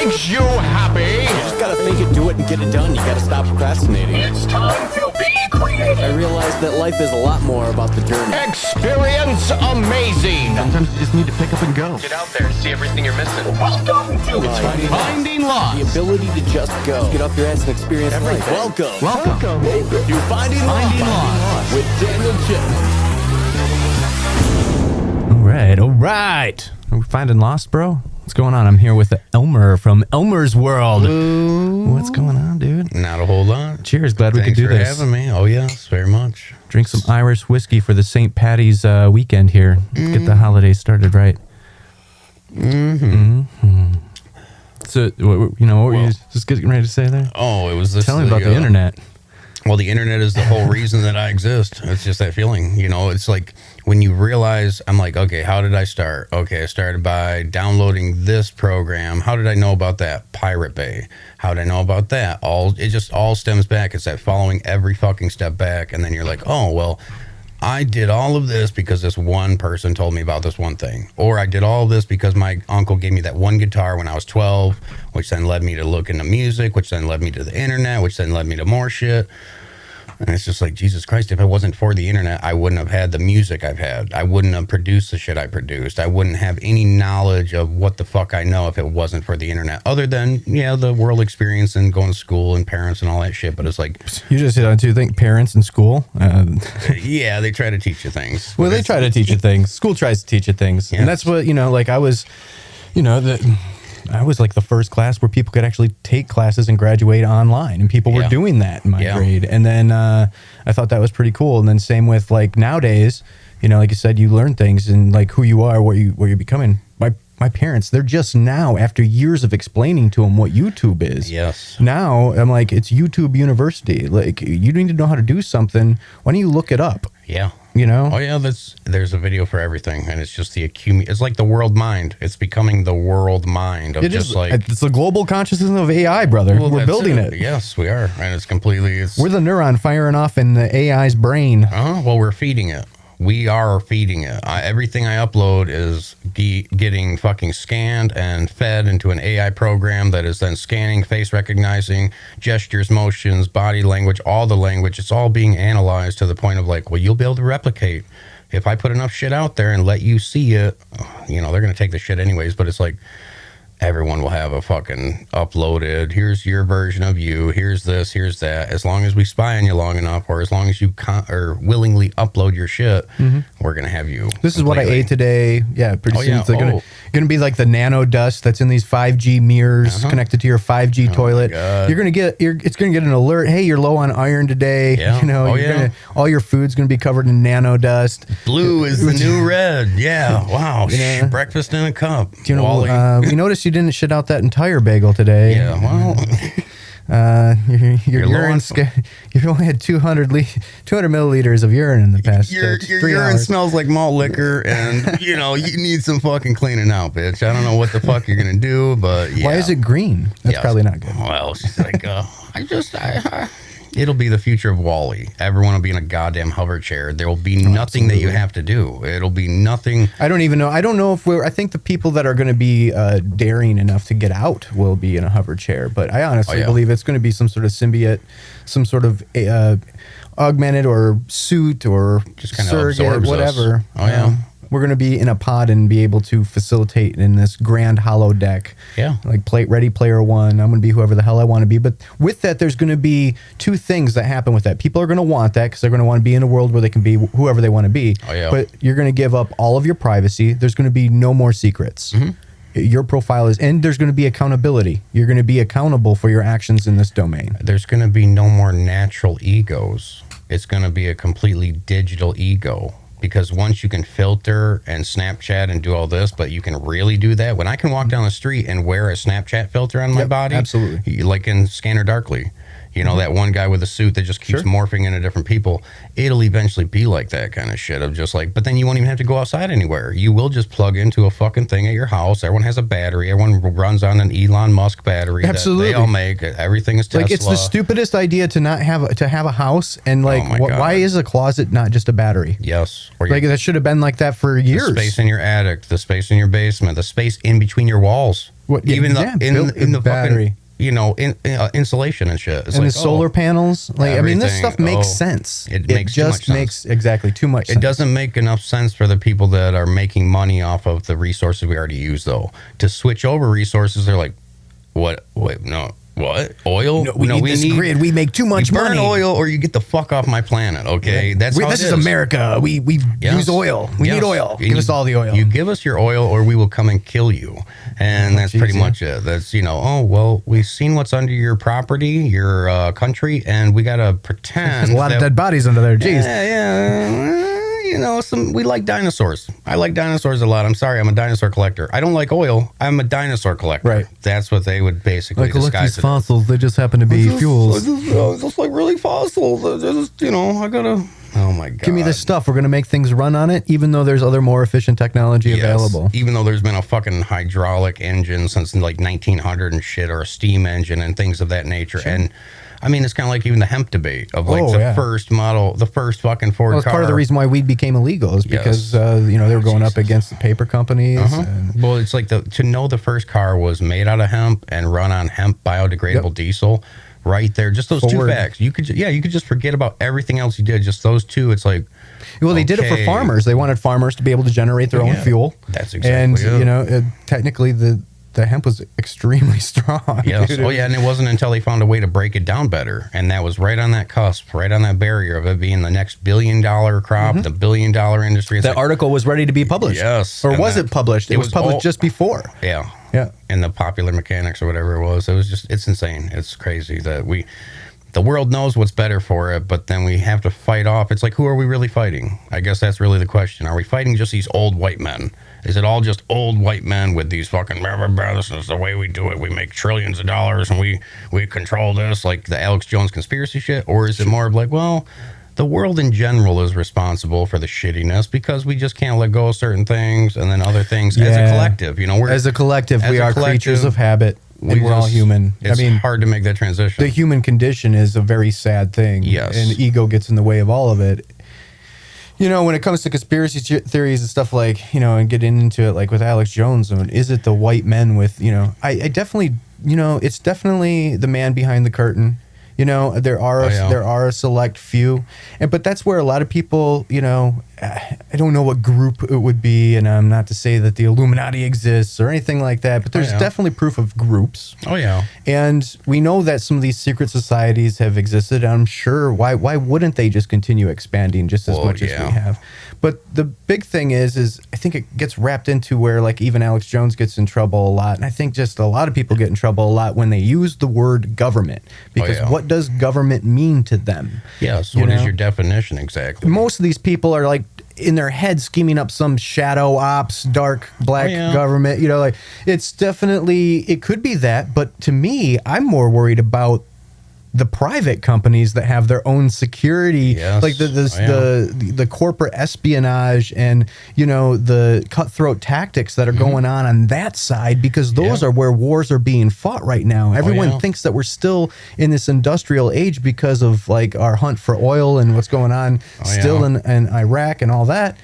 makes you happy. You just gotta think it, do it, and get it done. You gotta stop procrastinating. It's time to be creative. I realized that life is a lot more about the journey. Experience amazing. Sometimes you just need to pick up and go. Get out there and see everything you're missing. Welcome to Finding Lost. The ability to just go. Just get off your ass and experience everything. Welcome. You're Finding Lost with Daniel Chipman. All right. Are we finding Lost, bro? What's going on? I'm here with Elmer from Elmer's World. Ooh. What's going on, dude? Not a whole lot. Cheers. Glad we could do Thanks this. for having me. Oh, yes, very much. Drink some Irish whiskey for the St. Patty's weekend here. Get the holidays started right. So, what were you just getting ready to say there? Oh, it was this. Tell me about the internet. Well, the internet is the whole reason that I exist. It's just that feeling, it's like when you realize, I'm like, okay, how did I start? Okay, I started by downloading this program. How did I know about that? Pirate Bay. How did I know about that? It just all stems back. It's that following every fucking step back. And then you're like, oh, well, I did all of this because this one person told me about this one thing. Or I did all of this because my uncle gave me that one guitar when I was 12, which then led me to look into music, which then led me to the internet, which then led me to more shit. And it's just like, Jesus Christ, if it wasn't for the internet, I wouldn't have had the music I've had. I wouldn't have produced the shit I produced. I wouldn't have any knowledge of what the fuck I know if it wasn't for the internet. Other than, the world experience and going to school and parents and all that shit. But it's like... You just hit on two things, parents and school. Yeah, they try to teach you things. Well, they try to teach you things. School tries to teach you things. Yes. And that's what, I was like the first class where people could actually take classes and graduate online, and people were doing that in my grade. And then I thought that was pretty cool. And then same with like nowadays, like you said, you learn things and like who you are, what you're becoming. My parents, they're just now, after years of explaining to them what YouTube is. Yes. Now I'm like, it's YouTube University. Like, you need to know how to do something. Why don't you look it up? Yeah. Oh yeah, there's a video for everything, and it's just it's like the world mind. It's becoming the world mind of it's the global consciousness of AI, brother. We're building it. Yes, we are, and it's completely. We're the neuron firing off in the AI's brain. Well, we're feeding it. We are feeding it. Everything I upload is getting fucking scanned and fed into an AI program that is then scanning, face recognizing, gestures, motions, body language, all the language. It's all being analyzed to the point of like, well, you'll be able to replicate. If I put enough shit out there and let you see it, they're going to take the shit anyways. But it's like, everyone will have a fucking uploaded, here's your version of you, here's this, here's that. As long as we spy on you long enough, or as long as you or willingly upload your shit, we're going to have you. This is what I ate today. Yeah, pretty soon it's going to be like the nano dust that's in these 5G mirrors connected to your 5G toilet. You're going to get it's going to get an alert. Hey, you're low on iron today. Yeah. All your food's going to be covered in nano dust. Blue is the new red. Yeah. Wow. Breakfast in a cup. We noticed you didn't shit out that entire bagel today. Yeah, well, your urine you've only had 200 milliliters of urine in the past. Your urine smells like malt liquor, and you need some fucking cleaning out, bitch. I don't know what the fuck you're gonna do, but yeah. Why is it green? That's probably not good. Well, she's like, it'll be the future of Wall-E. Everyone will be in a goddamn hover chair. There will be nothing that you have to do. It'll be nothing. I don't even know. I don't know if I think the people that are going to be daring enough to get out will be in a hover chair. But I honestly believe it's going to be some sort of symbiote, some sort of augmented or suit or just kind surrogate, whatever. Us. We're going to be in a pod and be able to facilitate in this grand hollow deck. Yeah. Like Ready Player One. I'm going to be whoever the hell I want to be. But with that, there's going to be two things that happen with that. People are going to want that because they're going to want to be in a world where they can be whoever they want to be. Oh, yeah. But you're going to give up all of your privacy. There's going to be no more secrets. Your profile and there's going to be accountability. You're going to be accountable for your actions in this domain. There's going to be no more natural egos. It's going to be a completely digital ego. Because once you can filter and Snapchat and do all this, but you can really do that. When I can walk down the street and wear a Snapchat filter on my body, absolutely, like in Scanner Darkly, You know, that one guy with a suit that just keeps morphing into different people. It'll eventually be like that kind of shit of just like, but then you won't even have to go outside anywhere. You will just plug into a fucking thing at your house. Everyone has a battery. Everyone runs on an Elon Musk battery. Absolutely. That they all make. Everything is Tesla. Like, it's the stupidest idea to not have a house, and like, why is a closet not just a battery? Yes. Like, that should have been like that for years. The space in your attic, the space in your basement, the space in between your walls. Even in the battery. Fucking, you know, insulation and shit. It's and like, the solar panels. Like, I mean, this stuff makes sense. It makes just too much makes sense. exactly too much sense. It doesn't make enough sense for the people that are making money off of the resources we already use, though. To switch over resources, they're like, what? Wait, no. What? Oil? No, we need this grid. We make too much burn money. oil, or you get the fuck off my planet. Okay, This is America. We use oil. We need oil. Give us all the oil. You give us your oil, or we will come and kill you. And that's pretty much it. That's, you know, oh well, we've seen what's under your property, your country, and we gotta pretend. There's a lot of dead bodies under there. Jeez. Yeah. You know, we like dinosaurs. I like dinosaurs a lot. I'm sorry, I'm a dinosaur collector. I don't like oil. I'm a dinosaur collector. Right. That's what they would basically Like, look, disguise these fossils, they just happen to be fuels. Just like really fossils. You know, I gotta. Oh my god. Give me this stuff. We're going to make things run on it, even though there's other more efficient technology available. Even though there's been a fucking hydraulic engine since like 1900 and shit, or a steam engine and things of that nature. Sure. And I mean, it's kind of like even the hemp debate of like first model, the first fucking Ford car. It's part of the reason why weed became illegal is because, you know, they were going up against the paper companies. Well, it's like to know the first car was made out of hemp and run on hemp biodegradable diesel. Right there, just those two facts. You could just forget about everything else you did. Just those two. It's like, well, they did it for farmers. They wanted farmers to be able to generate their own fuel. That's exactly it. You know, technically the hemp was extremely strong. Yes. Dude. Oh yeah, and it wasn't until they found a way to break it down better, and that was right on that cusp, right on that barrier of it being the next $1 billion crop, the $1 billion industry. That article was ready to be published. Yes. Or was it published? It was published just before. Yeah. Yeah. In the Popular Mechanics or whatever it was. It was just, it's insane. It's crazy that the world knows what's better for it, but then we have to fight off. It's like, who are we really fighting? I guess that's really the question. Are we fighting just these old white men? Is it all just old white men with these fucking, this is the way we do it. We make trillions of dollars and we control this, like the Alex Jones conspiracy shit? Or is it more of like, well, the world in general is responsible for the shittiness because we just can't let go of certain things, and then other things as a collective, you know, as a collective, we are creatures of habit. And we're all human. It's hard to make that transition. The human condition is a very sad thing. Yes. And ego gets in the way of all of it. You know, when it comes to conspiracy theories and stuff like, you know, and getting into it, like with Alex Jones, I mean, is it the white men with, you know, I definitely, you know, it's definitely the man behind the curtain. You know, there are a select few, but that's where a lot of people, you know, I don't know what group it would be, and not to say that the Illuminati exists or anything like that, but there's definitely proof of groups. Oh yeah, and we know that some of these secret societies have existed. And I'm sure why wouldn't they just continue expanding just as much as we have? But the big thing is I think it gets wrapped into where like even Alex Jones gets in trouble a lot, and I think just a lot of people get in trouble a lot when they use the word government, because what does government mean to them? Yes. What is your definition exactly? Most of these people are like in their head scheming up some shadow ops, dark black government. You know, like it's definitely, it could be that, but to me, I'm more worried about the private companies that have their own security, like the corporate espionage and, you know, the cutthroat tactics that are going on that side, because those are where wars are being fought right now. Everyone thinks that we're still in this industrial age because of like our hunt for oil and what's going on in Iraq and all that.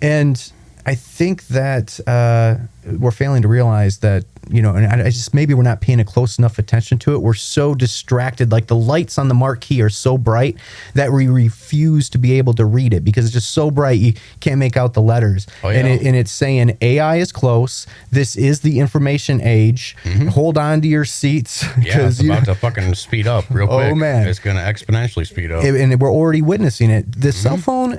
And I think that we're failing to realize that, you know, and I just, maybe we're not paying a close enough attention to it. We're so distracted. Like the lights on the marquee are so bright that we refuse to be able to read it because it's just so bright you can't make out the letters. And it's saying AI is close. This is the information age. Hold on to your seats. Yeah, it's about to fucking speed up real quick. Oh man, it's going to exponentially speed up. And we're already witnessing it. The cell phone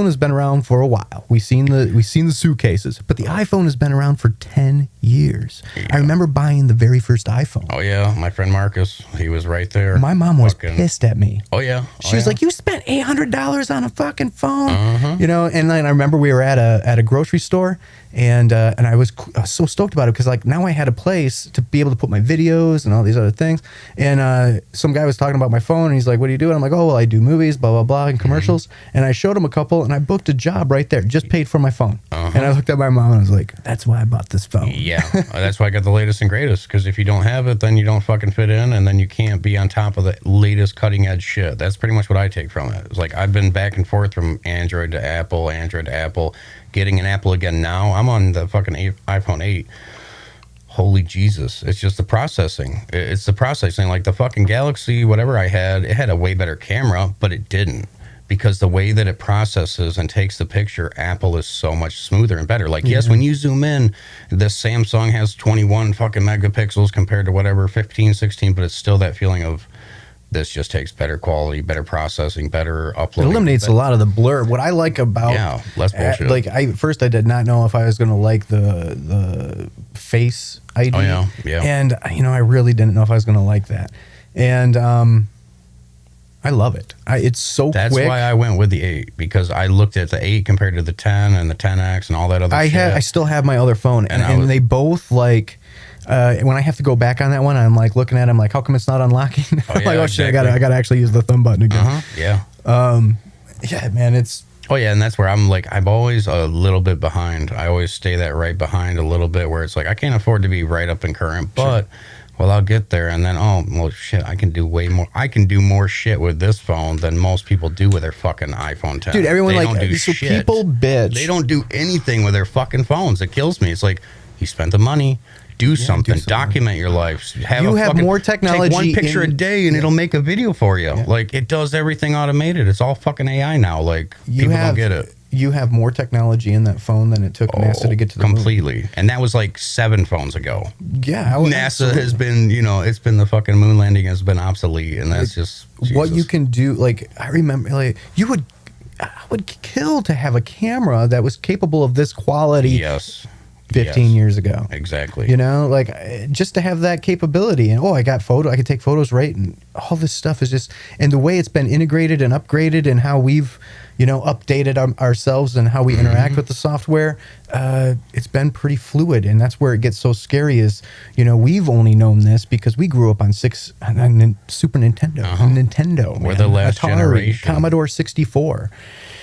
has been around for a while. We've seen the suitcases, but the iPhone has been around for 10 years. years. I remember buying the very first iPhone. Oh yeah, my friend Marcus, he was right there. My mom was pissed at me. Oh yeah, she was like, "You spent $800 on a fucking phone," you know. And then I remember we were at a grocery store, and I was so stoked about it because like now I had a place to be able to put my videos and all these other things. And some guy was talking about my phone, and he's like, "What do you do?" And I'm like, "Oh well, I do movies, blah blah blah, and commercials." And I showed him a couple, and I booked a job right there, just paid for my phone. And I looked at my mom and I was like, "That's why I bought this phone." Yeah, that's why I got the latest and greatest. Because if you don't have it, then you don't fucking fit in, and then you can't be on top of the latest cutting edge shit. That's pretty much what I take from it. It's like I've been back and forth from Android to Apple, getting an Apple again now. I'm on the fucking iPhone 8. Holy Jesus. It's just the processing. It's the processing. Like the fucking Galaxy, whatever I had, it had a way better camera, but it didn't. Because the way that it processes and takes the picture, Apple is so much smoother and better. Like, yes, when you zoom in, this Samsung has 21 fucking megapixels compared to whatever, 15, 16, but it's still that feeling of this just takes better quality, better processing, better uploading. It eliminates a lot of the blur. What I like about less bullshit. Like I did not know if I was going to like the Face ID. Oh yeah. And you know, I really didn't know if I was going to like that. And I love it. It's so That's quick. why I went with the 8, because I looked at the 8 compared to the 10 and the 10X and all that other shit. I still have my other phone, and they both like. When I have to go back on that one, I'm like looking at it, I'm like, how come it's not unlocking? I'm like, oh shit, I gotta actually use the thumb button again. Yeah. Yeah, man, it's. Oh yeah, and that's where I'm like, I'm always a little bit behind. I always stay that right behind a little bit, where it's like I can't afford to be right up and current, but. Well, I'll get there, and then, oh, well, shit, I can do way more. I can do more shit with this phone than most people do with their fucking iPhone 10. Dude, everyone they like, don't do so shit. people bitch. They don't do anything with their fucking phones. It kills me. It's like, you spent the money, do something, document your life. You have more technology. Take one picture a day, and it'll make a video for you. Yeah. Like, it does everything automated. It's all fucking AI now. Like, people don't get it. You have more technology in that phone than it took NASA to get to the completely. moon. And that was like 7 phones ago. Yeah. NASA has been, you know, it's been the fucking moon landing has been obsolete, and that's just Jesus. What you can do. Like, I remember, like, I would kill to have a camera that was capable of this quality. Yes. 15 years ago. Exactly. You know, like just to have that capability, and I could take photos, right? And all this stuff is just, and the way it's been integrated and upgraded, and how we've, you know, updated ourselves and how we interact with the software, it's been pretty fluid. And that's where it gets so scary is, you know, we've only known this because we grew up on Super Nintendo, Nintendo. We're the last Atari, generation. Commodore 64.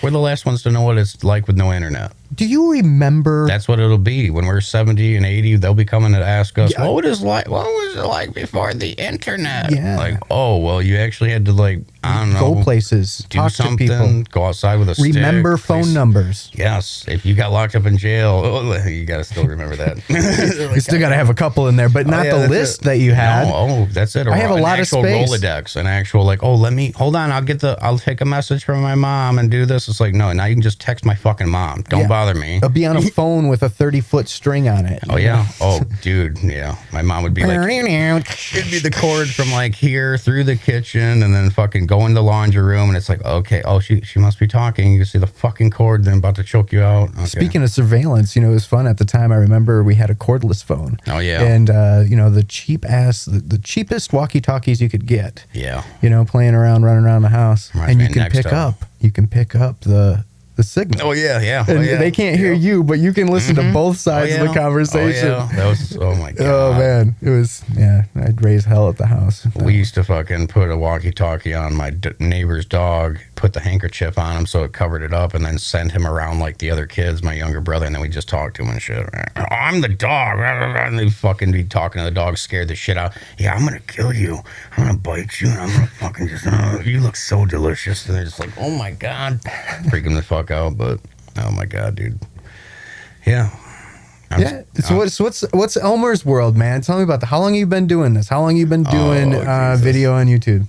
We're the last ones to know what it's like with no internet. Do you remember? That's what it'll be when we're 70 and 80. They'll be coming to ask us, what was it like before the internet? Yeah. Like, oh, well, you actually had to, like, I don't know, go places, do talk something, to people, go outside with a stick. remember phone numbers. Yes. If you got locked up in jail, you got to still remember that. You still got to have a couple in there, but not the list that you had. No, that's it. Or I have a lot of space. Rolodex, an actual like, hold on, I'll take a message from my mom and do this. It's like, no, now you can just text my fucking mom. Don't bother me. I'll be on a phone with a 30-foot string on it. Oh yeah. Oh, dude. Yeah. My mom would be like, it'd be the cord from like here through the kitchen, and then fucking go in the laundry room, and it's like, okay, oh, she must be talking. You can see the fucking cord, then about to choke you out. Okay. Speaking of surveillance, you know, it was fun at the time. I remember we had a cordless phone. Oh yeah. And you know, the cheapest walkie-talkies you could get. Yeah. You know, playing around, running around the house, and you can pick up the signal. Oh yeah, yeah. And they can't hear you, but you can listen to both sides of the conversation. Oh, yeah. That was, oh my god. Oh man, it was, I'd raise hell at the house. We used to fucking put a walkie-talkie on my neighbor's dog, put the handkerchief on him so it covered it up, and then send him around like the other kids, my younger brother, and then we just talk to him and shit. Oh, I'm the dog, and they fucking be talking to the dog, scared the shit out. Yeah, I'm gonna kill you. I'm gonna bite you, and I'm gonna fucking just, you look so delicious. And they're just like, oh my god, freak them the fuck out. But oh my god, dude. Yeah. So what's Elmer's world, man? Tell me about how long you been doing this? How long you been doing video on YouTube?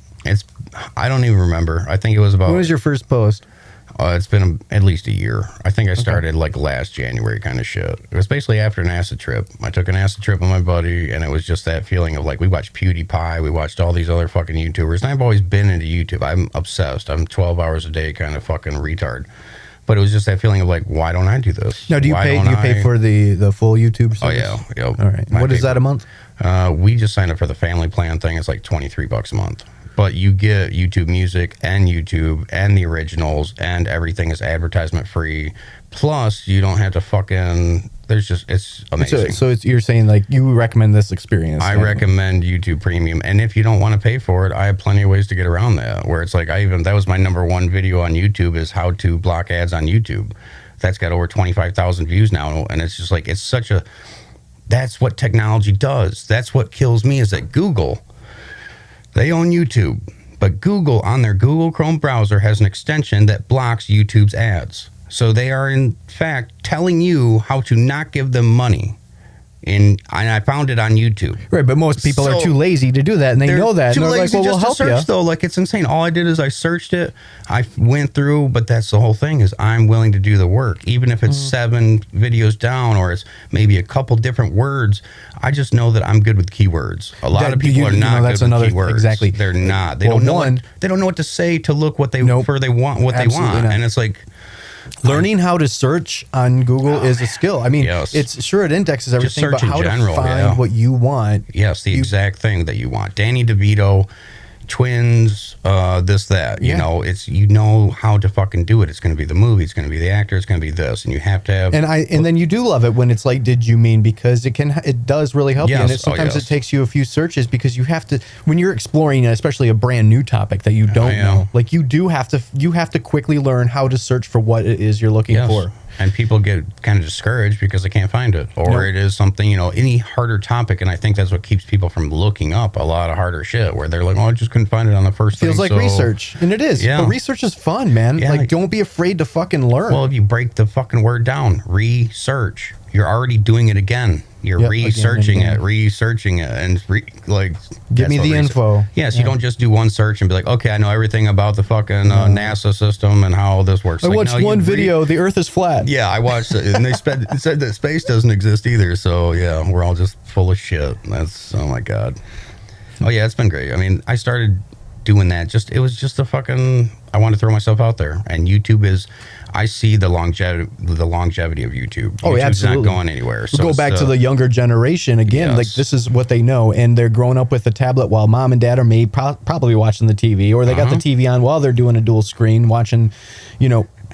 I don't even remember. I think it was about. When was your first post? It's been at least a year. I think I started like last January kind of shit. It was basically after an acid trip. I took an acid trip with my buddy, and it was just that feeling of like, we watched PewDiePie, we watched all these other fucking YouTubers, and I've always been into YouTube. I'm obsessed. I'm 12 hours a day kind of fucking retard. But it was just that feeling of like, why don't I do this? Now, do you Why pay? don't Do you pay I- for the full YouTube Oh service? yeah, yep. All right. What is that a month? We just signed up for the family plan thing. It's like $23 a month. But you get YouTube Music and YouTube and the originals, and everything is advertisement free. Plus, you don't have to fucking. It's amazing. So you're saying like you recommend this experience? I recommend YouTube Premium, and if you don't want to pay for it, I have plenty of ways to get around that. Where it's like that was my number one video on YouTube is how to block ads on YouTube. That's got over 25,000 views now, and it's just like that's what technology does. That's what kills me is that Google, they own YouTube, but Google on their Google Chrome browser has an extension that blocks YouTube's ads. So they are in fact telling you how to not give them money. And I found it on YouTube. Right, but most people are too lazy to do that, and they know that. Too and they're like, lazy well, we'll just to help search, you. though. Like, it's insane. All I did is I searched it. I went through, but that's the whole thing is I'm willing to do the work. Even if it's 7 videos down or it's maybe a couple different words, I just know that I'm good with keywords. A lot of people are not that's good with another keywords. exactly. They're not. They Well, don't know one- they don't know what to say to look what they Nope. for they want what Absolutely they want. not. And it's like Learning how to search on Google is a skill. I mean, Yes. it's sure it indexes everything, search but in how general, to find yeah. what you want. yes, the exact thing that you want. Danny DeVito, twins, this, that. You Yeah. know, you know how to fucking do it. It's going to be the movie. It's going to be the actor. It's going to be this, and you have to have. And then you do love it when it's like, did you mean? Because it does really help you. And Yes. sometimes yes. it takes you a few searches because you have to, when you're exploring, especially a brand new topic that you don't yeah. know, like you have to quickly learn how to search for what it is you're looking Yes. for. And people get kind of discouraged because they can't find it, or Nope. it is something, any harder topic. And I think that's what keeps people from looking up a lot of harder shit, where they're like, "Oh, I just couldn't find it on the first thing." Feels like so- research, and it is. Yeah. But research is fun, man. Yeah. Like, don't be afraid to fucking learn. Well, if you break the fucking word down, research, you're already doing it again. You're Yep, researching again and again. researching it, and Give that's me what the research- info. Yes, Yeah. you don't just do one search and be like, okay, I know everything about the fucking NASA system and how this works. I Like, watched no, you one read- video. The Earth is flat. Yeah, I watched it, and they said that space doesn't exist either. So yeah, we're all just full of shit. Oh my god. Oh yeah, it's been great. I mean, I started doing that. It was just a fucking. I want to throw myself out there, and YouTube is. I see the longevity of YouTube. Oh, YouTube's absolutely. not going anywhere. So Go it's, back to the younger generation again. Yes. Like, this is what they know, and they're growing up with the tablet while mom and dad are probably watching the TV, or they got the TV on while they're doing a dual screen watching,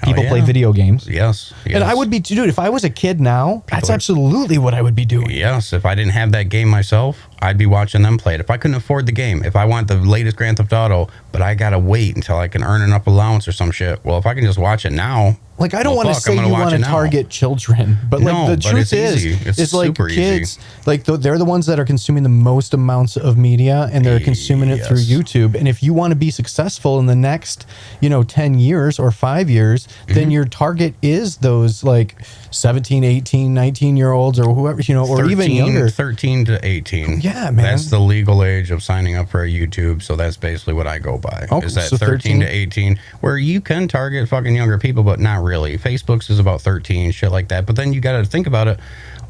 people yeah. play video games. Yes, And I would be, dude, if I was a kid now, that's absolutely what I would be doing. Yes, if I didn't have that game myself, I'd be watching them play it. If I couldn't afford the game, if I want the latest Grand Theft Auto, but I gotta wait until I can earn enough allowance or some shit. Well, if I can just watch it now. Like, I don't well, want to fuck, I'm say gonna you watch want to it now. target children, but like No, the but truth it's easy. It's like super easy. kids, like they're the ones that are consuming the most amounts of media, and they're consuming it through Yes. YouTube. And if you want to be successful in the next, 10 years or 5 years, then your target is those like 17, 18, 19-year-olds or whoever, or even younger. 13 to 18. Yeah, man. That's the legal age of signing up for a YouTube. So that's basically what I go by. Oh, is that so 13 to 13? 18, where you can target fucking younger people, but not really. Facebook's is about 13, shit like that. But then you got to think about it.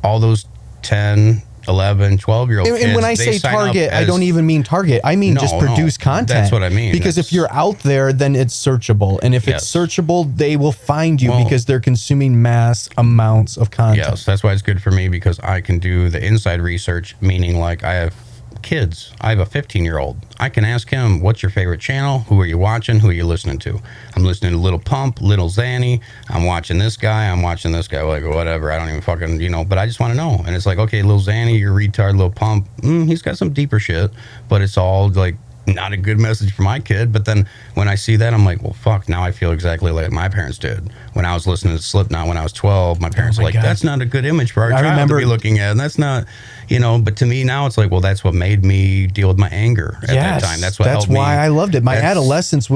All those 10, 11, 12-year-old kids. And when I they say sign up target, I as- don't even mean target. I mean just No, produce content. that's what I mean. Because if That's- you're out there, then it's searchable. And if it's Yes. searchable, they will find you Well- because they're consuming mass amounts of content. Yes, that's why it's good for me, because I can do the inside research, meaning like I have kids. I have a 15-year-old. I can ask him, what's your favorite channel? Who are you watching? Who are you listening to? I'm listening to Little Pump, Little Zanny. I'm watching this guy. Like, whatever. I don't even fucking, but I just want to know. And it's like, okay, Little Zanny, you're retard. Little Pump, he's got some deeper shit, but it's all like not a good message for my kid. But then when I see that, I'm like, well, fuck, now I feel exactly like my parents did. When I was listening to Slipknot when I was 12, my parents my were like, God. that's not a good image for our I child remember- to be looking at. And that's not, but to me now it's like, well, that's what made me deal with my anger at that time. That's what helped me. why I loved it. My That's- adolescence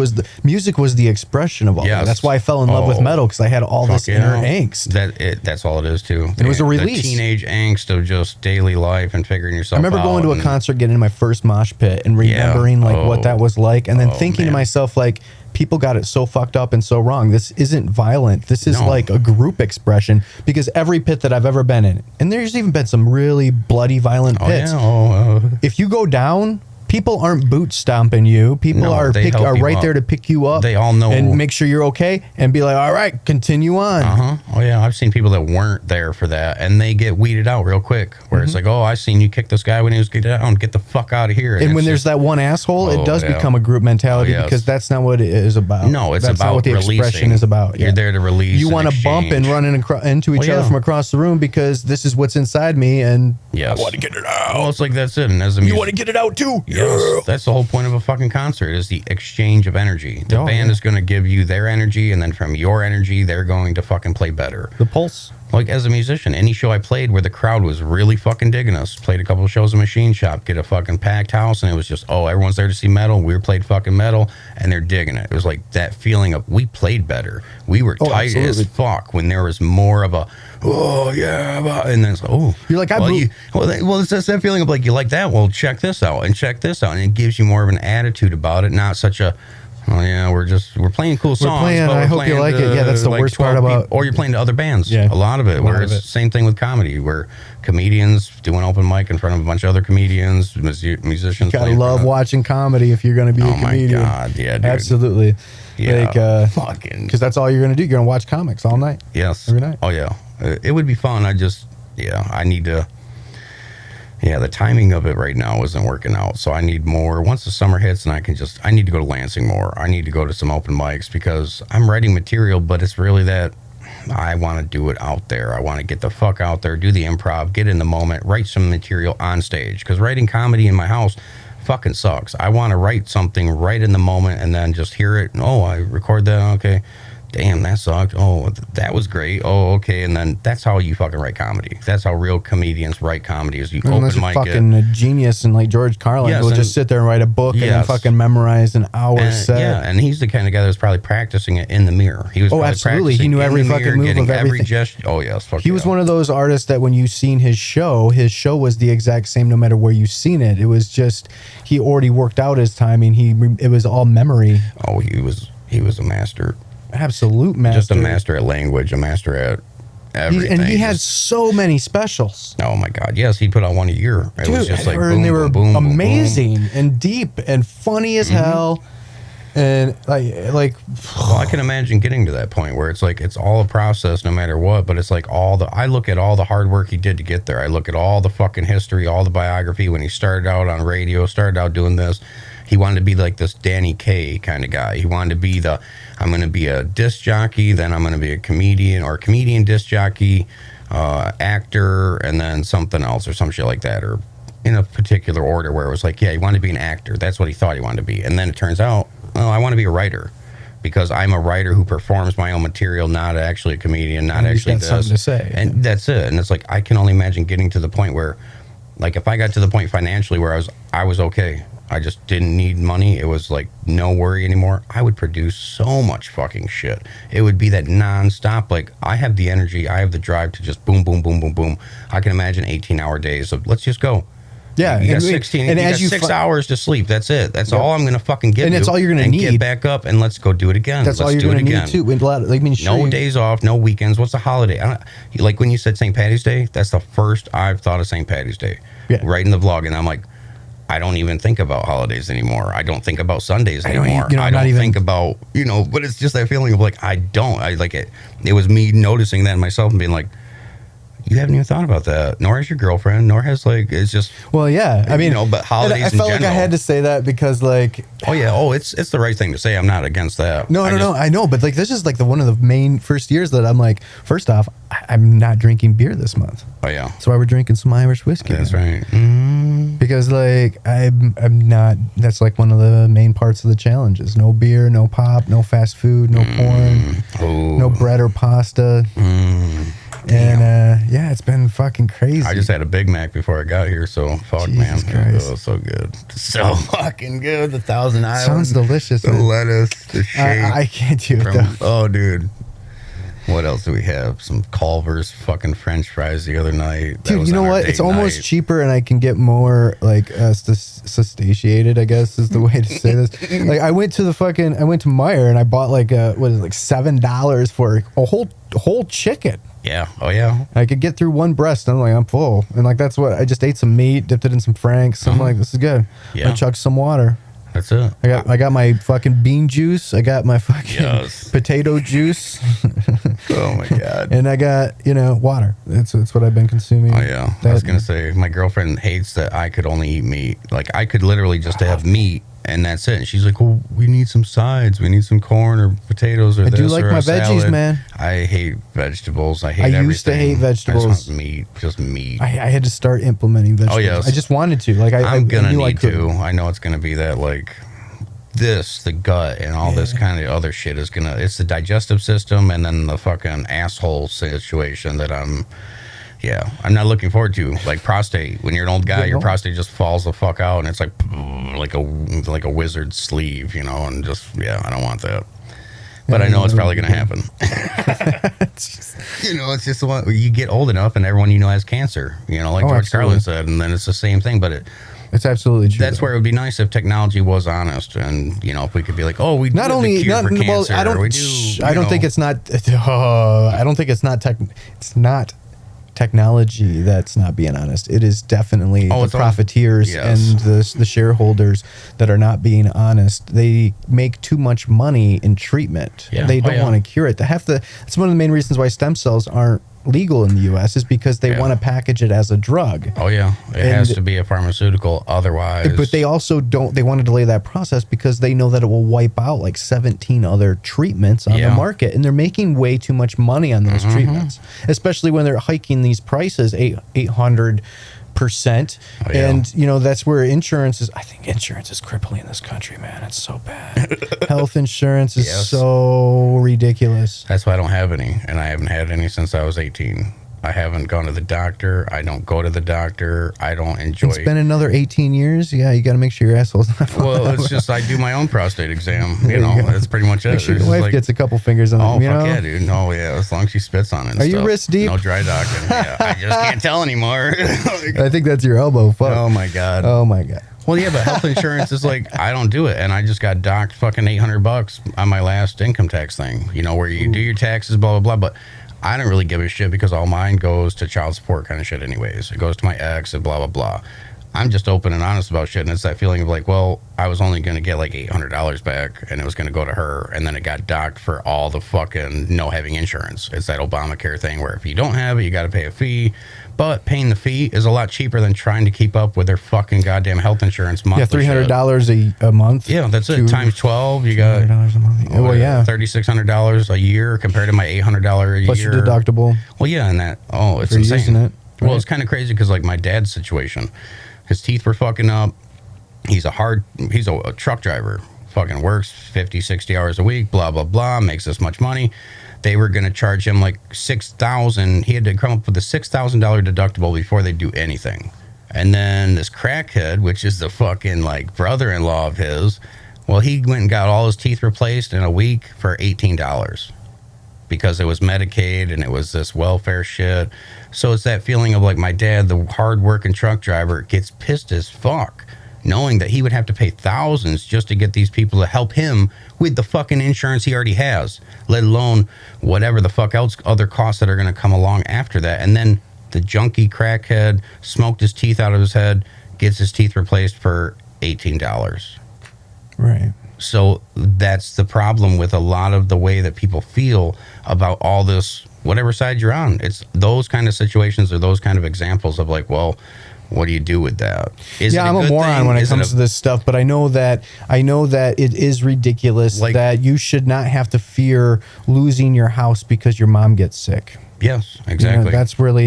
music was the expression of all that. Yes. That's why I fell in love with Oh, metal, because I had all this Fuck, inner angst. That's all it is too. It was a The release. teenage angst of just daily life and figuring yourself I remember out. going to a and- concert, getting in my first mosh pit, and remembering like what that was like, and then thinking to man. myself like, people got it so fucked up and so wrong. This isn't violent. This is No. like a group expression, because every pit that I've ever been in, and there's even been some really bloody, violent Oh pits. yeah. If you go down, people aren't boot stomping you. People No, are they help you right up. there to pick you up. They all know. and make sure you're okay, and be like, all right, continue on. Oh yeah, I've seen people that weren't there for that, and they get weeded out real quick. Where it's like, oh, I seen you kick this guy when he was getting down. Get the fuck out of here. And when there's that one asshole, it does become a group mentality because that's not what it is about. No, it's that's about not what the releasing. expression is about. You're there to release. You want to bump and run into each other from across the room because this is what's inside me, and yes. I want to get it out. Well, it's like that's it. And as a you music, want to get it out too. yes, that's the whole point of a fucking concert is the exchange of energy. The band is going to give you their energy, and then from your energy, they're going to fucking play better. The pulse. Like as a musician, any show I played where the crowd was really fucking digging us, played a couple of shows in Machine Shop, get a fucking packed house, and it was just, oh, everyone's there to see metal. We played fucking metal, and they're digging it. It was like that feeling of we played better. We were tight as fuck when there was more of a, oh yeah, and then it's like, oh, you're like, well, it's just that feeling of like you like that. Well, check this out and check this out, and it gives you more of an attitude about it, not such a. Oh yeah, we're playing cool songs. But I hope you like it. Yeah, that's the worst part about. Or you're playing to other bands. Yeah, a lot of it. Where it's the same thing with comedy, where comedians doing open mic in front of a bunch of other comedians, musicians. You gotta love watching comedy if you're gonna be a comedian. Oh my god, yeah, dude. Absolutely. Yeah, fucking. Because that's all you're gonna do. You're gonna watch comics all night. Yes, every night. Oh yeah, it would be fun. I need to. Yeah, the timing of it right now isn't working out. So I need more. Once the summer hits, and I need to go to Lansing more. I need to go to some open mics because I'm writing material, but it's really that I want to do it out there. I want to get the fuck out there, do the improv, get in the moment, write some material on stage. Because writing comedy in my house fucking sucks. I want to write something right in the moment and then just hear it. Oh, I record that. Okay. Damn, that sucked. Oh, that was great. Oh, okay. And then that's how you fucking write comedy. That's how real comedians write comedy is you open mic it. Fucking a genius and like George Carlin will just sit there and write a book and then fucking memorize an hour set. Yeah, and he's the kind of guy that's probably practicing it in the mirror. He was absolutely. He knew every fucking move of everything. Oh, yes. He was one of those artists that when you seen his show was the exact same no matter where you seen it. It was just, he already worked out his timing. It was all memory. Oh, he was a master. Absolute master. Just a master at language, a master at everything. And he had so many specials. Oh my God. Yes, he put out one a year. It was just like boom, and they were boom, boom, amazing boom, boom. and deep and funny as hell. And like well, I can imagine getting to that point where it's like it's all a process no matter what, but it's like I look at all the hard work he did to get there. I look at all the fucking history, all the biography when he started out on radio, started out doing this. He wanted to be like this Danny Kaye kind of guy. He wanted to be I'm going to be a disc jockey, then I'm going to be a comedian or comedian disc jockey, actor, and then something else or some shit like that, or in a particular order where it was like, yeah, he wanted to be an actor. That's what he thought he wanted to be. And then it turns out, I want to be a writer because I'm a writer who performs my own material, not actually a comedian, not actually this. Something to say. And that's it. And it's like, I can only imagine getting to the point where, like, if I got to the point financially where I was okay. I just didn't need money. It was like no worry anymore. I would produce so much fucking shit. It would be that nonstop. Like I have the energy, I have the drive to just boom, boom, boom, boom, boom. I can imagine 18-hour days of let's just go. Yeah, you got 16. And you got 6 hours to sleep. That's it. That's all I'm gonna fucking give you. And that's all you're gonna need. Get back up and let's go do it again. That's all you're gonna need too. No days off, no weekends. What's a holiday? Like when you said St. Patty's Day, that's the first I've thought of St. Patty's Day. Yeah. Right in the vlog, and I'm like, I don't even think about holidays anymore. I don't think about Sundays anymore. I don't think about, but it's just that feeling of like, I like it. It was me noticing that in myself and being like, you haven't even thought about that. Nor has your girlfriend, nor has it's just. Well, yeah. I mean, but holidays I felt like I had to say that because like. Oh yeah. Oh, it's the right thing to say. I'm not against that. No. I know. But like, this is like one of the main first years that I'm like, first off, I'm not drinking beer this month. Oh yeah. That's why we're drinking some Irish whiskey. That's right. Because like, I'm not, that's like one of the main parts of the challenges. No beer, no pop, no fast food, no porn, no bread or pasta. And yeah, it's been fucking crazy. I just had a Big Mac before I got here, so fuck, Jesus man. Christ. It was so good. So fucking good. The Thousand Island. Sounds delicious. The lettuce, the shake. I can't do it though. Oh, dude. What else do we have? Some Culver's fucking French fries the other night. Dude, you know what? It's almost cheaper and I can get more like satiated, I guess is the way to say this. Like I went to Meijer and I bought like $7 for a whole chicken. Yeah. Oh, yeah. I could get through one breast, and I'm like, I'm full. And like, that's what I just ate some meat, dipped it in some Franks. I'm like, this is good. Yeah. I chugged some water. That's it. I got my fucking bean juice. I got my fucking potato juice. Oh my God. And I got, water. That's what I've been consuming. Oh yeah. I was gonna say my girlfriend hates that I could only eat meat. Like I could literally just have meat and that's it. And she's like, well, we need some sides. We need some corn or potatoes or I this do like or my a veggies, salad. man. I hate vegetables. I hate everything. I used to hate vegetables. I just want meat. Just meat. I had to start implementing vegetables. Oh yes. I just wanted to. Like I'm gonna knew need to. I know it's gonna be that like the gut and all this kind of other shit is gonna. It's the digestive system and then the fucking asshole situation that I'm not looking forward to. Like prostate. When you're an old guy, your prostate just falls the fuck out and it's like a wizard's sleeve, and just I don't want that. But I know it's probably going to happen. It's just the one you get old enough and everyone has cancer, like George Carlin said, and then it's the same thing, but it's absolutely true. That's where it would be nice if technology was honest, and if we could be like, oh, we not only the cure for cancer. I don't think it's not. I don't think it's not tech. It's not technology that's not being honest. It is definitely the profiteers and the shareholders that are not being honest. They make too much money in treatment. Yeah. They don't want to cure it. It's one of the main reasons why stem cells aren't legal in the U.S. is because they want to package it as a drug. Oh yeah, it has to be a pharmaceutical, otherwise. But they also don't. They want to delay that process because they know that it will wipe out like 17 other treatments on the market, and they're making way too much money on those treatments, especially when they're hiking these prices 800%. And that's where insurance is. I think insurance is crippling this country, man. It's so bad. Health insurance is so ridiculous. That's why I don't have any, and I haven't had any since I was 18. I haven't gone to the doctor. I don't go to the doctor. I don't enjoy. It's been another 18 years. Yeah, you got to make sure your asshole's not. Well, it's just I do my own prostate exam. That's pretty much it. Make sure your wife gets a couple fingers on it. Oh fuck yeah, dude. No, as long as she spits on it. And Are you wrist deep? No dry docking. Yeah, I just can't tell anymore. I think that's your elbow. Fuck. Oh my god. Oh my god. Well, yeah, but health insurance is like I don't do it, and I just got docked fucking $800 on my last income tax thing. Where you do your taxes, blah blah blah, but. I don't really give a shit because all mine goes to child support kind of shit anyways. It goes to my ex and blah, blah, blah. I'm just open and honest about shit. And it's that feeling of like, well, I was only going to get like $800 back and it was going to go to her. And then it got docked for all the fucking no having insurance. It's that Obamacare thing where if you don't have it, you got to pay a fee. But paying the fee is a lot cheaper than trying to keep up with their fucking goddamn health insurance monthly. Yeah, $300 a month. Yeah, that's it. Times 12, you got $300 a month. Well, yeah, $3,600 a year compared to my $800 a plus year. Plus your deductible. Well, yeah, and that it's insane. Using it. Right. Well, it's kind of crazy because like my dad's situation, his teeth were fucking up. He's a truck driver. Fucking works 50, 60 hours a week. Blah blah blah. Makes this much money. They were going to charge him like $6,000. He had to come up with a $6,000 deductible before they do anything. And then this crackhead, which is the fucking like brother-in-law of his, well, he went and got all his teeth replaced in a week for $18 because it was Medicaid and it was this welfare shit. So it's that feeling of like my dad, the hard-working truck driver, gets pissed as fuck, knowing that he would have to pay thousands just to get these people to help him with the fucking insurance he already has, let alone whatever the fuck else other costs that are going to come along after that. And then the junkie crackhead smoked his teeth out of his head, gets his teeth replaced for $18. Right. So that's the problem with a lot of the way that people feel about all this, whatever side you're on. It's those kind of situations or those kind of examples of like, well, what do you do with that? I'm a moron when it comes to this stuff, but I know that it is ridiculous that you should not have to fear losing your house because your mom gets sick. Yes, exactly.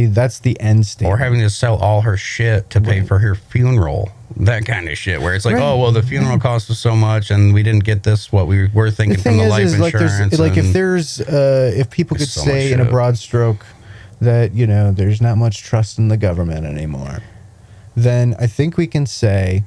That's the end state. Or having to sell all her shit to pay for her funeral. That kind of shit where it's like, oh, well, the funeral cost us so much and we didn't get this, what we were thinking from the life insurance. If people could say in a broad stroke that, there's not much trust in the government anymore, then I think we can say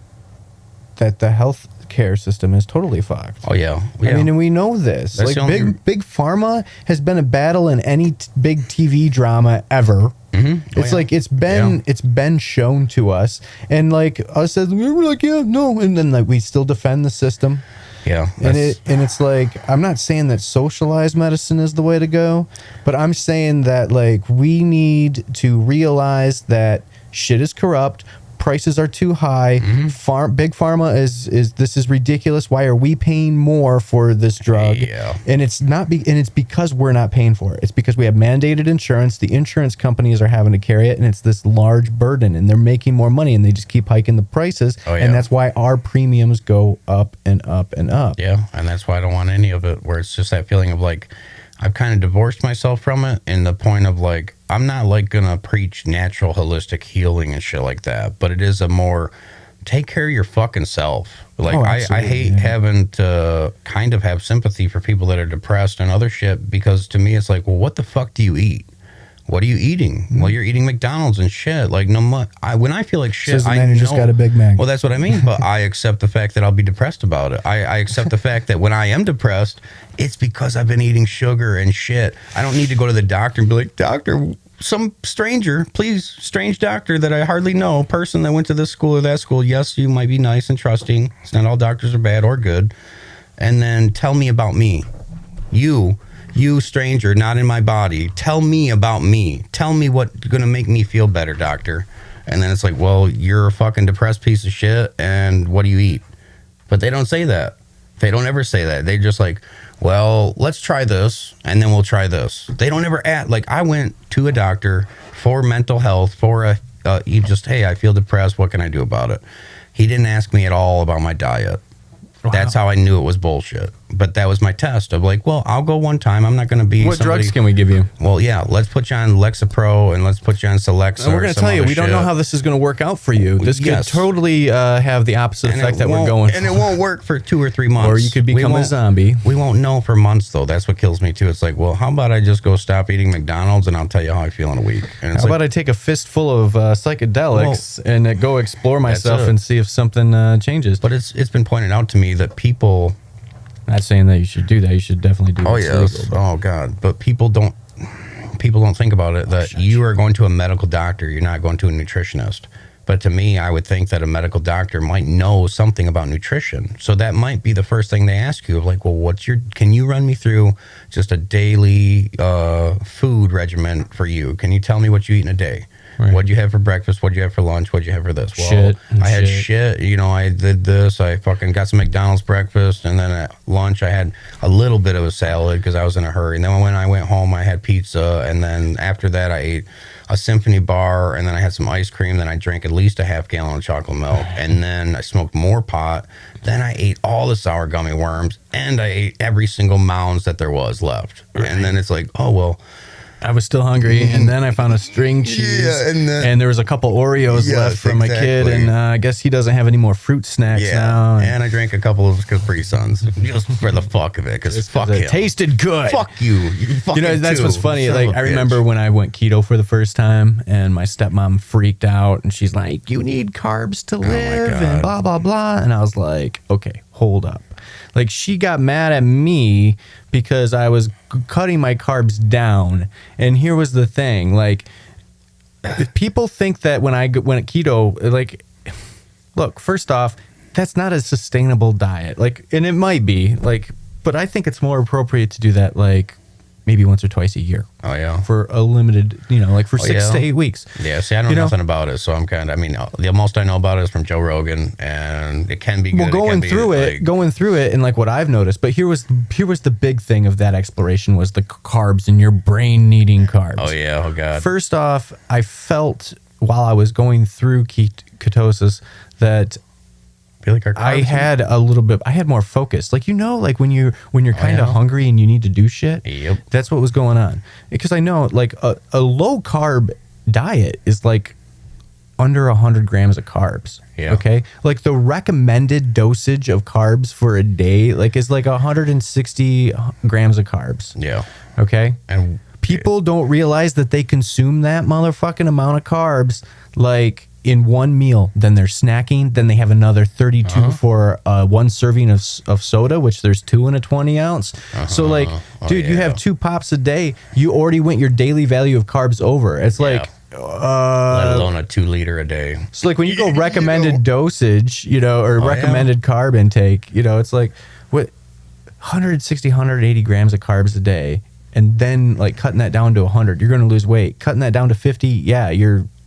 that the health care system is totally fucked. Oh yeah. I mean, and we know this. That's big pharma has been a battle in any big TV drama ever. Mm-hmm. It's been shown to us, and like us as we're like, yeah, no, and then like we still defend the system. Yeah. And it's like, I'm not saying that socialized medicine is the way to go, but I'm saying that like we need to realize that shit is corrupt. Prices are too high. Big pharma is this is ridiculous. Why are we paying more for this drug? Yeah. And it's not and it's because we're not paying for it. It's because we have mandated insurance. The insurance companies are having to carry it, and it's this large burden, and they're making more money, and they just keep hiking the prices. Oh, yeah. And that's why our premiums go up and up and up. Yeah, and that's why I don't want any of it, where it's just that feeling of like, I've kind of divorced myself from it in the point of like, I'm not like gonna preach natural holistic healing and shit like that, but it is a more take care of your fucking self. Like I hate having to kind of have sympathy for people that are depressed and other shit, because to me it's like, well, what the fuck do you eat? What are you eating? Well, you're eating McDonald's and shit. Like, when I feel like shit, I know. Just got a Big Mac. Well, that's what I mean. But I accept the fact that I'll be depressed about it. I accept the fact that when I am depressed, it's because I've been eating sugar and shit. I don't need to go to the doctor and be like, doctor, some stranger, please, strange doctor that I hardly know, person that went to this school or that school. Yes, you might be nice and trusting. It's not all doctors are bad or good. And then tell me about me. You stranger, not in my body. Tell me about me. Tell me what's going to make me feel better, doctor. And then it's like, well, you're a fucking depressed piece of shit, and what do you eat? But they don't say that. They don't ever say that. They just like, well, let's try this, and then we'll try this. They don't ever ask. Like, I went to a doctor for mental health, you just, hey, I feel depressed. What can I do about it? He didn't ask me at all about my diet. Wow. That's how I knew it was bullshit. But that was my test of like, well, I'll go one time. I'm not going to be What drugs can we give you? Well, yeah, let's put you on Lexapro and let's put you on Celexa. And we're going to tell you, we don't know how this is going to work out for you. This could totally have the opposite effect that we're going for. And it won't work for 2 or 3 months. Or you could become a zombie. We won't know for months, though. That's what kills me, too. It's like, well, how about I just go stop eating McDonald's and I'll tell you how I feel in a week. And it's how about I take a fistful of psychedelics and go explore myself and see if something changes. But it's been pointed out to me that people... Not saying that you should do that. You should definitely do that. Oh, yes. Legal, oh, God. But people don't think about it, that you are going to a medical doctor. You're not going to a nutritionist. But to me, I would think that a medical doctor might know something about nutrition. So that might be the first thing they ask you of like, well, can you run me through just a daily food regimen for you? Can you tell me what you eat in a day? Right. What'd you have for breakfast? What'd you have for lunch? What'd you have for this? Well, I had shit. You know, I did this. I fucking got some McDonald's breakfast. And then at lunch, I had a little bit of a salad because I was in a hurry. And then when I went home, I had pizza. And then after that, I ate a symphony bar. And then I had some ice cream. Then I drank at least a half gallon of chocolate milk. And then I smoked more pot. Then I ate all the sour gummy worms. And I ate every single mounds that there was left. Right. And then it's like, oh, well. I was still hungry, and then I found a string cheese, and there was a couple Oreos left from my kid, and I guess he doesn't have any more fruit snacks now. And I drank a couple of Capri Suns just for the fuck of it, because fuck it tasted good. Fuck you. You know, that's what's funny. Like, I remember when I went keto for the first time, and my stepmom freaked out, and she's like, "You need carbs to live," and blah blah blah, and I was like, "Okay, hold up." Like, she got mad at me because I was cutting my carbs down. And here was the thing. Like, people think that when I went keto, like, look, first off, that's not a sustainable diet. Like, and it might be, like, but I think it's more appropriate to do that, like, maybe once or twice a year. Oh, yeah. For a limited, like for 6 to 8 weeks. Yeah, see, I know nothing about it, so I'm kind of, the most I know about it is from Joe Rogan, and it can be good. Well, going through it, and like what I've noticed, but here was the big thing of that exploration was the carbs and your brain needing carbs. Oh, yeah, oh, God. First off, I felt while I was going through ketosis that I had I had more focus. Like, like when you're kind of hungry and you need to do shit. Yep. That's what was going on. Because I know, like, a low carb diet is like under 100 grams of carbs. Yeah. Okay. Like, the recommended dosage of carbs for a day, like, is like 160 grams of carbs. Yeah. Okay. And people don't realize that they consume that motherfucking amount of carbs, like, in one meal. Then they're snacking. Then they have another 32 for one serving of soda, which there's 2 in a 20 ounce. So, like, dude, you have 2 pops a day. You already went your daily value of carbs over. It's like, let alone a 2 liter a day. So, like, when you go recommended dosage, or recommended carb intake, it's like, what 160, 180 grams of carbs a day, and then like cutting that down to 100, you're going to lose weight. Cutting that down to 50, yeah,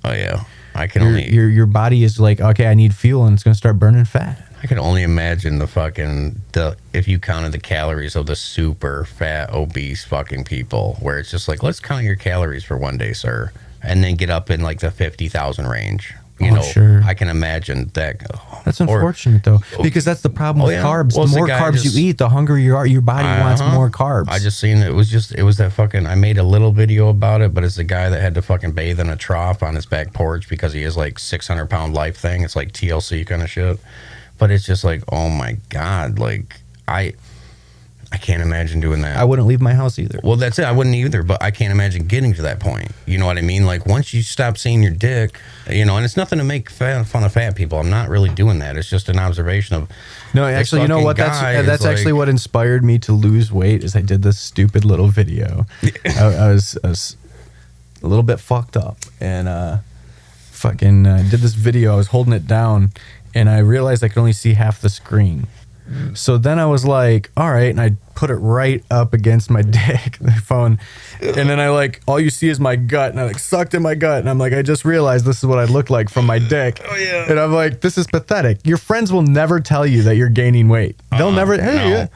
Oh yeah, I can only your body is like, okay, I need fuel, and it's going to start burning fat. I can only imagine if you counted the calories of the super fat, obese fucking people, where it's just like, let's count your calories for one day, sir, and then get up in like the 50,000 range. You know, sure. I can imagine that. That's unfortunate though, because that's the problem with carbs. Well, the more carbs you eat, the hungrier you are. Your body wants more carbs. I just seen it was that fucking. I made a little video about it, but it's the guy that had to fucking bathe in a trough on his back porch because he has like 600-pound life thing. It's like TLC kind of shit. But it's just like, oh my God, like I can't imagine doing that. I wouldn't leave my house either. Well, that's it. I wouldn't either, but I can't imagine getting to that point. You know what I mean? Like once you stop seeing your dick, you know, and it's nothing to make fun of fat people. I'm not really doing that. It's just an observation of. No, actually, you know what? That's actually what inspired me to lose weight. Is I did this stupid little video. I was a little bit fucked up and fucking did this video. I was holding it down, and I realized I could only see half the screen. So then I was like, all right, and I put it right up against my dick, the phone, and then I like, all you see is my gut, and I like sucked in my gut, and I'm like, I just realized this is what I look like from my dick. Oh yeah. And I'm like, this is pathetic. Your friends will never tell you that you're gaining weight. They'll never,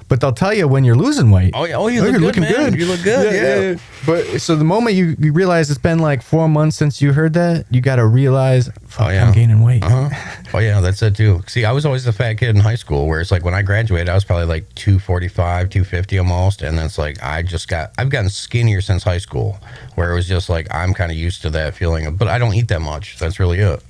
but they'll tell you when you're losing weight. Oh yeah, you're looking good. You look good. Yeah. But so the moment you realize it's been like 4 months since you heard that, you got to realize, fuck, I'm gaining weight. Oh yeah, that's it too. See, I was always the fat kid in high school, where it's like when I graduated, I was probably like 245, 250 almost, and then it's like I've gotten skinnier since high school, where it was just like I'm kind of used to that feeling of, but I don't eat that much. That's really it.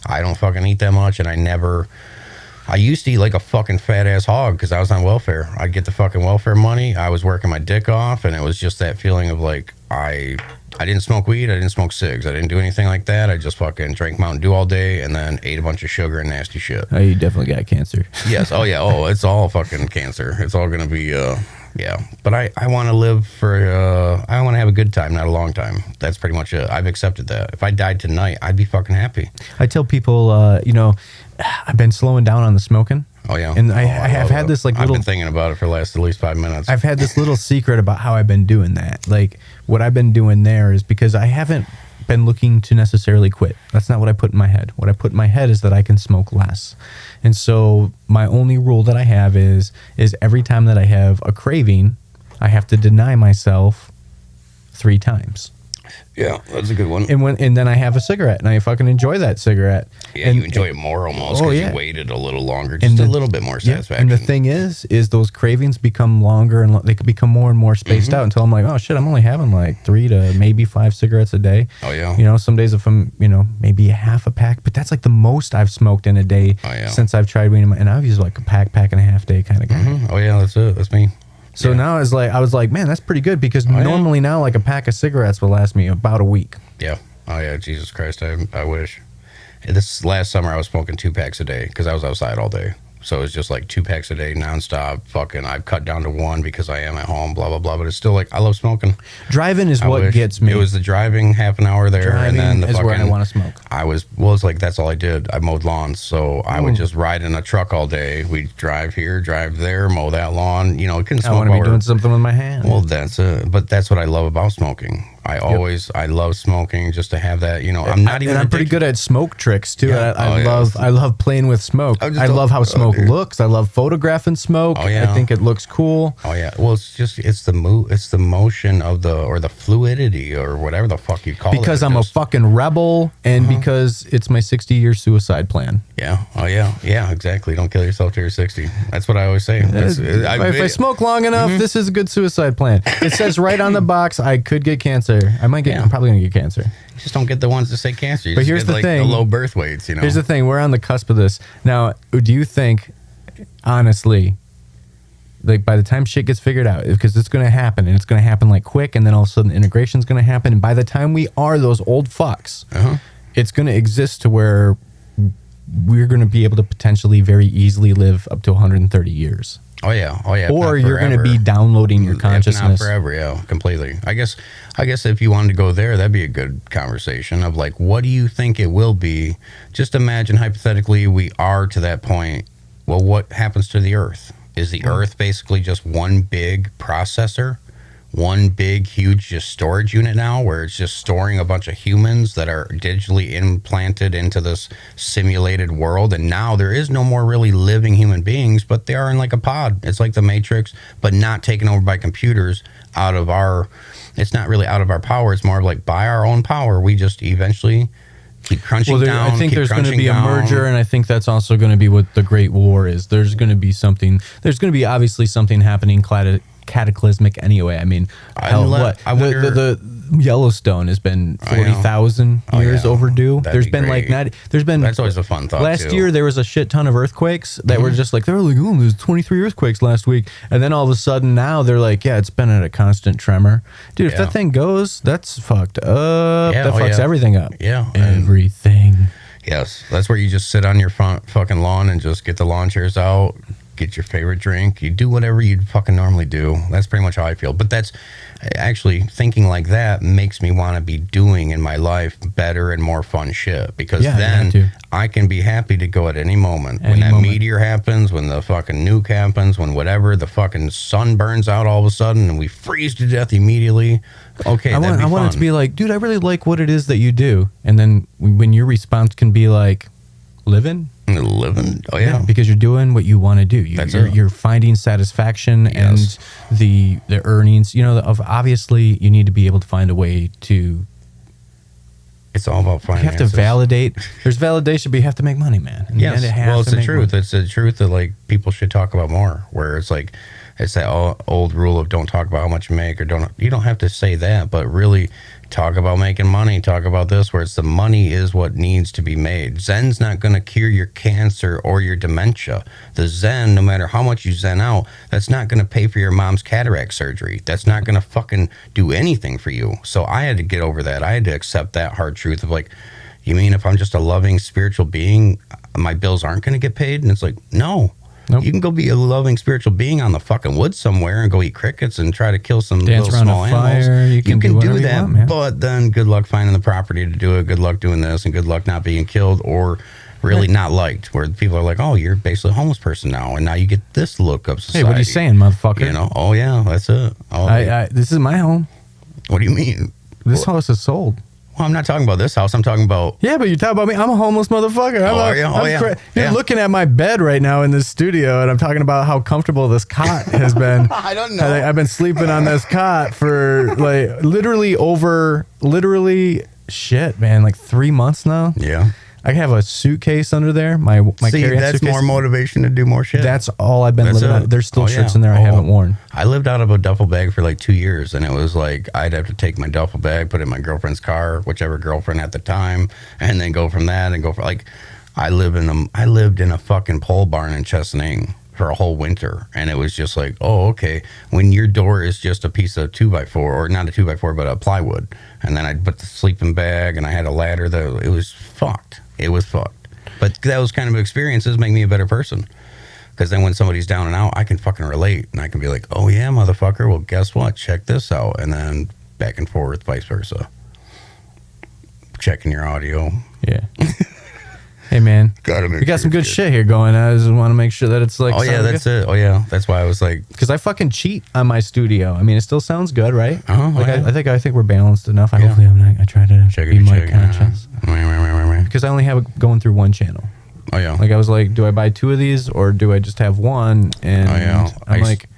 I don't fucking eat that much, and I used to eat like a fucking fat ass hog because I was on welfare. I'd get the fucking welfare money. I was working my dick off, and it was just that feeling of like I didn't smoke weed. I didn't smoke cigs. I didn't do anything like that. I just fucking drank Mountain Dew all day and then ate a bunch of sugar and nasty shit. Oh, you definitely got cancer. Yes. Oh yeah. Oh, it's all fucking cancer. It's all gonna be yeah. But I want to live for I want to have a good time, not a long time. That's pretty much it. I've accepted that. If I died tonight, I'd be fucking happy. I tell people, you know, I've been slowing down on the smoking. Oh yeah, and I have had this like little. I've been thinking about it for the last at least 5 minutes. I've had this little secret about how I've been doing that. Like what I've been doing there is because I haven't been looking to necessarily quit. That's not what I put in my head. What I put in my head is that I can smoke less. And so my only rule that I have is every time that I have a craving, I have to deny myself 3 times. Yeah, that's a good one. And then I have a cigarette, and I fucking enjoy that cigarette. Yeah, you enjoy it more almost because you waited a little longer, just a little bit more satisfaction. And the thing is those cravings become longer, and they could become more and more spaced out until I'm like, oh shit, I'm only having like 3 to maybe 5 cigarettes a day. Oh yeah. You know, some days if I'm, you know, maybe a half a pack, but that's like the most I've smoked in a day since I've tried weed. And I've used like a pack and a half day kind of guy. Oh yeah, that's it. That's me. So now I was like, man, that's pretty good because normally now like a pack of cigarettes will last me about a week. Yeah. Oh yeah. Jesus Christ. I wish. This last summer I was smoking 2 packs a day because I was outside all day. So it's just like 2 packs a day nonstop. Fucking, I've cut down to 1 because I am at home, blah, blah, blah. But it's still like, I love smoking. Driving is what gets me. It was the driving, half an hour there. Driving and then the is fucking, where I want to smoke. It's like, that's all I did. I mowed lawns. So I would just ride in a truck all day. We'd drive here, drive there, mow that lawn. You know, it couldn't smoke. I want to be doing something with my hand. Well, that's it. But that's what I love about smoking. I love smoking just to have that, you know, I'm pretty good at smoke tricks too. Yeah. I love playing with smoke. I love how smoke looks. I love photographing smoke. Oh, yeah. I think it looks cool. Oh yeah. Well, it's the motion of the fluidity or whatever the fuck you call it. Because I'm a fucking rebel and because it's my 60-year suicide plan. Yeah. Oh yeah. Yeah, exactly. Don't kill yourself till you're 60. That's what I always say. If I smoke long enough, this is a good suicide plan. It says right on the box, I could get cancer. I'm probably gonna get cancer. You just don't get the ones that say cancer. But here's the thing: the low birth weights. You know. Here's the thing: we're on the cusp of this now. Do you think, honestly, like by the time shit gets figured out, because it's gonna happen, and it's gonna happen like quick, and then all of a sudden integration's gonna happen, and by the time we are those old fucks, it's gonna exist to where we're gonna be able to potentially very easily live up to 130 years. Oh yeah, Or you're going to be downloading your consciousness. If not forever, yeah, completely. I guess if you wanted to go there, that'd be a good conversation of like, what do you think it will be? Just imagine hypothetically we are to that point. Well, what happens to the Earth? Is the Earth basically just one big processor? One big, huge just storage unit now where it's just storing a bunch of humans that are digitally implanted into this simulated world. And now there is no more really living human beings, but they are in like a pod. It's like the Matrix, but not taken over by computers it's not really out of our power. It's more like by our own power. We just eventually keep crunching down. I think there's going to be a merger, and I think that's also going to be what the Great War is. There's going to be obviously something happening cataclysmic anyway. I mean, the Yellowstone has been 40,000 years overdue. That's always a fun thought. Last year there was a shit ton of earthquakes that were just like, they were like, oh, there's 23 earthquakes last week, and then all of a sudden now they're like, yeah, it's been at a constant tremor, dude. If that thing goes, that's fucked up. That fucks everything up. Yeah, everything. Yes, that's where you just sit on your front fucking lawn and just get the lawn chairs out, get your favorite drink. You do whatever you'd fucking normally do. That's pretty much how I feel. But that's actually, thinking like that makes me want to be doing in my life better and more fun shit. Because then I can be happy to go at any moment. When that meteor happens, when the fucking nuke happens, when whatever, the fucking sun burns out all of a sudden and we freeze to death immediately. Okay, I want it to be like, dude, I really like what it is that you do. And then when your response can be like, living. Oh yeah, because you're doing what you want to do. You're finding satisfaction and the earnings. You know, obviously you need to be able to find a way to. It's all about finances. You have to validate. There's validation, but you have to make money, man. Yes, it's the truth. Money. It's the truth that like people should talk about more. Where it's like, it's that old rule of don't talk about how much you make, or you don't have to say that, but really talk about making money. Talk about this, where it's the money is what needs to be made. Zen's not going to cure your cancer or your dementia. The Zen, no matter how much you Zen out, that's not going to pay for your mom's cataract surgery. That's not going to fucking do anything for you. So I had to get over that. I had to accept that hard truth of like, you mean if I'm just a loving spiritual being, my bills aren't going to get paid? And it's like, no. Nope. You can go be a loving spiritual being on the fucking woods somewhere and go eat crickets and try to kill some little small animals. You can do that, but then good luck finding the property to do it. Good luck doing this, and good luck not being killed or really not liked. Where people are like, "Oh, you're basically a homeless person now," and now you get this look of society. Hey, what are you saying, motherfucker? You know? Oh yeah, that's it. This is my home. What do you mean? This house is sold. Well, I'm not talking about this house. I'm talking about... Yeah, but you're talking about me. I'm a homeless motherfucker. You're looking at my bed right now in this studio, and I'm talking about how comfortable this cot has been. I don't know. I've been sleeping on this cot for like literally shit, man, like 3 months now. Yeah. I have a suitcase under there. My carry-on that's suitcase. More motivation to do more shit. That's all I've been living on. There's still shirts in there I haven't worn. I lived out of a duffel bag for like 2 years, and it was like I'd have to take my duffel bag, put it in my girlfriend's car, whichever girlfriend at the time, and then go from that and go for like I lived in a fucking pole barn in Chesaning for a whole winter, and it was just like, oh, okay, when your door is just a piece of 2x4, or not a 2x4 but a plywood, and then I'd put the sleeping bag and I had a ladder that it was fucked. It was fucked. But those kind of experiences make me a better person. Because then when somebody's down and out, I can fucking relate. And I can be like, oh yeah, motherfucker, well, guess what? Check this out. And then back and forth, vice versa. Checking your audio. Yeah. Hey, man. We got some good shit here going. I just want to make sure that it's like... Oh, yeah, that's it. Oh, yeah. That's why I was like... Because I fucking cheat on my studio. I mean, it still sounds good, right? I think we're balanced enough. Hopefully I try to be more conscious. Because I only have it going through one channel. Oh, yeah. Like, I was like, do I buy 2 of these, or do I just have one? And I'm like...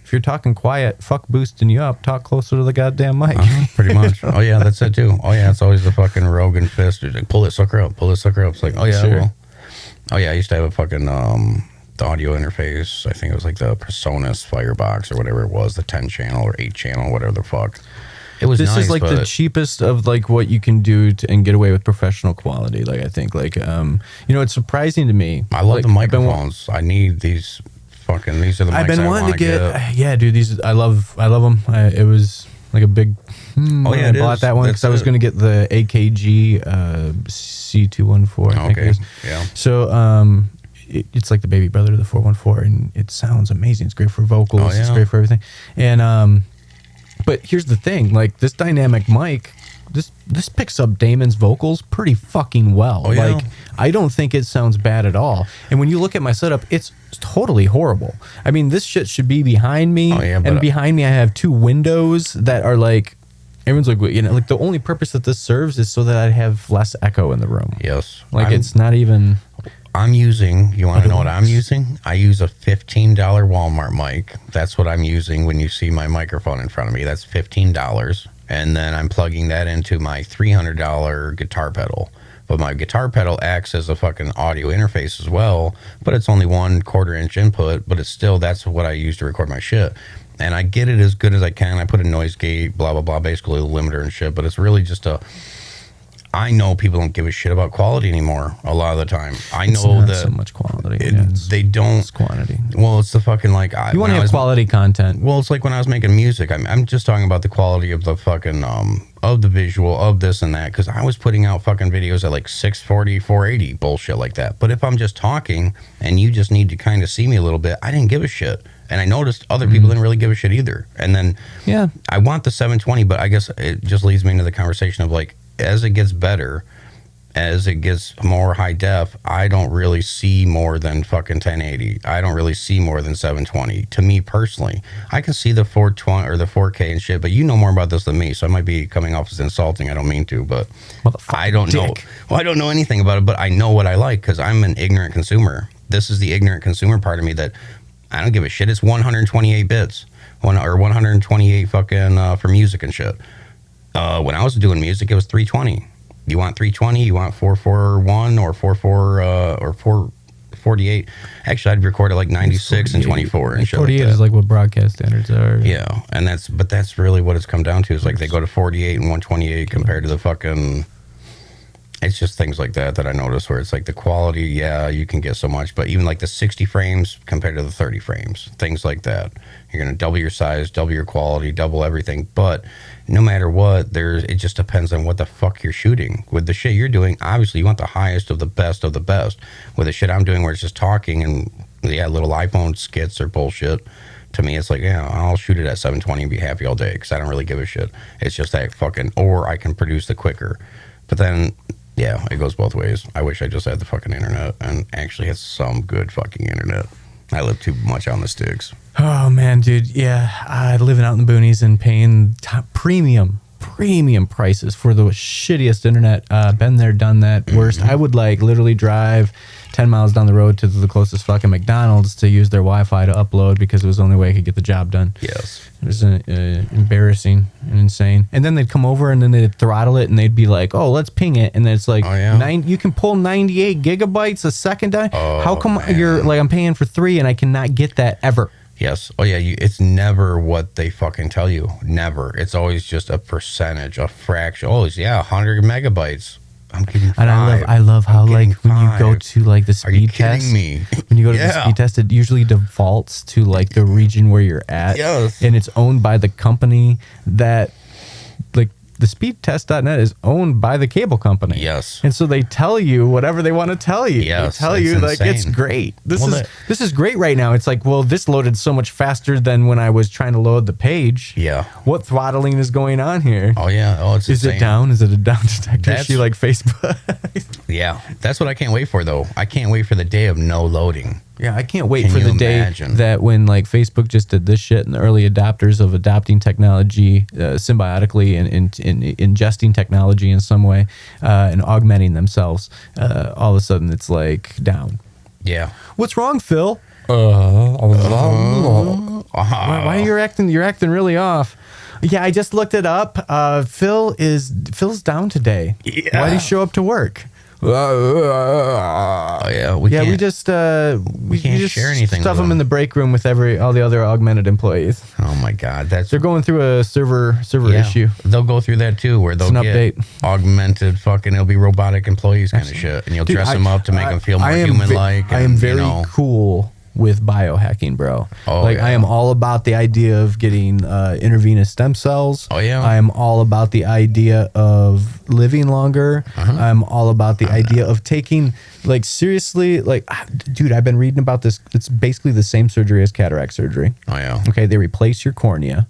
If you're talking quiet, fuck boosting you up. Talk closer to the goddamn mic. Pretty much. Oh, yeah, that's it, too. Oh, yeah, it's always the fucking Rogan fist. Like, pull it, sucker up. Pull it, sucker up. It's like, oh, yeah, sure. Well. Oh, yeah, I used to have a fucking the audio interface. I think it was like the Presonus Firebox or whatever it was, the 10 channel or 8 channel, whatever the fuck. It was This nice, is like the cheapest of like what you can do and get away with professional quality. Like, I think, like, it's surprising to me. I love the microphones. I need these... These are the mics I've been wanting to get. Yeah, dude, these I love them. It was like a big. I bought that one because I was going to get the AKG C214. I think it is. Yeah. So it's like the baby brother to the 414, and it sounds amazing. It's great for vocals. It's great for everything. And But here's the thing, like this dynamic mic, this picks up Damon's vocals pretty fucking well. Oh, yeah. Like I don't think it sounds bad at all. And when you look at my setup, it's totally horrible. I mean, this shit should be behind me. Oh, yeah, and behind me I have 2 windows that are like, everyone's like, you know, like the only purpose that this serves is so that I have less echo in the room. Yes. Like it's not even. I'm using, you want to know what I'm using? I use a $15 Walmart mic. That's what I'm using when you see my microphone in front of me. That's $15. And then I'm plugging that into my $300 guitar pedal. But my guitar pedal acts as a fucking audio interface as well, but it's only 1/4 inch input, but it's still, that's what I use to record my shit. And I get it as good as I can. I put a noise gate, blah, blah, blah, basically a limiter and shit, but it's really just I know people don't give a shit about quality anymore a lot of the time. I know that so much quality. They don't. It's quantity. Well, it's the fucking like. You want to have quality content. Well, it's like when I was making music. I'm just talking about the quality of the fucking of the visual of this and that, because I was putting out fucking videos at like 640, 480 bullshit like that. But if I'm just talking and you just need to kind of see me a little bit, I didn't give a shit. And I noticed other people didn't really give a shit either. And then I want the 720, but I guess it just leads me into the conversation of like, as it gets better, as it gets more high def, I don't really see more than fucking 1080. I don't really see more than 720. To me personally, I can see the 420 or the 4K and shit, but you know more about this than me, so I might be coming off as insulting. I don't mean to, but I don't know. Well, I don't know anything about it, but I know what I like because I'm an ignorant consumer. This is the ignorant consumer part of me that I don't give a shit. It's 128 bits, or 128 fucking for music and shit. When I was doing music, it was 320. You want 320? You want 441 or 44 or 448? Actually, I'd record at like 96 and 24 and shit. 48 is like what broadcast standards are. Yeah, and that's really what it's come down to. Is like they go to 48 and 128 compared to the fucking. It's just things like that I notice where it's like the quality. Yeah, you can get so much, but even like the 60 frames compared to the 30 frames, things like that. You're gonna double your size, double your quality, double everything, but no matter what, it just depends on what the fuck you're shooting. With the shit you're doing, obviously you want the highest of the best of the best. With the shit I'm doing where it's just talking and little iPhone skits or bullshit, to me it's like, yeah, I'll shoot it at 720 and be happy all day because I don't really give a shit. It's just that fucking, or I can produce the quicker. But then, yeah, it goes both ways. I wish I just had the fucking internet and actually had some good fucking internet. I live too much on the sticks. Oh man, dude, yeah, living out in the boonies and paying premium prices for the shittiest internet. Been there, done that. Worst. I would like literally drive 10 miles down the road to the closest fucking McDonald's to use their Wi-Fi to upload because it was the only way I could get the job done. Yes. It was embarrassing and insane. And then they'd come over and then they'd throttle it and they'd be like, oh, let's ping it. And then it's like, you can pull 98 gigabytes a second. How come you're like, I'm paying for 3 and I cannot get that ever? Yes. Oh, yeah. It's never what they fucking tell you. Never. It's always just a percentage, a fraction. Oh, yeah, 100 megabytes. I'm getting 5. And I love how like when you go to like the speed test, me? When you go to the speed test, it usually defaults to like the region where you're at. Yes. And it's owned by the company that like the speedtest.net is owned by the cable company. Yes. And so they tell you whatever they want to tell you. Yes. They tell you like it's great. This is great right now. It's like, well, this loaded so much faster than when I was trying to load the page. Yeah. What throttling is going on here? Oh yeah. Oh, it's Is insane. it down? Is it a down detector? Is she like Facebook? Yeah. That's what I can't wait for though. I can't wait for the day of no loading. Yeah, I can't wait for the day that when like Facebook just did this shit and the early adopters of adopting technology symbiotically and ingesting technology in some way and augmenting themselves, all of a sudden it's like down. Yeah. What's wrong, Phil? Why you're acting really off? Yeah, I just looked it up. Phil's down today. Yeah. Why did he show up to work? Oh yeah, we just share anything. Stuff them in the break room with all the other augmented employees. Oh my god, they're going through a server issue. They'll go through that too, where they'll get augmented fucking. It'll be robotic employees kind of shit, and you'll dress them up to make them feel more human-like. I am very cool with biohacking, bro. I am all about the idea of getting intravenous stem cells. Oh yeah. I am all about the idea of living longer. I'm all about the idea of taking like seriously, like dude, I've been reading about this. It's basically the same surgery as cataract surgery. Oh yeah. Okay, they replace your cornea.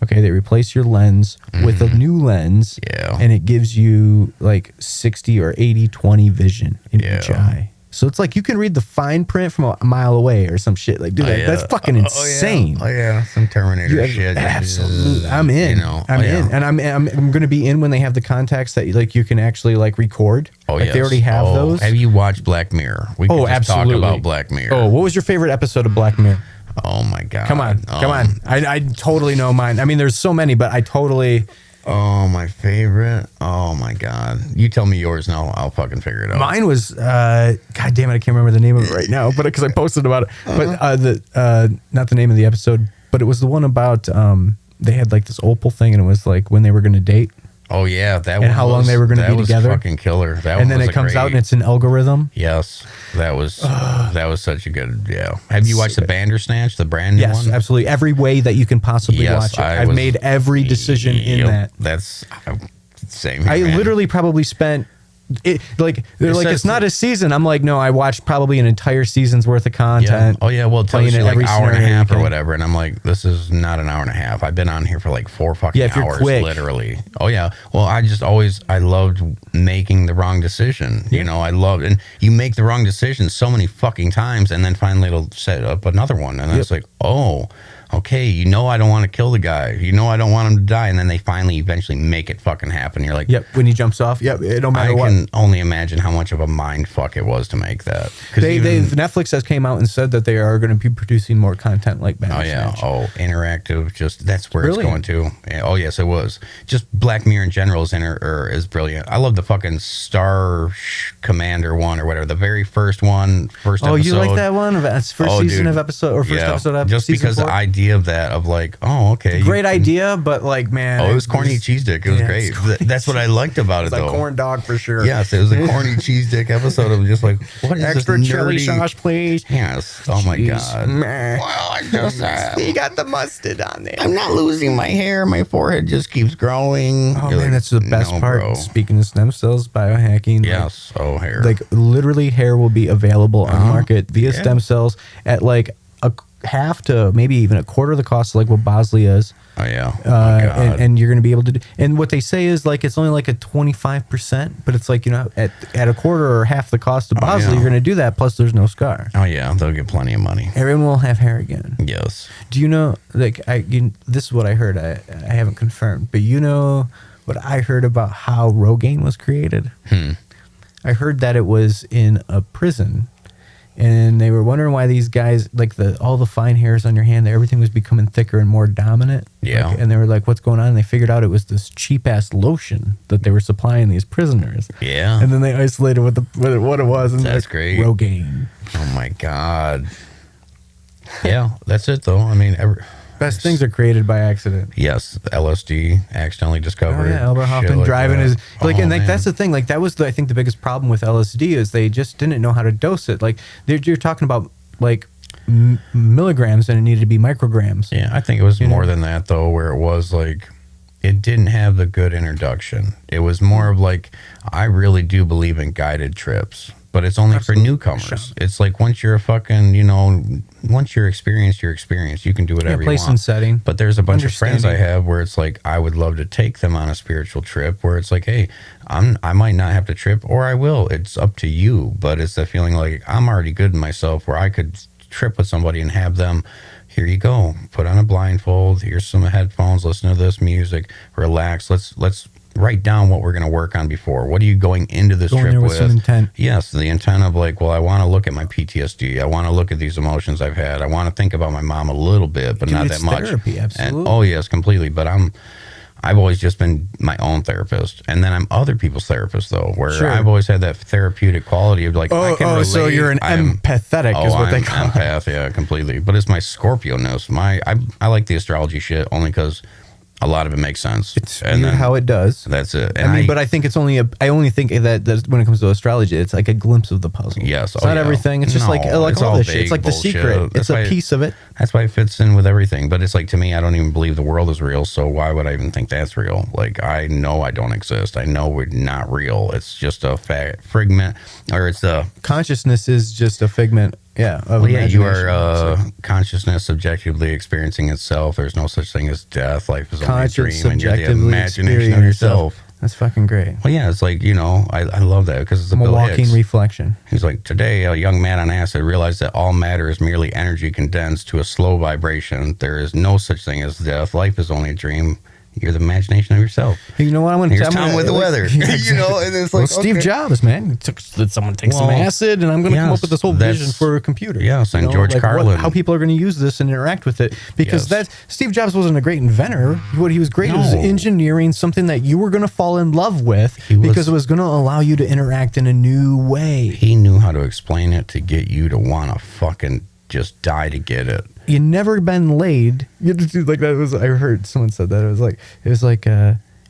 Okay, they replace your lens with a new lens. Yeah. And it gives you like 60 or 80/20 vision in each eye. So it's like you can read the fine print from a mile away or some shit. Like, dude, that's fucking insane. Oh yeah, some Terminator shit. Absolutely, I'm in. You know, I'm in, and I'm going to be in when they have the contacts that like you can actually like record. Oh like, yes. they already have those. Have you watched Black Mirror? We could just absolutely. talk about Black Mirror. Oh, what was your favorite episode of Black Mirror? Oh my god! Come on. I totally know mine. I mean, there's so many, but I totally. Oh, my favorite. Oh my god! You tell me yours now. I'll fucking figure it out. Mine was god damn it, I can't remember the name of it right now, but because I posted about it. But not the name of the episode, but it was the one about they had like this opal thing, and it was like when they were going to date. Oh yeah, that and how long they were going to be together. Fucking killer. That and then it comes out and it's an algorithm. Yes, that was such a good. Yeah. Have you watched the Bandersnatch, the brand new one? Yes, absolutely. Every way that you can possibly watch it. I've made every decision in that. That's same. Here, I man. literally probably spent. Like they're like it's not a season. I'm like, no, I watched probably an entire season's worth of content. Yeah. Oh yeah, well it tells you like every hour and a scenario half you or can. whatever, and I'm like, this is not an hour and a half. I've been on here for like 4 fucking if you're hours, quick. literally. Oh yeah. Well, I loved making the wrong decision. You know, I loved, and you make the wrong decision so many fucking times, and then finally it'll set up another one, and then it's like, oh. Okay, you know I don't want to kill the guy. You know I don't want him to die, and then they finally eventually make it fucking happen. You're like, yep, when he jumps off, yep, it don't matter I what. can only imagine how much of a mind fuck it was to make that. Netflix has came out and said that they are going to be producing more content like Bandersnatch. Interactive. Just that's where Really? it's going to. Oh yes, it was. Just Black Mirror in general is brilliant. I love the fucking Star Commander one or whatever. The very first one, first episode. Oh, you like that one? That's first season of episode or first episode of just season because 4? the idea of that of like, oh okay, Great idea, but like, man, it was corny cheese dick. It was great. That's what I liked about it like though. corn dog for sure. Yes, it was a corny cheese dick episode of just like, what is Extra this chili nerdy sauce, please. Yes. Oh my god. Meh. Well, I just You got the mustard on there. I'm not losing my hair. My forehead just keeps growing. Oh You're man, like, that's the best no, part. bro. Speaking of stem cells, biohacking. Yes. Hair. Like literally, hair will be available on the market via stem cells at like a half to maybe even a quarter of the cost, of like what Bosley is. Oh yeah. And you're going to be able to do, and what they say is like it's only like a 25%, but it's like, you know, at a quarter or half the cost of Bosley, you're going to do that. Plus, there's no scar. Oh yeah, they'll get plenty of money. Everyone will have hair again. Yes. Do you know? Like this is what I heard. I haven't confirmed, but you know what I heard about how Rogaine was created? I heard that it was in a prison. And they were wondering why these guys, like all the fine hairs on your hand, everything was becoming thicker and more dominant. Yeah. And they were like, what's going on? And they figured out it was this cheap ass lotion that they were supplying these prisoners. Yeah. And then they isolated what it was. And That's like, great. Rogaine. Oh my god. Yeah, that's it though. I mean, Best things are created by accident. yes, LSD accidentally discovered. Oh, yeah, Albert shit Hoffman like driving that. his like, and like man. that's the thing. Like that was I think the biggest problem with LSD is they just didn't know how to dose it. Like you're talking about like milligrams, and it needed to be micrograms. Yeah, I think it was more than that though, where it was like it didn't have the good introduction. It was more of like, I really do believe in guided trips, but it's only for newcomers. It's like once you're a fucking, once you're experienced, you can do whatever you want. Place and setting. But there's a bunch of friends I Understanding. have where it's like, I would love to take them on a spiritual trip where it's like, hey, I might not have to trip, or I will. It's up to you. But it's the feeling like I'm already good in myself where I could trip with somebody and have them, here you go, put on a blindfold, here's some headphones, listen to this music, relax, let's write down what we're going to work on before. What are you going into this Going trip there with with? some intent. Yes, the intent of like, well, I want to look at my PTSD. I want to look at these emotions I've had. I want to think about my mom a little bit, but Dude, not it's that much. therapy, absolutely. And, oh yes, completely. But I've always just been my own therapist, and then I'm other people's therapist though, where Sure. I've always had that therapeutic quality of like, I can relate. So you're an empathetic is what they I'm call it. empath, yeah, completely. But it's my Scorpio-ness. I like the astrology shit only because a lot of it makes sense. It's weird how it does. That's it. And I mean, but I think it's only I only think that when it comes to astrology, it's like a glimpse of the puzzle. Yes, it's not everything. It's just like No, it's all all this shit. It's vague like the bullshit. secret. That's It's why a piece of it. That's why it fits in with everything. But it's like, to me, I don't even believe the world is real. So why would I even think that's real? Like, I know I don't exist. I know we're not real. It's just a figment, or it's a Consciousness is just a figment Yeah. Well, yeah, you are imagination. consciousness subjectively experiencing itself. There's no such thing as death. Life is only a Conscious dream, and you're the subjectively imagination of experiencing yourself. That's fucking great. Well, yeah, it's like, I love that because it's a I'm a Bill walking Hicks. reflection. He's like, today, a young man on acid realized that all matter is merely energy condensed to a slow vibration. There is no such thing as death. Life is only a dream. You're the imagination of yourself. You know what? I'm gonna Here's tell Tom with the weather. Yeah, exactly. And it's Well, like, Steve okay. Jobs, man, did someone take some Well, acid, and I'm going to come up yes, with this whole that's- vision for a computer. yes, and George Carlin. how people are going to use this and interact with it, because Yes. Steve Jobs wasn't a great inventor. What he was great was No. engineering something that you were going to fall in love with because it was going to allow you to interact in a new way. He knew how to explain it to get you to want to fucking just die to get it. You never been laid. You just do like that. I heard someone said that. It was like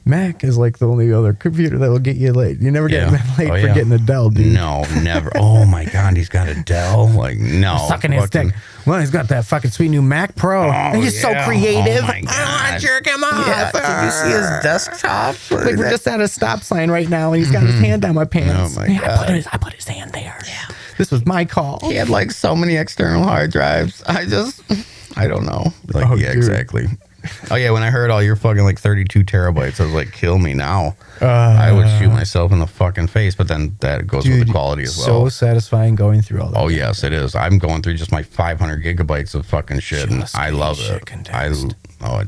Mac is like the only other computer that will get you laid. You never get laid for getting a Dell, dude. No, never. Oh my God, he's got a Dell. Like, no. Sucking his dick. Well, he's got that fucking sweet new Mac Pro. And he's so yeah. creative. Oh my I God. jerk him off. Did you see his desktop? Like we're just at a stop sign right now, and he's got his hand down my pants. Oh my Yeah, God. I put his hand there. Yeah. This was my call. He had like so many external hard drives. I don't know. Like, Oh, yeah, dude. exactly. Oh yeah, when I heard all your fucking like 32 terabytes, I was like, kill me now. I would shoot myself in the fucking face, but then that goes with the quality as well. So satisfying going through all that. Oh yes, it is. I'm going through just my 500 gigabytes of fucking shit, and Just I love shit it. condensed.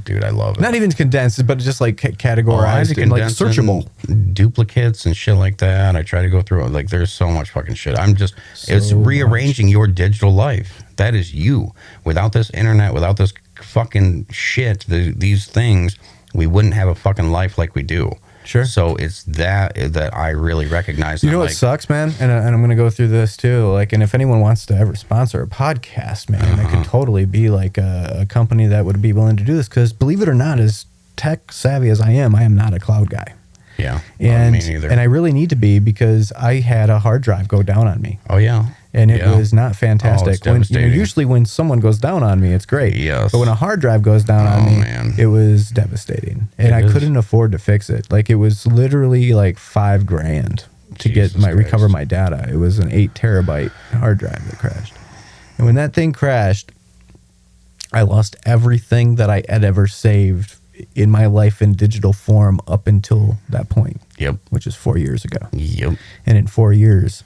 Dude, I love it. Not even condensed, but just like I had categorized to and like condense searchable. and duplicates and shit like that. I try to go through it. Like, there's so much fucking shit. It's So rearranging your digital life. That is you. Without this internet, without this fucking shit, these things, we wouldn't have a fucking life like we do. Sure. So it's that I really recognize. You I'm know what like, sucks, man? And I'm going to go through this too. Like, and if anyone wants to ever sponsor a podcast, man, it could totally be like a company that would be willing to do this. Because believe it or not, as tech savvy as I am not a cloud guy. Yeah. And me neither. and I really need to be, because I had a hard drive go down on me. Oh yeah. And it Yeah. was not fantastic. Oh, it's devastating. Usually when someone goes down on me, it's great. Yes. But when a hard drive goes down on me, man. it was devastating. And I is. couldn't afford to fix it. Like, it was literally like $5,000 to Jesus recover Christ. my data. It was an 8 terabyte hard drive that crashed. And when that thing crashed, I lost everything that I had ever saved in my life in digital form up until that point. Yep. Which is 4 years ago. Yep. And in 4 years,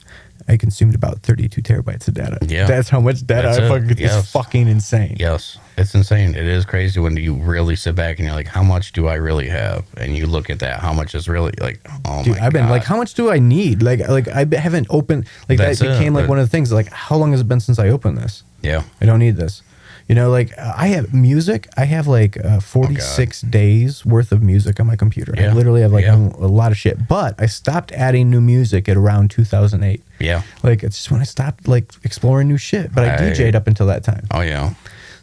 I consumed about 32 terabytes of data. Yeah. That's how much data That's I it. fucking. Yes. It's fucking insane. Yes, it's insane. It is crazy when you really sit back and you're like, how much do I really have? And you look at that, how much is really like, oh Dude, my I've been God. like, how much do I need? Like I haven't opened. Like, That's that it, became like but- one of the things. Like, how long has it been since I opened this? Yeah. I don't need this. You know, like, I have music. I have like 46 days worth of music on my computer. I Yeah. literally have like Yeah. a lot of shit. But I stopped adding new music at around 2008. Yeah. Like, it's just when I stopped like exploring new shit. But I DJ'd up until that time. Oh yeah.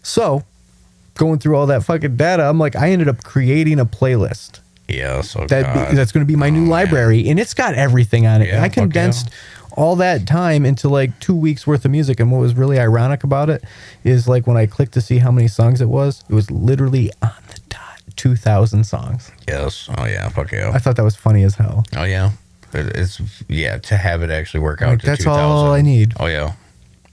So, going through all that fucking data, I'm like, I ended up creating a playlist Yeah. So that's going to be my new library, and it's got everything on it. Yeah, And I fuck yeah. condensed all that time into like 2 weeks worth of music. And what was really ironic about it is, like, when I clicked to see how many songs it was literally on the dot 2,000 songs. Yes. Oh yeah. Fuck yeah. I thought that was funny as hell. Oh yeah. It's to have it actually work out. Like, to that's 2,000. all I need. Oh yeah.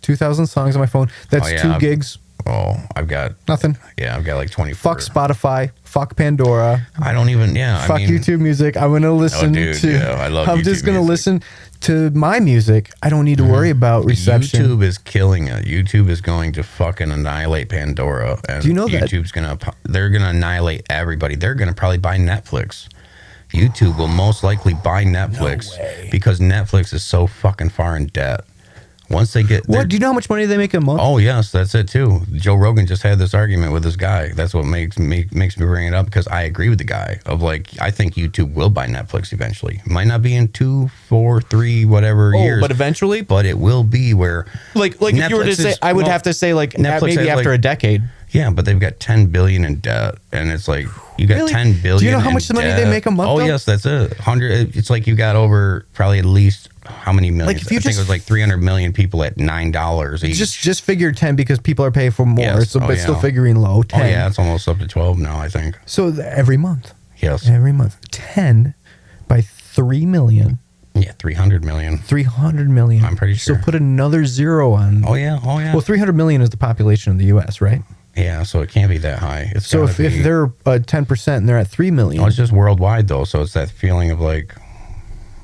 2,000 songs on my phone. That's Oh, yeah. 2 gigs. Oh, I've got Nothing. I've got like 24. Fuck Spotify. Fuck Pandora. I don't even. Yeah. Fuck I mean, YouTube Music. I'm gonna listen dude, to. yeah, I love I'm YouTube just gonna Music. listen to my music. I don't need to worry about reception. YouTube is killing it. YouTube is going to fucking annihilate Pandora. And Do you know that- they're gonna annihilate everybody. They're gonna probably buy Netflix. YouTube will most likely buy Netflix because Netflix is so fucking far in debt. Once they get What? Do you know how much money they make a month? Oh yes, that's it too. Joe Rogan just had this argument with this guy. That's what makes me bring it up, because I agree with the guy. Of like, I think YouTube will buy Netflix eventually. It might not be in 2, 4, 3, whatever years, but eventually, but it will be where like if you were to Netflix say, is- I would well, have to say like Netflix maybe has, after like- a decade. yeah, but they've got 10 billion in debt, and it's like you got Really? 10 billion. Do you know how in much money they debt. make a month, Oh though? yes, that's it. 100. It's like you got over probably at least how many millions? Like, if you I think just- it was like 300 million people at $9 each. Just figure 10, because people are paying for more, Yes. so Oh, but still yeah. figuring low 10. Oh yeah, it's almost up to 12 now, I think. So every month, Yes. every month, 10 by 3 million Yeah, 300 million. 300 million. I'm pretty sure. So put another zero on. Oh yeah. Well, 300 million is the population of the U.S., right? Yeah, so it can't be that high. It's so if they're 10% and they're at 3 million. No, it's just worldwide though, so it's that feeling of like.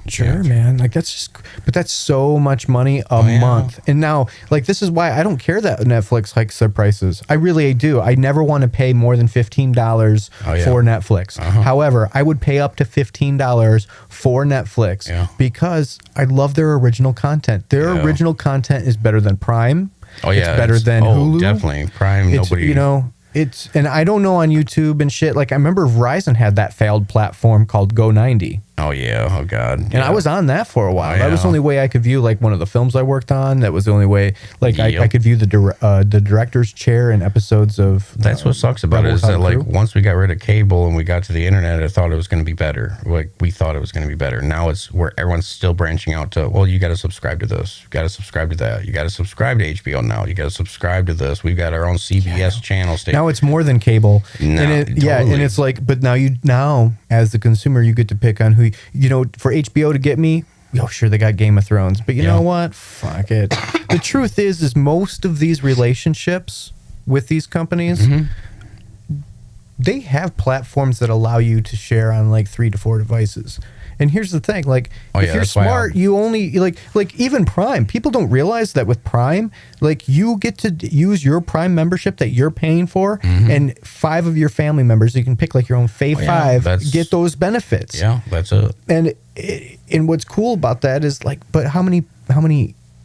Sure, man. Like but that's so much money a month. And now, like, this is why I don't care that Netflix hikes their prices. I really do. I never want to pay more than $15 for Netflix. However, I would pay up to $15 for Netflix because I love their original content. Their original content is better than Prime. Oh yeah, it's better than Hulu. Definitely Prime. Nobody, and I don't know on YouTube and shit. Like I remember Verizon had that failed platform called Go90. Oh yeah, oh god. And I was on that for a while. That was the only way I could view like one of the films I worked on. That was the only way like I could view the director's chair and episodes of. That's what sucks about it is that like once we got rid of cable and we got to the internet, I thought it was going to be better. Like we thought it was going to be better. Now it's where everyone's still branching out to. Well, you got to subscribe to this. You got to subscribe to that. You got to subscribe to HBO now. You got to subscribe to this. We've got our own CBS channel station. Now it's more than cable. No, and and it's like, but now as the consumer, you get to pick on who for HBO to get me. Oh, sure, they got Game of Thrones, but you know what? Fuck it. The truth is most of these relationships with these companies, they have platforms that allow you to share on like 3 to 4 devices. And here's the thing, like if you're smart, you only like even Prime. People don't realize that with Prime, like you get to use your Prime membership that you're paying for, and 5 of your family members, you can pick like your own five, get those benefits. Yeah, that's it. And what's cool about that is like, but how many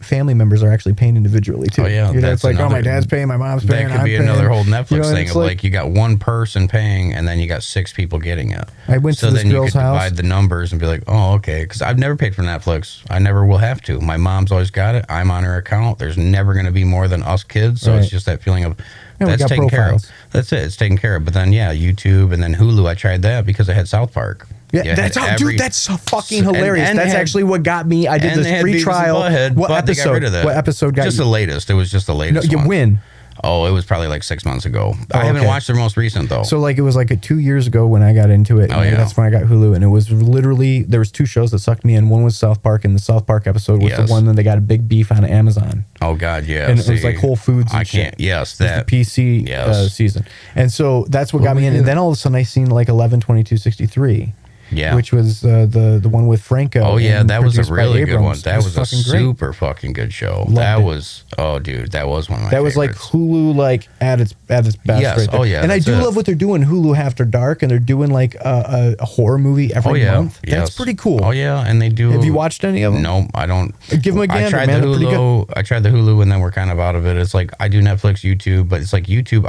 family members are actually paying individually too? Oh yeah, it's like, my dad's paying, my mom's paying. That could be another whole Netflix thing of like you got one person paying and then you got 6 people getting it. I went to this girl's house. So then you could divide the numbers and be like, oh, okay, because I've never paid for Netflix. I never will have to. My mom's always got it. I'm on her account. There's never going to be more than us kids, so it's just that feeling of that's taken care of. That's it. It's taken care of. But then YouTube and then Hulu. I tried that because I had South Park. Yeah, that's so fucking hilarious. And that's actually what got me. I did this free trial. What episode? What episode got you? Just the latest. It was just the latest. No, when? Oh, it was probably like 6 months ago. I haven't watched the most recent though. So like it was like 2 years ago when I got into it. That's when I got Hulu, and it was literally there was 2 shows that sucked me in. One was South Park, and the South Park episode was the one that they got a big beef on Amazon. Oh God, yeah. And it was like Whole Foods. And shit. Yes, that the PC season, and so that's what got me in. And then all of a sudden I seen like 11/22/63. Yeah, which was the one with Franco. Oh yeah, that was a really good one. That was a super fucking good show. That was dude, that was one of my favorites. Was like Hulu like at its best. Yes. Right there. Oh yeah, and I do love what they're doing. Hulu After Dark, and they're doing like a horror movie every month. That's pretty cool. Oh yeah, and they do. Have you watched any of them? No, I don't. Give them a gander, I tried the Hulu. I tried the Hulu, and then we're kind of out of it. It's like I do Netflix, YouTube, but it's like YouTube.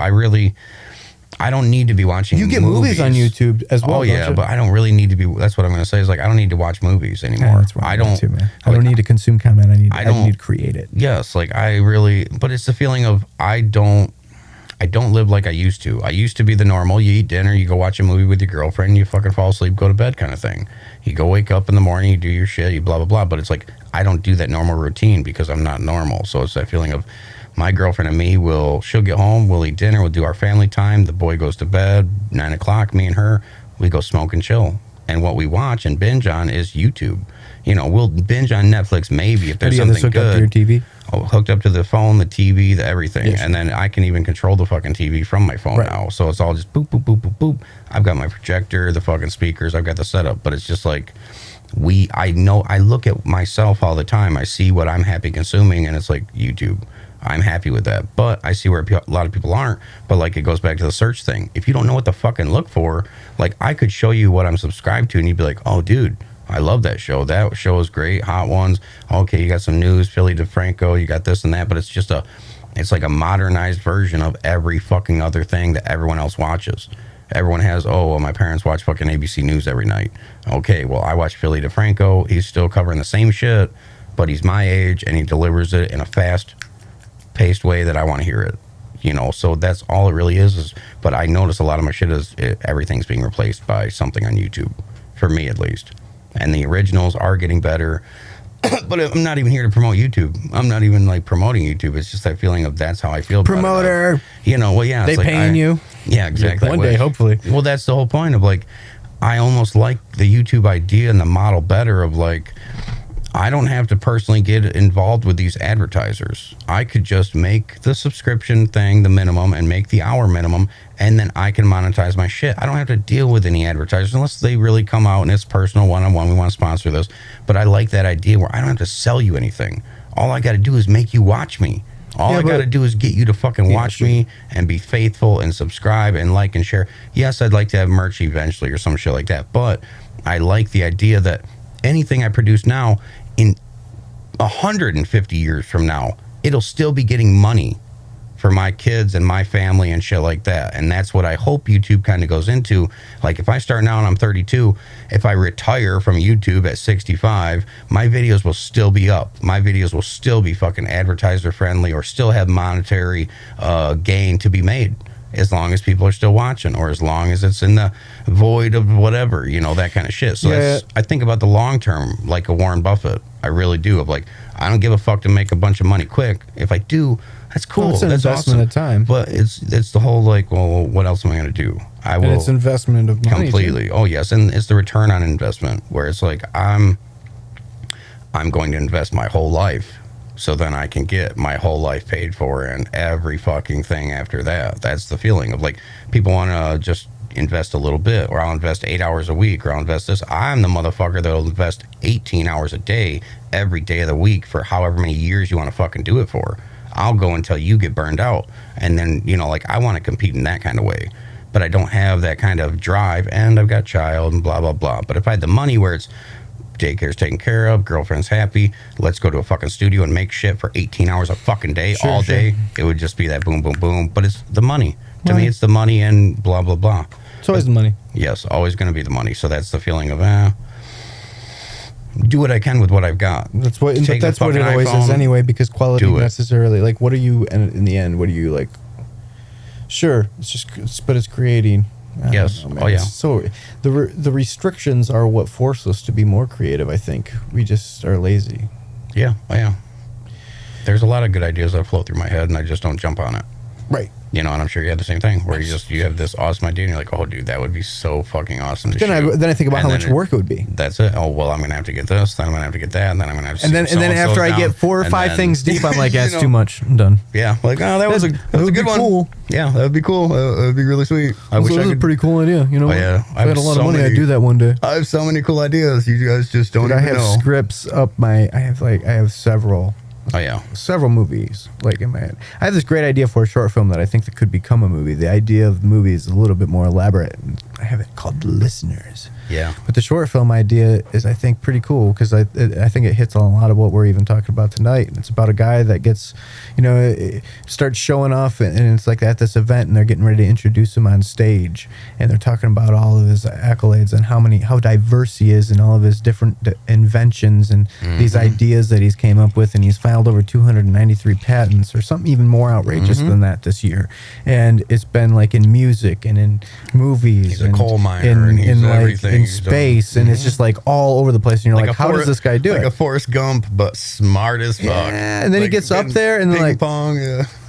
I don't need to be watching. You get movies on YouTube as well. Oh yeah, but I don't really need to be. That's what I'm going to say. Is like I don't need to watch movies anymore. Yeah, that's I don't. Too, man. I don't need to consume content. I need to create it. Yes, like I really. But it's the feeling of I don't live like I used to. I used to be the normal. You eat dinner, you go watch a movie with your girlfriend, you fucking fall asleep, go to bed kind of thing. You go wake up in the morning, you do your shit, you blah blah blah. But it's like I don't do that normal routine because I'm not normal. So it's that feeling of. My girlfriend and me she'll get home, we'll eat dinner, we'll do our family time. The boy goes to bed, 9 o'clock, me and her, we go smoke and chill. And what we watch and binge on is YouTube. We'll binge on Netflix maybe if there's something good. Up to your TV? Hooked up to the phone, the TV, the everything. Yes. And then I can even control the fucking TV from my phone now. So it's all just boop, boop, boop, boop, boop. I've got my projector, the fucking speakers, I've got the setup. But it's just like, I look at myself all the time. I see what I'm happy consuming and it's like YouTube. I'm happy with that, but I see where a lot of people aren't. But like it goes back to the search thing. If you don't know what to fucking look for, like I could show you what I'm subscribed to, and you'd be like, "Oh, dude, I love that show. That show is great. Hot Ones. Okay, you got some news, Philly DeFranco. You got this and that." But it's like a modernized version of every fucking other thing that everyone else watches. Everyone has, my parents watch fucking ABC News every night. Okay, well, I watch Philly DeFranco. He's still covering the same shit, but he's my age and he delivers it in a fast-paced way that I want to hear it. So that's all it really is. But I notice a lot of my shit everything's being replaced by something on YouTube, for me at least. And the originals are getting better. But I'm not even here to promote YouTube. I'm not even like promoting YouTube. It's just that feeling of that's how I feel. Promoter. Well, yeah. They paying you. Yeah, exactly. One day, hopefully. Well, that's the whole point of like, I almost like the YouTube idea and the model better of like, I don't have to personally get involved with these advertisers. I could just make the subscription thing the minimum and make the hour minimum, and then I can monetize my shit. I don't have to deal with any advertisers unless they really come out and it's personal one-on-one. We want to sponsor this. But I like that idea where I don't have to sell you anything. All I got to do is make you watch me. All I got to do is get you to fucking watch me and be faithful and subscribe and like and share. Yes, I'd like to have merch eventually or some shit like that. But I like the idea that anything I produce now, in 150 years from now, it'll still be getting money for my kids and my family and shit like that. And that's what I hope YouTube kind of goes into. Like, if I start now and I'm 32, if I retire from YouTube at 65, my videos will still be up. My videos will still be fucking advertiser friendly or still have monetary gain to be made, as long as people are still watching, or as long as it's in the void of whatever, you know, that kind of shit. So that's, I think about the long term, like a Warren Buffett. I really do. Of like, I don't give a fuck to make a bunch of money quick. If I do, that's cool. Well, it's an that's investment awesome. of time. But it's the whole like, well, what else am I going to do? I will. And it's investment of money. Completely. Oh yes, and it's the return on investment where it's like I'm going to invest my whole life. So then I can get my whole life paid for and every fucking thing after that. That's the feeling of like, people want to just invest a little bit, or I'll invest 8 hours a week, or I'll invest this. I'm the motherfucker that'll invest 18 hours a day, every day of the week for however many years you want to fucking do it for. I'll go until you get burned out. And then, you know, like, I want to compete in that kind of way. But I don't have that kind of drive, and I've got child and blah, blah, blah. But if I had the money where it's daycare's taken care of, girlfriend's happy, let's go to a fucking studio and make shit for 18 hours a fucking day, all day, it would just be that boom, boom, boom. But it's the money. To me, it's the money and blah, blah, blah. It's always the money. Yes, always going to be the money. So that's the feeling of, do what I can with what I've got. That's what Take that's the what it fucking always is iPhone, anyway, because quality do it. necessarily, like, what are you, in the end, what are you, like, sure, it's just, but it's creating. Yes. Man. Oh, yeah. So the restrictions are what force us to be more creative, I think. We just are lazy. Yeah. Oh, yeah. There's a lot of good ideas that float through my head, and I just don't jump on it. Right. You know, and I'm sure you had the same thing where you have this awesome idea and you're like, oh, dude, that would be so fucking awesome to shoot. Then I think about And how then much work it would be. That's it. Oh, well, I'm going to have to get this, then I'm going to have to get that, and then I'm going to have to And then after I get 4 or 5 things deep, I'm like, that's too much. I'm done. Yeah, like, oh, that was a good one. Cool. Yeah, that would be cool. That would be really sweet. I wish That I was a could. pretty cool idea. You know, yeah. if I had a lot of money, I'd do that one day. I have so many cool ideas. You guys just don't Dude, I even have know. scripts up my. I have several. Oh, yeah. Several movies like in my head. I have this great idea for a short film that I think that could become a movie. The idea of the movie is a little bit more elaborate. I have it called The Listeners. Yeah. But the short film idea is, I think, pretty cool because I think it hits on a lot of what we're even talking about tonight. And it's about a guy that gets, starts showing off, and it's like at this event, and they're getting ready to introduce him on stage, and they're talking about all of his accolades and how diverse he is and all of his different inventions and these ideas that he's came up with, and he's filed over 293 patents or something even more outrageous than that this year. And it's been like in music and in movies. He's a coal miner and he's everything. In space, and it's just like all over the place, and you're like how does this guy do it? Like a Forrest Gump, but smart as fuck. Yeah, and then he gets up there, and then ping like pong,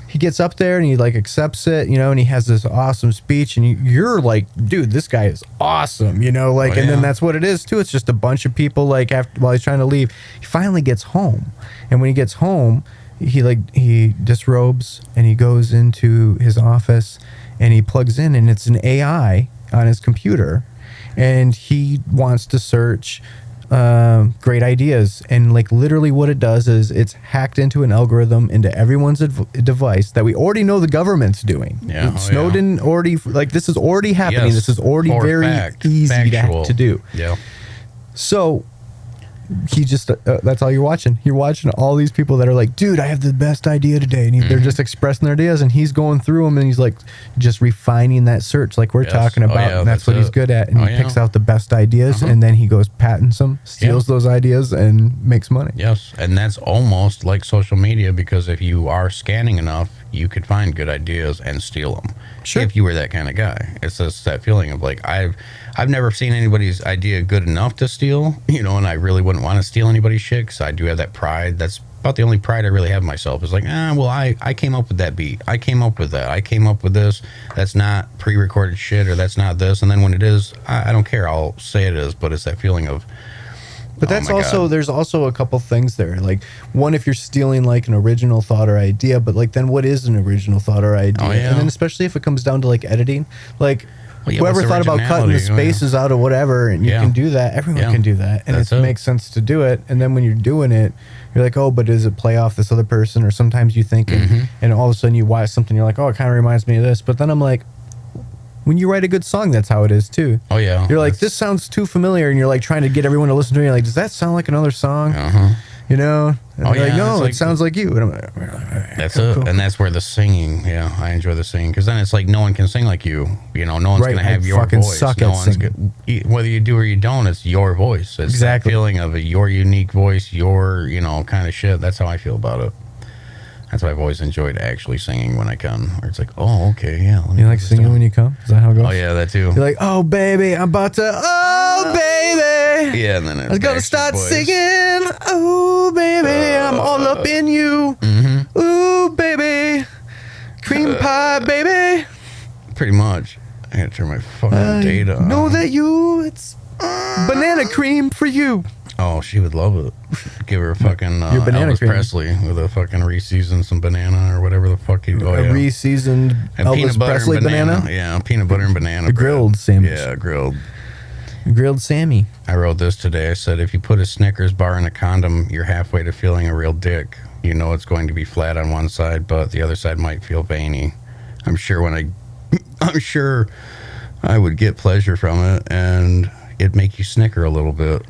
he gets up there, and he like accepts it, and he has this awesome speech, and you're like, dude, this guy is awesome, and then that's what it is too. It's just a bunch of people like while he's trying to leave, he finally gets home, and when he gets home, he disrobes and he goes into his office, and he plugs in, and it's an AI on his computer. And he wants to search great ideas. And like literally what it does is it's hacked into an algorithm into everyone's device that we already know the government's doing. Yeah, Snowden already, like this is already happening. Yes, this is already very easy to do. Yeah. So he just, that's all you're watching. You're watching all these people that are like, dude, I have the best idea today. And they're just expressing their ideas, and he's going through them, and he's like just refining that search like we're talking about. And that's what he's good at. And he picks out the best ideas, and then he goes patents them, steals those ideas, and makes money. Yes. And that's almost like social media, because if you are scanning enough, you could find good ideas and steal them. Sure. If you were that kind of guy. It's just that feeling of like, I've never seen anybody's idea good enough to steal, and I really wouldn't want to steal anybody's shit, because I do have that pride. That's about the only pride I really have in myself. Is like, well, I came up with that beat. I came up with that. I came up with this. That's not pre-recorded shit, or that's not this. And then when it is, I don't care. I'll say it is, but it's that feeling of But that's Oh my also God. there's also a couple things there. Like one, if you're stealing like an original thought or idea, but like then what is an original thought or idea? Oh, yeah. And then especially if it comes down to like editing, like Well, yeah, whoever what's thought about cutting the originality? Oh, yeah. spaces out of whatever, and you Yeah. can do that. Everyone Yeah. can do that, and That's it it. makes sense to do it. And then when you're doing it, you're like, oh, but does it play off this other person? Or sometimes you think, and all of a sudden you watch something, you're like, oh, it kind of reminds me of this. But then I'm like, when you write a good song, that's how it is too. Oh yeah. You're like, this sounds too familiar, and you're like trying to get everyone to listen to it. You're like, does that sound like another song? You know? And Oh, they're like, yeah, no, it's it like- sounds like you. And I'm like, all right, That's cool, it, cool. and that's where the singing. Yeah, I enjoy the singing because then it's like no one can sing like you. You know, no one's Right, gonna I have your fucking voice. suck No at one's singing. whether you do or you don't. It's your voice. It's Exactly. that feeling of your unique voice, your kind of shit. That's how I feel about it. That's why I've always enjoyed actually singing when I can. Where it's like, oh, okay, yeah. let me You do like this singing down. when you come? Is that how it goes? Oh yeah, that too. You're like, oh, baby, I'm about to, oh, baby. Yeah, and then I was gonna start singing. Oh, baby, I'm all up in you. Ooh, baby, cream pie, baby. Pretty much. I gotta turn my fucking data on. Know that it's banana cream for you. Oh, she would love it. Give her a fucking Your banana Elvis cream. Presley with a fucking re-seasoned some banana or whatever the fuck you. Oh, A yeah. re-seasoned And Elvis peanut butter Presley and banana. Yeah, peanut butter and banana. A bread. grilled sandwich. Yeah, grilled. Grilled Sammy. I wrote this today. I said, if you put a Snickers bar in a condom, you're halfway to feeling a real dick. You know it's going to be flat on one side, but the other side might feel veiny. I'm sure I would get pleasure from it, and it'd make you snicker a little bit.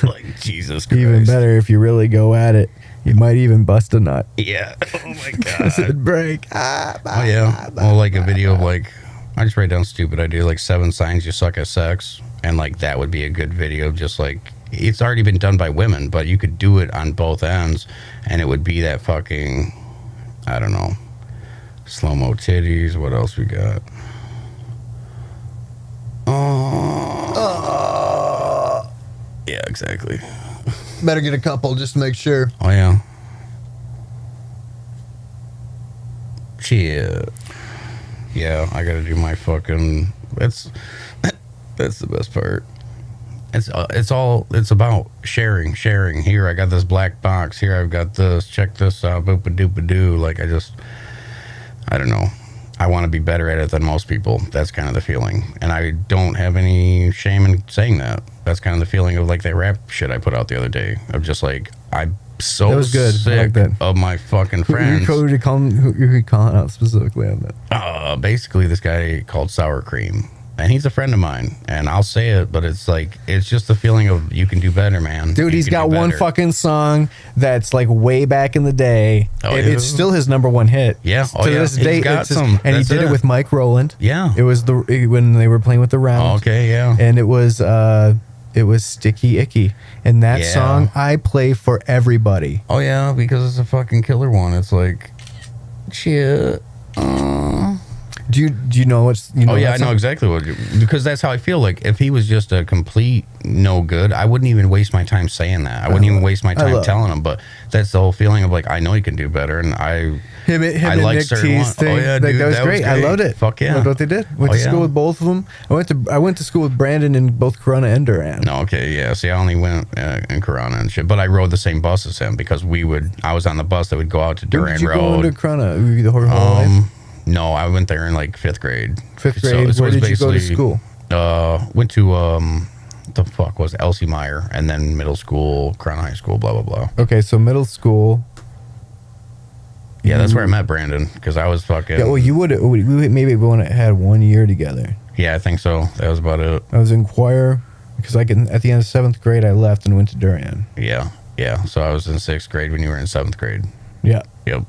Like, Jesus Christ. Even better if you really go at it. You might even bust a nut. Yeah. Oh, my God. It'd break. Oh, yeah. Well, like a video of, like, I just write down stupid idea, like 7 signs you suck at sex. And, like, that would be a good video. Just, like, it's already been done by women, but you could do it on both ends. And it would be that fucking, I don't know, slow-mo titties. What else we got? Yeah, exactly. Better get a couple just to make sure. Oh, yeah. Shit. Yeah, I gotta do my fucking. That's the best part. It's about sharing. Here, I got this black box. Here, I've got this. Check this out. Boop a doop a doo. Like, I don't know. I want to be better at it than most people. That's kind of the feeling, and I don't have any shame in saying that. That's kind of the feeling of like that rap shit I put out the other day. Of just like I'm so That was good. I sick like that. of my fucking Who friends. you calling out specifically on that? Basically this guy called Sour Cream, and he's a friend of mine, and I'll say it, but it's like it's just the feeling of you can do better, man. Dude, You he's can got do one better. fucking song that's like way back in the day. Oh, and yeah? it's still his number one hit. Yeah. To Oh, yeah. this He's day, got it's his- some. and he That's did it with Mike Rowland. Yeah. It was when they were playing with the round. Oh, okay, yeah. And it was Sticky Icky. And that Yeah. song I play for everybody. Oh yeah, because it's a fucking killer one. It's like shit. Do you know what's you know? Oh yeah, that I know song? exactly what because that's how I feel. Like if he was just a complete no good, I wouldn't even waste my time saying that. I wouldn't even waste my time telling him. But that's the whole feeling of like I know he can do better, and I Him I and like Nick certain T's one- thing. Oh, yeah, like, dude, that was that was great. I great. loved it. Fuck yeah. Loved what they did. Went Oh, to school yeah. with both of them. I went to school with Brandon in both Corona and Duran. no okay yeah. See, I only went in Corona and shit, but I rode the same bus as him because I was on the bus that would go out to When Duran did you go Road. into Corona? The whole life? No, I went there in like 5th grade. Fifth So grade. it Where was did you go to basically, school? Went to the fuck was it? Elsie Meyer, and then middle school, Crown High School, blah blah blah. Okay, so middle school. Yeah, that's where I met Brandon because I was fucking. Yeah, well, you would maybe we had 1 year together. Yeah, I think so. That was about it. I was in choir because at the end of 7th grade I left and went to Duran. Yeah. So I was in 6th grade when you were in 7th grade. Yeah, Yep.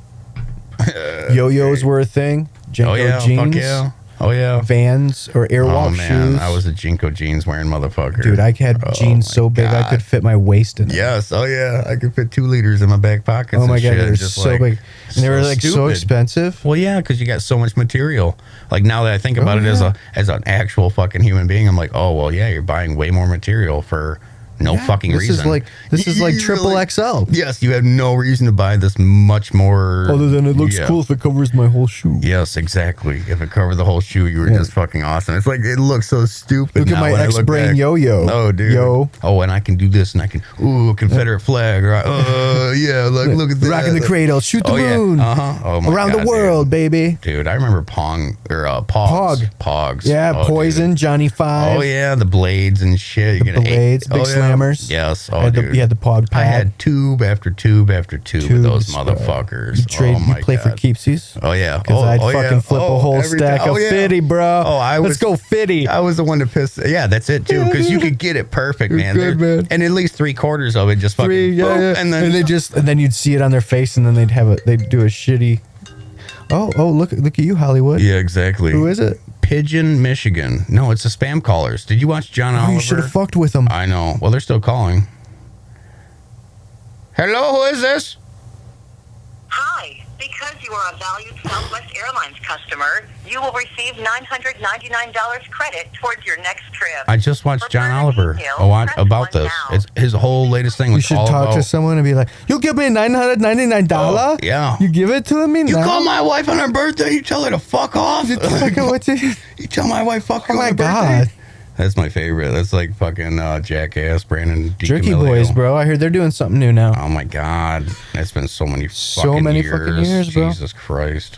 yo-yos were a thing. Jenko Oh yeah. jeans, Fuck yeah. Oh yeah. Vans or Oh Airwalk man, shoes. I was a Jinko jeans wearing motherfucker. Dude, I had Oh, jeans my so big I God. could fit my waist in them. Yes. Oh yeah. I could fit 2 liters in my back pockets. Oh my and god, shit, they were just so like, big, and they were so like so stupid. expensive. Well, yeah, because you got so much material. Like now that I think about it yeah. as an actual fucking human being, I'm like, oh well, yeah, you're buying way more material for No fucking reason. This is like triple XL. Yes, you have no reason to buy this much more. Other than it looks cool if it covers my whole shoe. Yes, exactly. If it covered the whole shoe, you were just fucking awesome. It's like, it looks so stupid. Look at my X-Brain yo-yo. Oh, dude. Yo. Oh, and I can do this, and I can, Confederate flag. Or, look at that. Rocking the cradle, shoot the moon. Oh, my Around God, the world, baby. Dude, I remember Pogs. Pogs. Yeah, Oh, Poison, dude. Johnny Five. Oh, yeah, the blades and shit. The blades, big slammers. Yes. Oh, dude. You had the Pog pad. I had tube after tube after tube of those motherfuckers. You play for keepsies? Oh, yeah. Because I'd fucking flip a whole stack of 50, bro. Let's go 50. I was the one to piss. Yeah, that's it, too. Because you could get it perfect, man. Good, man. And at least 3/4 of it just fucking boom, and then you'd see it on their face, and then they'd do a shitty. Oh, look at you, Hollywood. Yeah, exactly. Who is it? Pigeon, Michigan. No, it's the spam callers. Did you watch John Oliver? You should have fucked with them. I know. Well, they're still calling. Hello, who is this? Hi. Because you are a valued Southwest Airlines customer, you will receive $999 credit towards your next trip. I just watched For John further Oliver details, about press this. 1 now. It's his whole latest thing. You Was should all talk to about, someone and be like, "You give me $999." Oh, yeah. You give it to me. You now? call my wife on her birthday, you tell her to fuck off. You tell my wife fuck her Oh on my her God. birthday. That's my favorite. That's like fucking Jackass, Brandon Jerky DiCamillo. Boys, bro. I heard they're doing something new now. Oh my God. It's been so many fucking years, bro. Jesus Christ.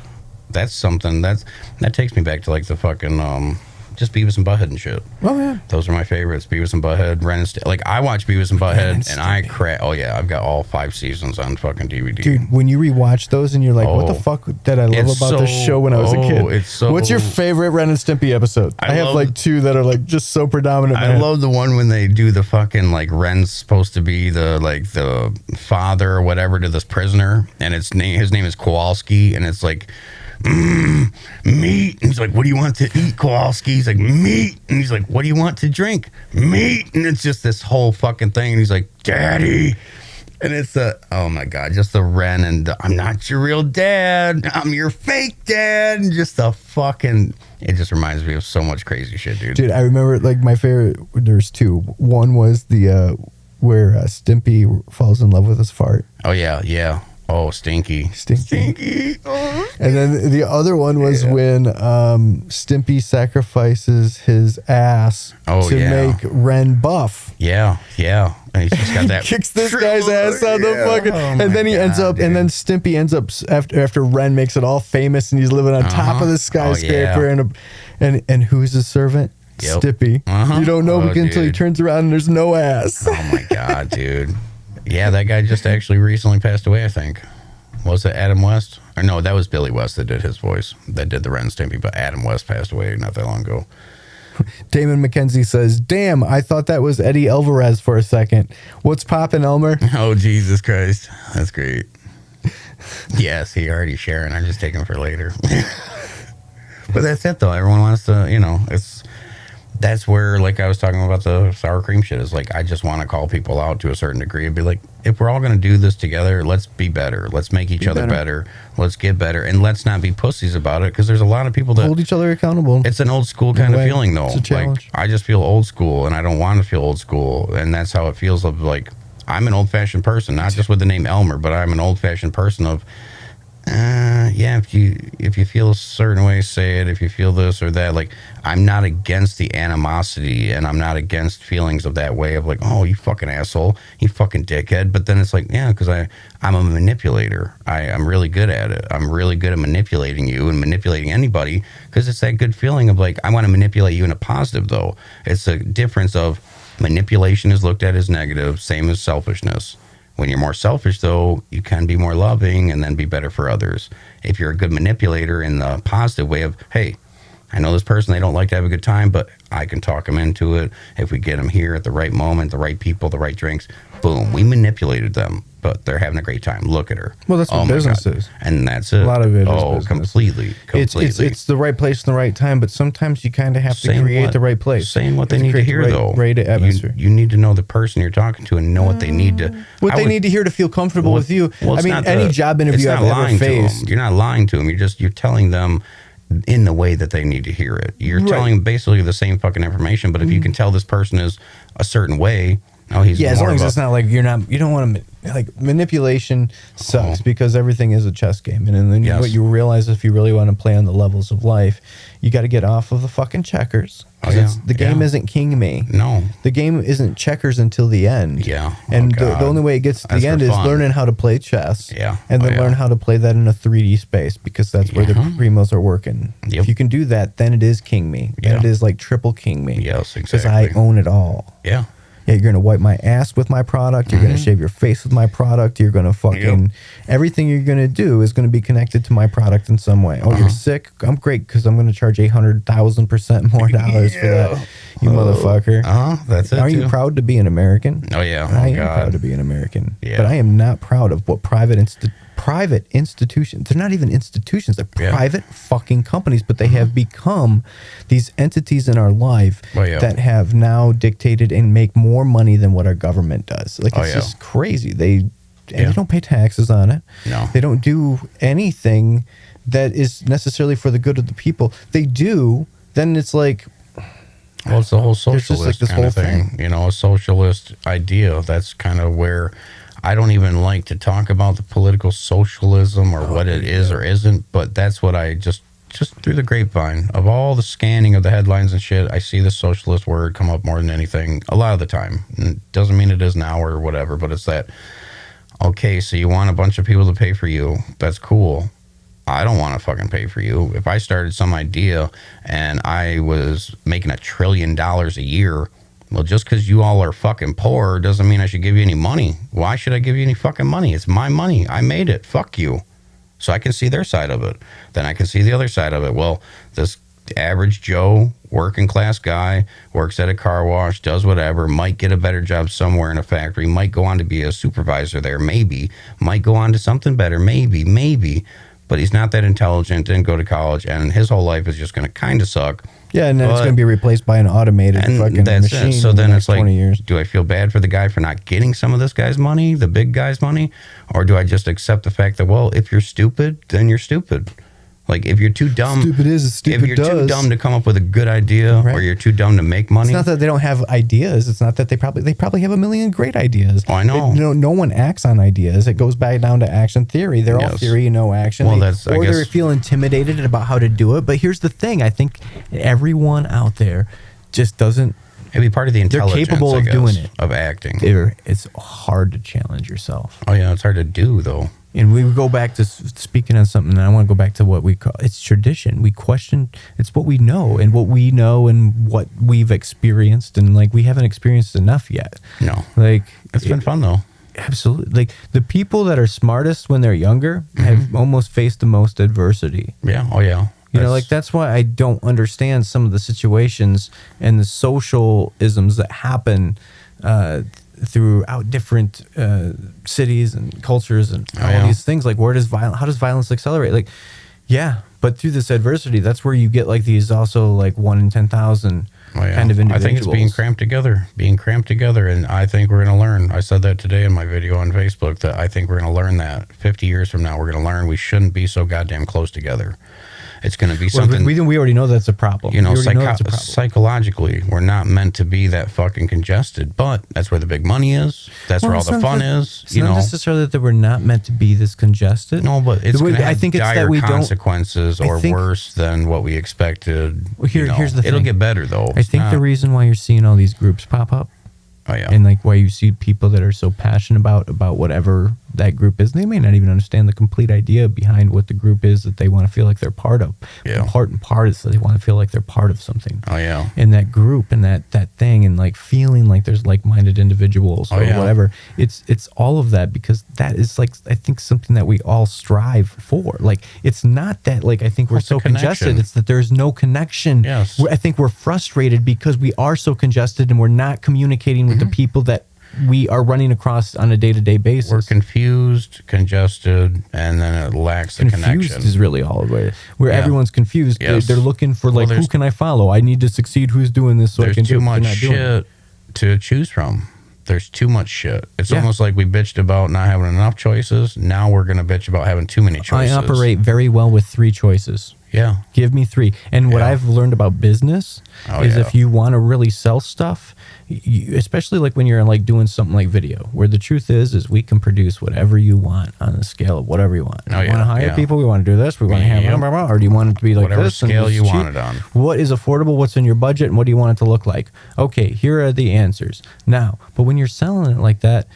That's something that takes me back to like the fucking just Beavis and Butthead and shit. Oh yeah, those are my favorites. Beavis and Butthead, Ren and Stimpy. Like I watch Beavis and Butthead, and I crack. Oh yeah, I've got all 5 seasons on fucking DVD. dude. When you rewatch those, and you're like, "What the fuck did I love about this show when I was a kid?" It's so. What's your favorite Ren and Stimpy episode? I have like 2 that are like just so predominant. I love the one when they do the fucking like Ren's supposed to be the father or whatever to this prisoner, and his name is Kowalski, and it's like. Meat. And he's like, what do you want to eat, Kowalski? He's like, meat. And he's like, what do you want to drink? Meat. And it's just this whole fucking thing. And he's like, Daddy. And it's oh my God, just the Ren and I'm not your real dad. I'm your fake dad. And just the fucking, it just reminds me of so much crazy shit, dude. Dude, I remember like my favorite, there's 2. One was the, where Stimpy falls in love with his fart. Oh yeah, yeah. Oh, Stinky. Oh. And then the other one was when Stimpy sacrifices his ass to make Ren buff. Yeah, yeah. And he's just got that. Kicks this guy's ass on the fucking. and then he ends up, and then Stimpy ends up after Ren makes it all famous, and he's living on top of the skyscraper, and who's his servant? Yep. Stimpy. You don't know until he turns around and there's no ass. Oh my God, dude. Yeah, that guy just actually recently passed away, I think. Was it Adam West? Or no, that was Billy West that did his voice, that did the Ren and Stimpy, but Adam West passed away not that long ago. Damon McKenzie says, damn, I thought that was Eddie Alvarez for a second. What's poppin', Elmer? Oh, Jesus Christ. That's great. Yes, he already sharing. I'm just taking for later. But that's it, though. Everyone wants to, that's where, like I was talking about the sour cream shit, is like I just want to call people out to a certain degree and be like, if we're all going to do this together, let's be better. Let's make each other better. Let's get better. And let's not be pussies about it, because there's a lot of people that hold each other accountable. It's an old school kind of feeling, though. It's a challenge. Like, I just feel old school, and I don't want to feel old school. And that's how it feels of like, I'm an old-fashioned person, not just with the name Elmer, but I'm an old-fashioned person of, if you feel a certain way, say it. If you feel this or that, like, I'm not against the animosity, and I'm not against feelings of that way of like, oh, you fucking asshole, you fucking dickhead. But then it's like, yeah, because I'm a manipulator. I'm really good at it. I'm really good at manipulating you and manipulating anybody, because it's that good feeling of like, I want to manipulate you in a positive, though. It's a difference of manipulation is looked at as negative, same as selfishness. When you're more selfish, though, you can be more loving and then be better for others. If you're a good manipulator in the positive way of, hey, I know this person, they don't like to have a good time, but I can talk them into it. If we get them here at the right moment, the right people, the right drinks, boom, we manipulated them, but they're having a great time. Look at her. Well, that's what business is. And that's it. A lot of it is business. Completely. It's the right place and the right time, but sometimes you kind of have to create the right place. Saying what they need to hear, though. Right atmosphere. You need to know the person you're talking to and know what they need to. What they need to hear to feel comfortable with you. I mean, any job interview I've ever faced. You're not lying to them. You're telling them in the way that they need to hear it. You're telling them basically the same fucking information, but if you can tell this person is a certain way, Oh, he's as more long as of a- it's not like you don't want to like manipulation sucks because everything is a chess game, and then Yes. what you realize if you really want to play on the levels of life, you got to get off of the fucking checkers. 'Cause Oh, yeah. the game Yeah. isn't king me. No. The game isn't checkers until the end. Yeah. And Oh, the God. only way it gets to That's the end for is fun. learning how to play chess. Yeah. And then Oh, yeah. learn how to play that in a 3D space because that's where the Yeah. primos are working. Yep. If you can do that, then it is king me. Then Yeah. it is like triple king me. Yes, Because I exactly. own it all. Yeah. Yeah, you're gonna wipe my ass with my product. You're gonna shave your face with my product. You're gonna fucking everything you're gonna do is gonna be connected to my product in some way. Oh, you're sick. I'm great because I'm gonna charge $800,000% more dollars for that. You motherfucker. That's it. Are you too. proud to be an American? Oh, yeah. I Oh, am God. proud to be an American. Yeah. But I am not proud of what private institutions. They're not even institutions. They're Yeah. private fucking companies, but they have become these entities in our life Oh, yeah. that have now dictated and make more money than what our government does. Like Oh, it's yeah. just crazy. They Yeah. don't pay taxes on it. No. They don't do anything that is necessarily for the good of the people. They do, then it's like Well, it's the whole There's just, like, socialist this kind of whole thing. You know, a socialist idea. That's kind of where I don't even like to talk about the political socialism or what it is or isn't, but that's what I just through the grapevine of all the scanning of the headlines and shit, I see the socialist word come up more than anything a lot of the time. And it doesn't mean it is now or whatever, but it's that, okay, so you want a bunch of people to pay for you. That's cool. I don't want to fucking pay for you. If I started some idea and I was making $1 trillion a year, well, just because you all are fucking poor doesn't mean I should give you any money. Why should I give you any fucking money? It's my money. I made it. Fuck you. So I can see their side of it. Then I can see the other side of it. Well, this average Joe, working class guy, works at a car wash, does whatever, might get a better job somewhere in a factory, might go on to be a supervisor there, maybe, might go on to something better, maybe. But he's not that intelligent, didn't go to college, and his whole life is just going to kind of suck. yeah, and then it's But- going to be replaced by an automated And fucking that's machine. it. So in the then next it's like, 20 years. do I feel bad for the guy for not getting some of this guy's money, the big guy's money? Or do I just accept the fact that, well, if you're stupid, then you're stupid? Like, if you're too dumb, Stupid is as stupid if you're does. too dumb to come up with a good idea, Right. or you're too dumb to make money, It's not that they don't have ideas. It's not that they probably have a million great ideas. Oh, I know. No one acts on ideas. It goes back down to action theory. They're all Yes. theory, no action. Well, They- that's- I or they guess- feel intimidated about how to do it. But here's the thing: I think everyone out there just doesn't. it'd be part of the They're intelligence, capable I of guess, doing it. of acting. It's hard to challenge yourself. Oh yeah, it's hard to do though. And we go back to speaking on something, and I want to go back to what we call it's tradition. We question it's what we know and what we've experienced, and like we haven't experienced enough yet. No, Like it's been fun though. absolutely. Like the people that are smartest when they're younger have almost faced the most adversity. Yeah. Oh yeah. You know, like that's why I don't understand some of the situations and the social isms that happen throughout different cities and cultures and all yeah. these things. Like, how does violence accelerate? Like, yeah, but through this adversity, that's where you get like these also like 1 in 10,000 Oh, yeah. kind of individuals. I think it's being cramped together, and I think we're going to learn. I said that today in my video on Facebook that I think we're going to learn that 50 years from now, we're going to learn we shouldn't be so goddamn close together. It's going to be Well, something. we already know that's a problem. You know, We already know that's a problem. psychologically, we're not meant to be that fucking congested, but that's where the big money is. That's Well, where all it's the not fun that- is. It's You not know, necessarily that we're not meant to be this congested. no, but it's The way- going to have I think it's that dire we don't- consequences I or think- worse than what we expected. Well, You know, here's the it'll thing. get better though. I It's think the not- reason why you're seeing all these groups pop up Oh yeah. and like why you see people that are so passionate about whatever that group is, they may not even understand the complete idea behind what the group is that they want to feel like they're part of. Yeah. The part is that they want to feel like they're part of something. Oh yeah. In that group and that thing and like feeling like there's like-minded individuals or yeah. whatever. It's all of that because that is like I think something that we all strive for. Like it's not that like I think we're What's the so congested. connection? It's that there's no connection. Yes. I think we're frustrated because we are so congested and we're not communicating with the people that we are running across on a day-to-day basis. We're confused, congested, and then it lacks the confused connection. is really all of it. Where Yeah. everyone's confused. Yes. They're looking for Well, like, who there's- can I follow? I need to succeed. Who's doing this so I There's can do too it. much They're not doing it. shit to choose from. There's too much shit. It's Yeah. almost like we bitched about not having enough choices. Now we're going to bitch about having too many I choices. operate very well with 3 choices. Yeah. Give me 3. And what Yeah. I've learned about business is if you want to really sell stuff, especially like when you're like doing something like video, where the truth is we can produce whatever you want on the scale of whatever you want. Oh, We want to hire people. We want to do this. We want to have Yep. blah, blah, blah, or do you want it to be like Whatever this? and scale this you is want cheap? it on. What is affordable? What's in your budget? And what do you want it to look like? Okay, here are the answers. Now, but when you're selling it like that,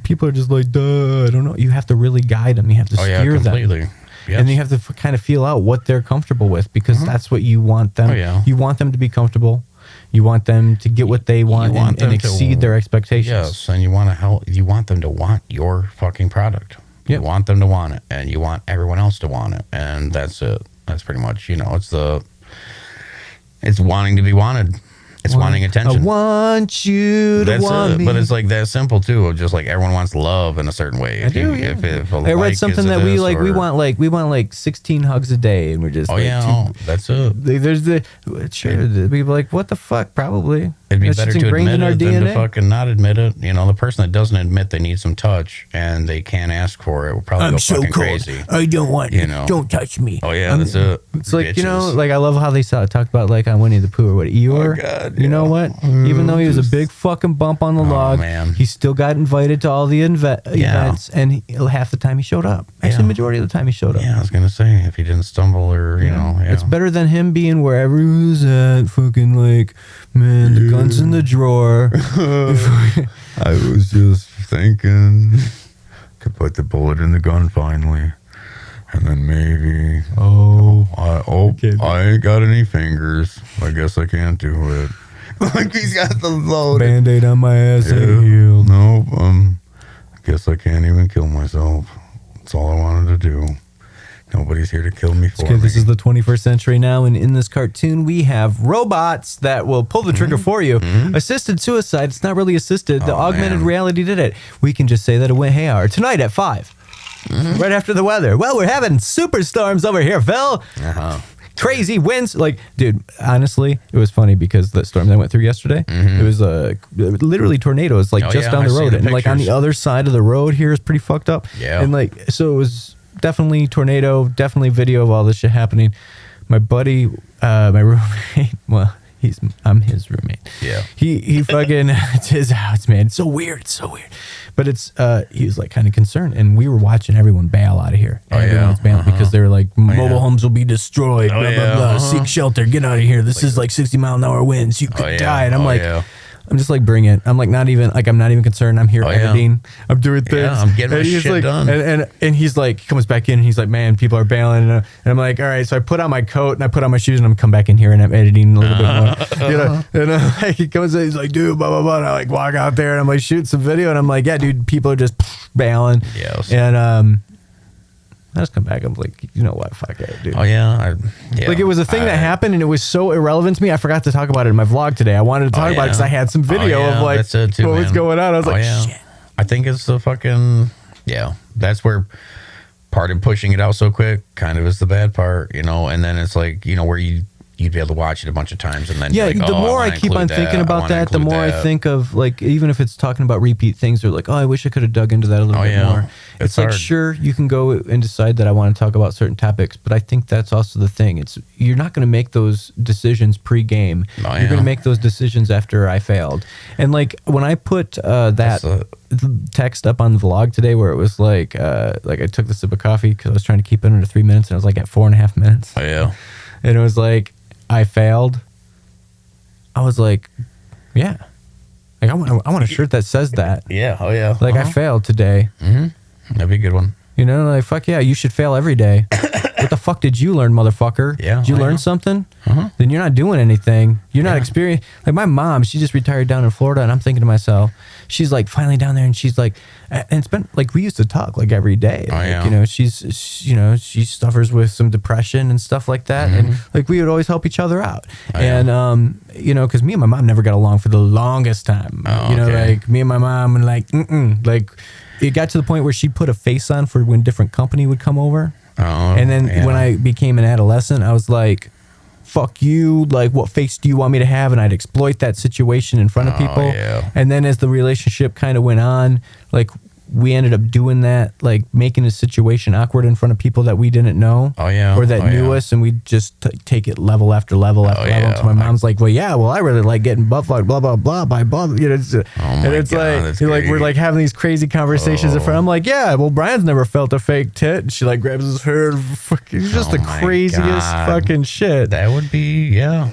people are just like, duh, I don't know. You have to really guide them. You have to steer completely. them. Yes. And you have to kind of feel out what they're comfortable with, because that's what you want them. Oh, yeah. You want them to be comfortable. You want them to get what they want, want and them to- exceed their expectations. Yes, and you want to help. You want them to want your fucking product. Yep. You want them to want it, and you want everyone else to want it, and that's it. That's pretty much, it's wanting to be wanted. It's wanting attention. I want you to That's want it. me. But it's like that simple too. Of just like everyone wants love in a certain way. If I read something that we want like 16 hugs a day, and we're just that's it. There's the people like, what the fuck? Probably It'd be That's better just to ingrained admit in our it than DNA. to fucking not admit it. The person that doesn't admit they need some touch and they can't ask for it will probably go fucking crazy. I don't want You know. Don't touch me. Oh yeah, that's it. It's like, Bitches. like I love how they talked about like on Winnie the Pooh or what Eeyore. Oh, God, You know what? Even though he was a big fucking bump on the log, man. he still got invited to all the events, and half the time he showed up. Actually, majority of the time he showed up. Yeah, I was gonna say if he didn't stumble or It's better than him being wherever he was at, fucking like, man, the gun's in the drawer. I was just thinking, could put the bullet in the gun finally, and then maybe. I ain't got any fingers. I guess I can't do it. Like he's got the load. Band-Aid on my ass ain't healed. Nope. I guess I can't even kill myself. That's all I wanted to do. Nobody's here to kill me for Okay, me. this is the 21st century now, and in this cartoon, we have robots that will pull the trigger for you. Assisted suicide, it's not really assisted. The augmented reality did it. We can just say that it went haywire. Tonight at 5, right after the weather. Well, we're having superstorms over here, Phil. Crazy winds. Like, dude, honestly, it was funny because the storm that went through yesterday, it was literally tornadoes, like just down the I've seen road. the And like on the pictures. other side of the road here is pretty fucked up. Yeah. And like, so it was definitely tornado, definitely video of all this shit happening. My buddy, my roommate, well, I'm his roommate. Yeah. He fucking, it's his house, man. It's so weird. It's so weird. But it's, he was like kind of concerned, and we were watching everyone bail out of here. Everyone's bailing because they were like, mobile homes will be destroyed, blah, blah, blah. Seek shelter, get out of here. This is like 60-mile-an-hour winds. You could die. And I'm like, I'm just like, bring it. I'm like, I'm not even concerned. I'm here editing. I'm doing things. Yeah, I'm getting my And he's shit like, done. And he's like, he comes back in and he's like, man, people are bailing. And I'm like, all right. So I put on my coat and I put on my shoes and I'm come back in here and I'm editing a little bit more. And like, he comes in, he's like, dude, blah, blah, blah. And I like walk out there and I'm like, shoot some video. And I'm like, yeah, dude, people are just bailing. Yes. And I just come back. I'm like, you know what? Fuck it, dude. Oh yeah. Like it was a thing that happened and it was so irrelevant to me. I forgot to talk about it in my vlog today. I wanted to talk about it because I had some video of like that's it too, what was man. going on. I was like, shit. I think it's the fucking that's where part of pushing it out so quick kind of is the bad part, and then it's like, where you'd be able to watch it a bunch of times and then Yeah, be like, the more I keep on thinking about that, the more I think of like, even if it's talking about repeat things, or like, oh, I wish I could have dug into that a little bit more. It's like, hard. sure, you can go and decide that I want to talk about certain topics, but I think that's also the thing. You're not going to make those decisions pre-game. You're going to make those decisions after I failed. And like when I put that text up on the vlog today, where it was like I took the sip of coffee because I was trying to keep it under 3 minutes, and I was like at 4.5 minutes. Oh yeah. And it was like, I failed. I was like, yeah. Like I want a shirt that says that. Yeah. Oh yeah. Like I failed today. That'd be a good one. Like fuck yeah, you should fail every day. What the fuck did you learn, motherfucker? Yeah, Did you learn something? Then you're not doing anything. You're not experiencing. Like my mom, she just retired down in Florida, and I'm thinking to myself, she's like finally down there, and she's like, and it's been like we used to talk like every day. Oh, Like, yeah. she suffers with some depression and stuff like that, and like we would always help each other out. And because me and my mom never got along for the longest time. Like me and my mom, and like it got to the point where she'd put a face on for when different company would come over. And then when I became an adolescent, I was like, fuck you. Like, what face do you want me to have? And I'd exploit that situation in front of people. Yeah. And then as the relationship kind of went on, like we ended up doing that, like making a situation awkward in front of people that we didn't know. Oh, yeah. Or that knew us, and we just take it level after level after level. yeah. So my mom's like, well, I really like getting butt fucked, blah, blah, blah, by blah. You know, and it's God, like we're like having these crazy conversations in front. I'm like, yeah, well, Brian's never felt a fake tit. And she like grabs his hair. It's just the craziest fucking shit. That would be, yeah.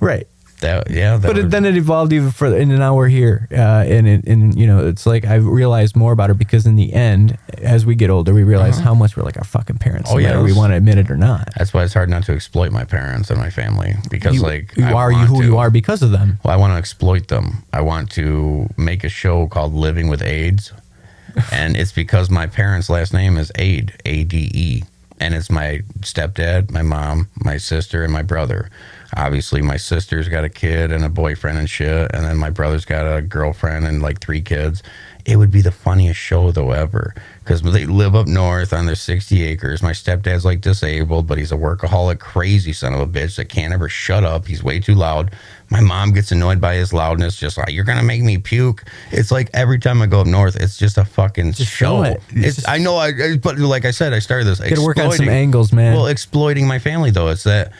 Right. Then it evolved even further, and now we're here, and you know, it's like I realized more about her because in the end, as we get older, we realize how much we're like our fucking parents, whether we want to admit it or not. That's why it's hard not to exploit my parents and my family because you are who you are because of them. Well, I want to exploit them. I want to make a show called Living with AIDS, and it's because my parents' last name is Ade, A-D-E, and it's my stepdad, my mom, my sister, and my brother. Obviously, my sister's got a kid and a boyfriend and shit, and then my brother's got a girlfriend and like 3 kids. It would be the funniest show, though, ever, because they live up north on their 60 acres. My stepdad's like disabled, but he's a workaholic, crazy son of a bitch that can't ever shut up. He's way too loud. My mom gets annoyed by his loudness, just like, you're going to make me puke. It's like every time I go up north, it's just a fucking show. I know, but like I said, I started this. Got to work on some angles, man. Well, exploiting my family, though. It's that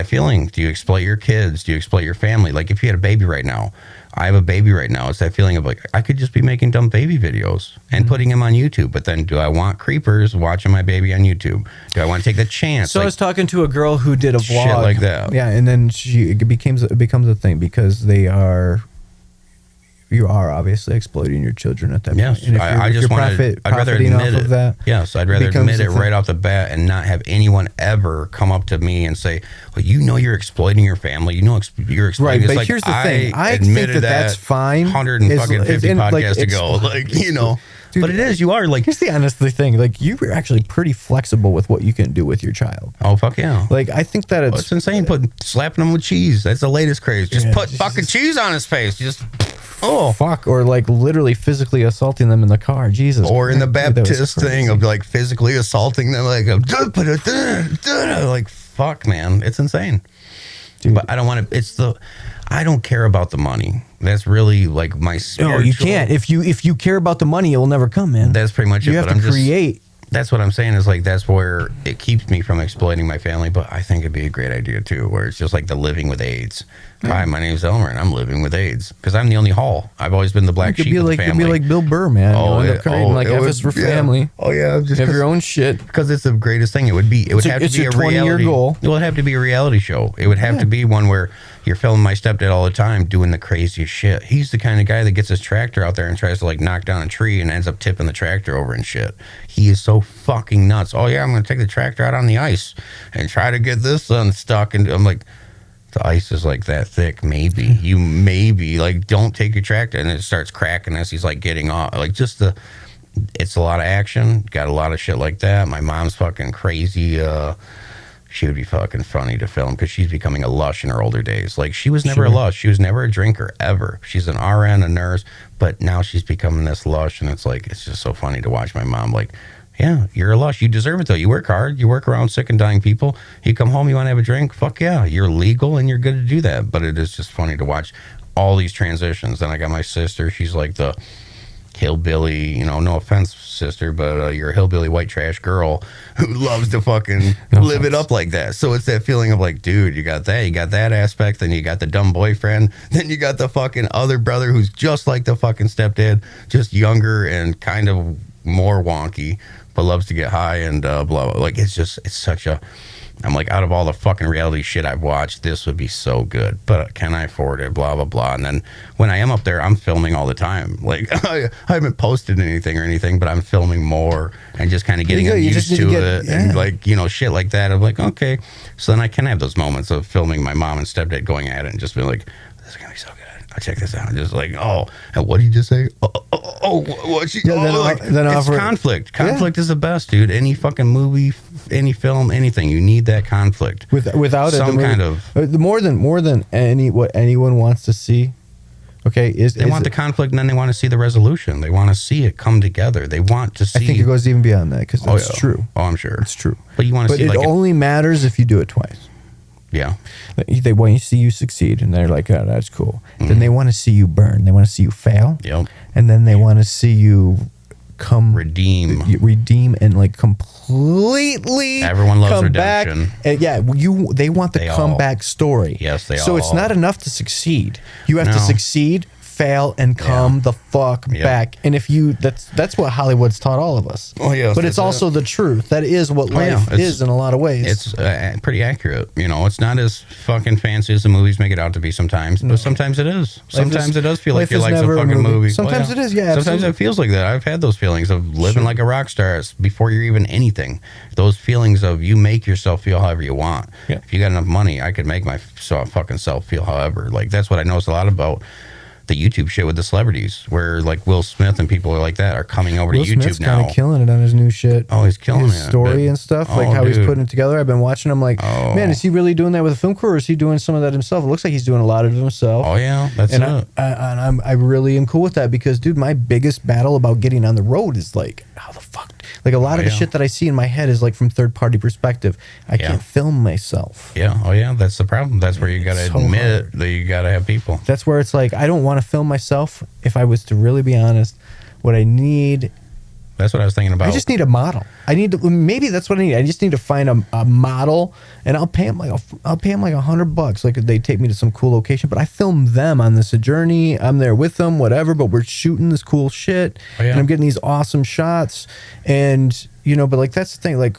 feeling. Do you exploit your kids? Do you exploit your family? Like if you had a baby right now, I have a baby right now. It's that feeling of like, I could just be making dumb baby videos and putting them on YouTube. But then do I want creepers watching my baby on YouTube? Do I want to take the chance? So I was talking to a girl who did a vlog. Shit like that. Yeah. And then it becomes a thing because you are obviously exploiting your children at that point. Yes, I'd rather admit it. That, yes, I'd rather admit it right off the bat and not have anyone ever come up to me and say, well, you know you're exploiting your family. You know you're exploiting. Right, but like, here's the thing. I think that's fine. 150 podcasts ago. Like, you know. Dude, but it is. You are like. Here's the honest thing. Like you were actually pretty flexible with what you can do with your child. Oh fuck yeah! Like I think that it's insane. Slapping him with cheese. That's the latest craze. Just put fucking cheese on his face. Just. Oh fuck! Or like literally physically assaulting them in the car, Jesus. Or in the Baptist thing of like physically assaulting them, like fuck, man, it's insane. Dude. But I don't want to. I don't care about the money. That's really like my spiritual. No, you can't. If you care about the money, it will never come, man. That's pretty much it. You have to create. That's what I'm saying is like that's where it keeps me from exploiting my family. But I think it'd be a great idea too, where it's just like the living with AIDS. Hi, my name's Elmer, and I'm living with AIDS because I'm the only Hall. I've always been the black sheep of the family. You'd be like Bill Burr, man. Like F is for family. Oh yeah, just have your own shit because it's the greatest thing. It would have to be a 20-year goal. It would have to be a reality show. It would have to be one where you're filming my stepdad all the time doing the craziest shit. He's the kind of guy that gets his tractor out there and tries to like knock down a tree and ends up tipping the tractor over and shit. He is so fucking nuts. Oh yeah, I'm gonna take the tractor out on the ice and try to get this unstuck. And I'm like, the ice is like that thick. Maybe like don't take your tractor, and it starts cracking as he's like getting off. Like it's a lot of action. Got a lot of shit like that. My mom's fucking crazy. She would be fucking funny to film because she's becoming a lush in her older days. Like she was never a lush. She was never a drinker ever. She's an RN, a nurse, but now she's becoming this lush, and it's like it's just so funny to watch my mom. Like, yeah, you're a lush. You deserve it though. You work hard. You work around sick and dying people. You come home, you want to have a drink. Fuck yeah, you're legal and you're good to do that. But it is just funny to watch all these transitions. Then I got my sister. She's like the hillbilly, you know, no offense, sister, but you're a hillbilly white trash girl who loves to fucking live it up like that. So it's that feeling of like, dude, you got that aspect, then you got the dumb boyfriend, then you got the fucking other brother who's just like the fucking stepdad, just younger and kind of more wonky, but loves to get high and blah, blah. Like it's such a, I'm like, out of all the fucking reality shit I've watched, this would be so good, but can I afford it? Blah, blah, blah. And then when I am up there, I'm filming all the time. Like I haven't posted anything, but I'm filming more and just kind of getting used to it. Yeah. And like, you know, shit like that. I'm like, okay. So then I can have those moments of filming my mom and stepdad going at it and just being like, this is going to be so good. I'll check this out. Just like, oh, and what did you just say? It's conflict. Conflict is the best, dude. Any fucking movie, any film, anything. You need that conflict. Without some kind of more than what anyone wants to see. Okay, they want the conflict, and then they want to see the resolution. They want to see it come together. They want to see. I think it goes even beyond that because that's true. Oh, I'm sure it's true. But you want to see. But it only matters if you do it twice. Yeah. They want to see you succeed, and they're like, oh, that's cool. Then they want to see you burn. They want to see you fail. Yep. And then they want to see you redeem and like completely everyone loves come redemption back. And they want the comeback story. Yes, they all. So it's not enough to succeed. You have to No. succeed, fail, and come the fuck back. And if you that's what Hollywood's taught all of us. Oh yeah, but it's also the truth. That is what life is in a lot of ways. It's pretty accurate. You know, it's not as fucking fancy as the movies make it out to be sometimes, but sometimes it is. Sometimes it does feel like your life's a fucking movie. Sometimes it is, yeah. Sometimes it feels like that. I've had those feelings of living like a rock star before you're even anything. Those feelings of you make yourself feel however you want. Yeah. If you got enough money, I could make my fucking self feel however. Like that's what I noticed a lot about the YouTube shit with the celebrities, where like Will Smith and people like that are coming over to YouTube Smith's now. kind of killing it on his new shit. Oh, he's killing his it. story and stuff, like how he's putting it together. I've been watching him. Like, man, is he really doing that with a film crew, or is he doing some of that himself? It looks like he's doing a lot of it himself. Oh yeah, that's and it. I really am cool with that because, dude, my biggest battle about getting on the road is like, how the fuck? Like a lot of the shit that I see in my head is like from third party perspective. I can't film myself. Yeah. Oh yeah, that's the problem. That's where you got to admit that you got to have people. That's where it's like I don't want to film myself. If I was to really be honest, what I need. That's what I was thinking about. I just need a model. Maybe that's what I need. I just need to find a model, and I'll pay them like $100. Like they take me to some cool location, but I film them on this journey. I'm there with them, whatever. But we're shooting this cool shit, and I'm getting these awesome shots. And but like that's the thing. Like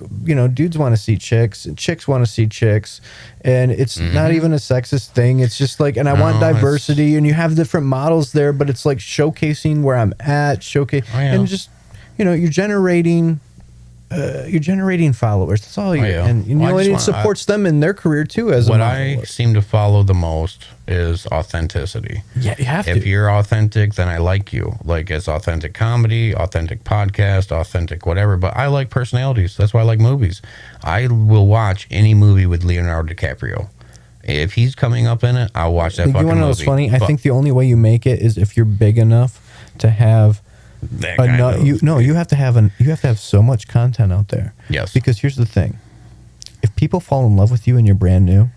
dudes want to see chicks, and chicks want to see chicks, and it's not even a sexist thing. It's just like, and I want diversity, and you have different models there, but it's like showcasing where I'm at, and just. You're generating followers. That's all you. And it supports them in their career too. As what I seem to follow the most is authenticity. Yeah, you have to. If you're authentic, then I like you. Like it's authentic comedy, authentic podcast, authentic whatever. But I like personalities. That's why I like movies. I will watch any movie with Leonardo DiCaprio. If he's coming up in it, I'll watch that fucking movie. You want to know what's funny? I think the only way you make it is if you're big enough to have. You have to have so much content out there. Yes. Because here's the thing: if people fall in love with you and you're brand new,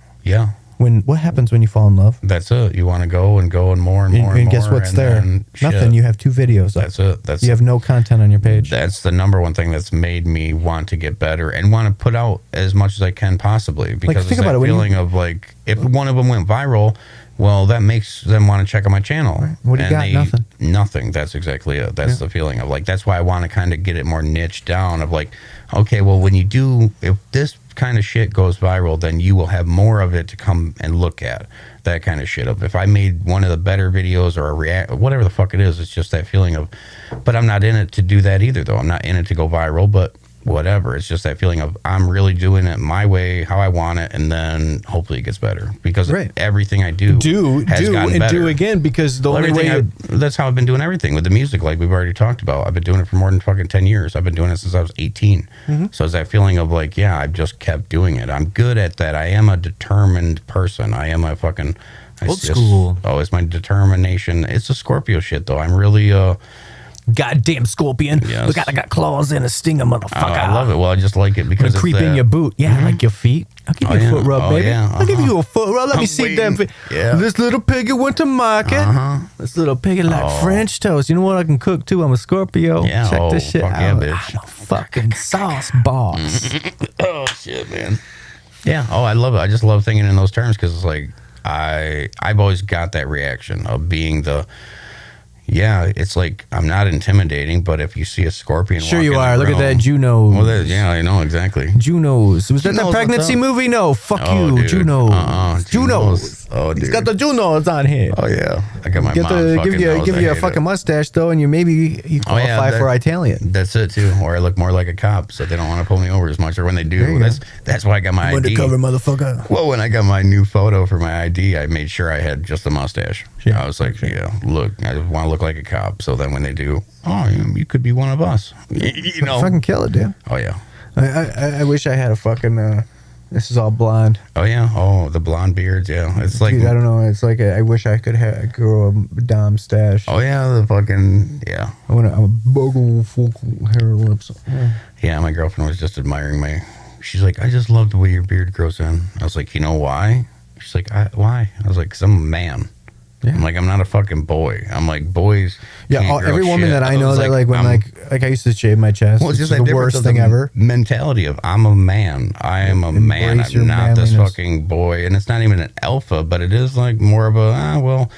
what happens when you fall in love? That's it. You want to go and more and more. And guess what's there? Nothing. You have 2 videos. That's it. You have no content on your page. That's the number one thing that's made me want to get better and want to put out as much as I can possibly. Because think about it. Feeling of like, if one of them went viral. Well, that makes them want to check out my channel. Right. What do you got? Nothing. Nothing. That's exactly it. That's the feeling of like, that's why I want to kind of get it more niched down of like, okay, well, if this kind of shit goes viral, then you will have more of it to come and look at. That kind of shit of if I made one of the better videos or whatever the fuck it is, it's just that feeling of, but I'm not in it to do that either though. I'm not in it to go viral, but whatever. It's just that feeling of I'm really doing it my way, how I want it, and then hopefully it gets better because everything I do has gotten better. Do again because the only way that's how I've been doing everything with the music, like we've already talked about. I've been doing it for more than fucking 10 years. I've been doing it since I was 18. So it's that feeling of like, yeah, I've just kept doing it. I'm good at that. I am a determined person. I am a fucking old school. Oh, it's my determination. It's a Scorpio shit though. I'm really goddamn scorpion. Yes. Look, I got claws and a stinger, motherfucker. I love it. Well, I just like it because it's creep in your boot. Yeah, I like your feet. I'll give you a foot rub, baby. Yeah, I'll give you a foot rub. Let me see them feet. Yeah. This little piggy went to market. This little piggy like French toast. You know what I can cook too? I'm a Scorpio. Yeah. Check this shit out. Yeah, bitch. I'm a fucking sauce boss. Oh shit, man. Yeah. Oh, I love it. I just love thinking in those terms because it's like I've always got that reaction of being the. Yeah, it's like I'm not intimidating, but if you see a scorpion, sure you are. Look at that Juno. Well, yeah, I know exactly. Junos. Was that the pregnancy movie? No, fuck you, dude. Junos. Junos. Oh, dude. He's got the Junos on here. Oh yeah, I got my mom give you a fucking mustache though, and you qualify for Italian. That's it too. Or I look more like a cop, so they don't want to pull me over as much. Or when they do, that's why I got my ID. Undercover motherfucker. Well, when I got my new photo for my ID, I made sure I had just a mustache. I was like, look, I want to look like a cop. So then when they do, you could be one of us. You know, fucking kill it, dude. Oh yeah. I wish I had a fucking. This is all blonde. Oh yeah. Oh, the blonde beards. Yeah, it's like. Dude, I don't know. It's like I wish I could grow a Dom stash. Oh yeah, the fucking yeah. I'm a bogle hair lips. Yeah, my girlfriend was just admiring my. She's like, I just love the way your beard grows in. I was like, you know why? She's like, why? I was like, 'cause I'm a man. Yeah. I'm like, I'm not a fucking boy. I'm like, boys. Yeah, every woman that I know that like when like like I used to shave my chest. Well, it's just the that worst thing ever. Mentality of I'm a man. I am a man. Embrace your I'm not this manliness. fucking boy. And it's not even an alpha, but it is like more of a well.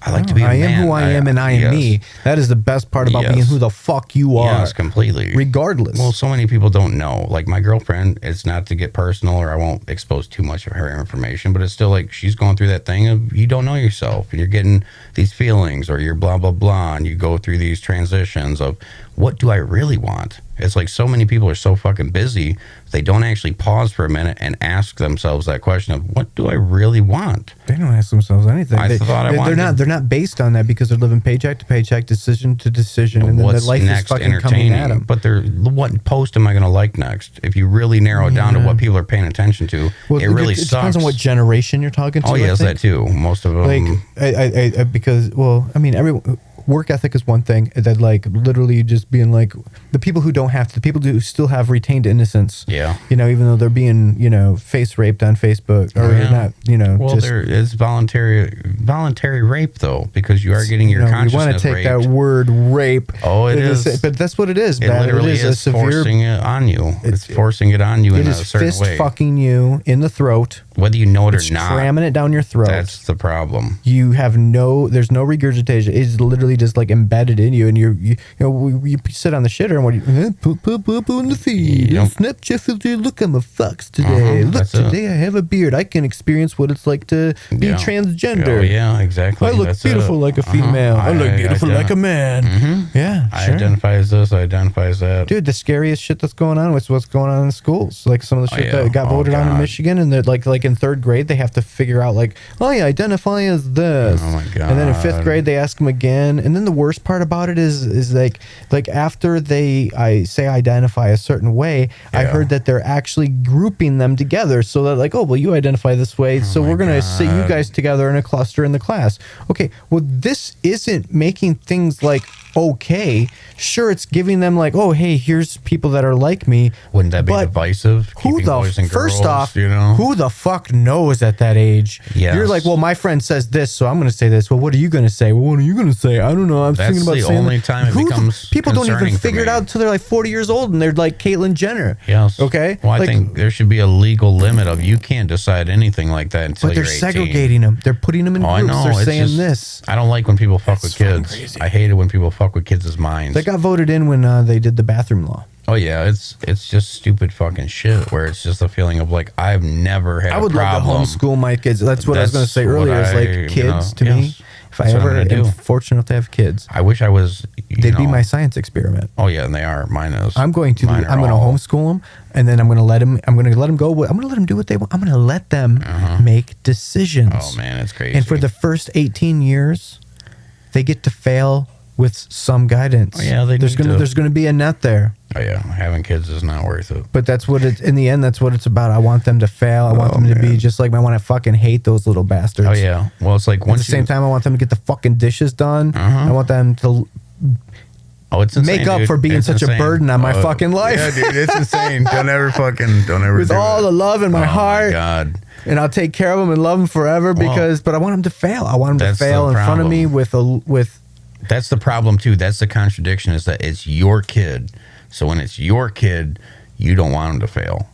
I like to be a man. I am who I am, and I am me. That is the best part about being who the fuck you are. Yes, completely. Regardless. Well, so many people don't know. Like my girlfriend, it's not to get personal, or I won't expose too much of her information, but it's still like she's going through that thing of you don't know yourself, and you're getting these feelings, or you're blah blah blah, and you go through these transitions of what do I really want? It's like so many people are so fucking busy, they don't actually pause for a minute and ask themselves that question of what do I really want? They don't ask themselves anything. They're not based on that because they're living paycheck to paycheck, decision to decision, and then their life is fucking coming at them. But what post am I going to like next? If you really narrow it down to what people are paying attention to, it really sucks. It depends on what generation you're talking to. Oh yes, that too. Most of them, like because everyone. Work ethic is one thing that like literally just being like the people who don't have to, the people who still have retained innocence. Yeah. Even though they're being, face raped on Facebook or not, Well, there is voluntary rape though, because you are getting your consciousness You want to take raped. that word rape. Oh, it is. But that's what it is. It literally is forcing it on you. It's forcing it on you in a certain way. It is fist fucking you in the throat. Whether you know it or not. Cramming it down your throat. That's the problem. You have there's no regurgitation. It's literally just like embedded in you, and you sit on the shitter and what do you poop in the feed. Snapchat, look, I'm a fox today. Look, today I have a beard. I can experience what it's like to be transgender. Oh yeah, exactly. I look beautiful like a female. I look beautiful like a man. Yeah, I identify as this. I identify as that. Dude, the scariest shit that's going on is what's going on in the schools. Like some of the shit that got voted on in Michigan, and they're like in third grade they have to figure out like, oh yeah, identify as this. Oh my god. And then in fifth grade they ask them again, and then the worst part about it is like after I say identify a certain way, I heard that they're actually grouping them together, so that like, oh well, you identify this way, so we're gonna sit you guys together in a cluster in the class. Okay, well this isn't making things like okay. Sure, it's giving them like, oh hey, here's people that are like me. Wouldn't that be divisive? Who the boys and girls, first off, who the fuck knows at that age? Yes. You're like, well, my friend says this, so I'm going to say this. Well, what are you going to say? Well, what are you going to say? I don't know. I'm thinking about saying. That's the only time it becomes people don't even concerning for figure it me. out until they're like 40 years old and they're like Caitlyn Jenner. Yes. Okay. Well, I like, think there should be a legal limit of you can't decide anything like that until you're 18. But they're segregating them. They're putting them in groups. I know. They're It's saying just, this. I don't like when people fuck with kids. Crazy. I hate it when people fuck with kids' minds. They got voted in when they did the bathroom law. Oh yeah, it's just stupid fucking shit. Where it's just a feeling of like I've never had. I would a problem. love to homeschool my kids. That's what I was going to say earlier. Is like kids to me. If I ever am fortunate enough to have kids, I wish I was. They'd be my science experiment. Oh yeah, and they are. Mine is. I'm going to homeschool them, and then I'm going to let them. I'm going to let them go. I'm going to let them do what they want. I'm going to let them make decisions. Oh man, it's crazy. And for the first 18 years, they get to fail with some guidance. Oh yeah, there's going to be a net there. Oh yeah, having kids is not worth it. But that's what in the end, that's what it's about. I want them to fail. I want them to be just like I want to fucking hate those little bastards. Oh yeah. Well, it's like at the same time, I want them to get the fucking dishes done. I want them to. It's insane, make up dude. for being such a burden on my fucking life. Yeah, dude, it's insane. Don't ever with do all it. the love in my heart. My God. And I'll take care of them and love them forever but I want them to fail. I want them to fail in front of me with. That's the problem too. That's the contradiction, is that it's your kid. So when it's your kid, you don't want them to fail.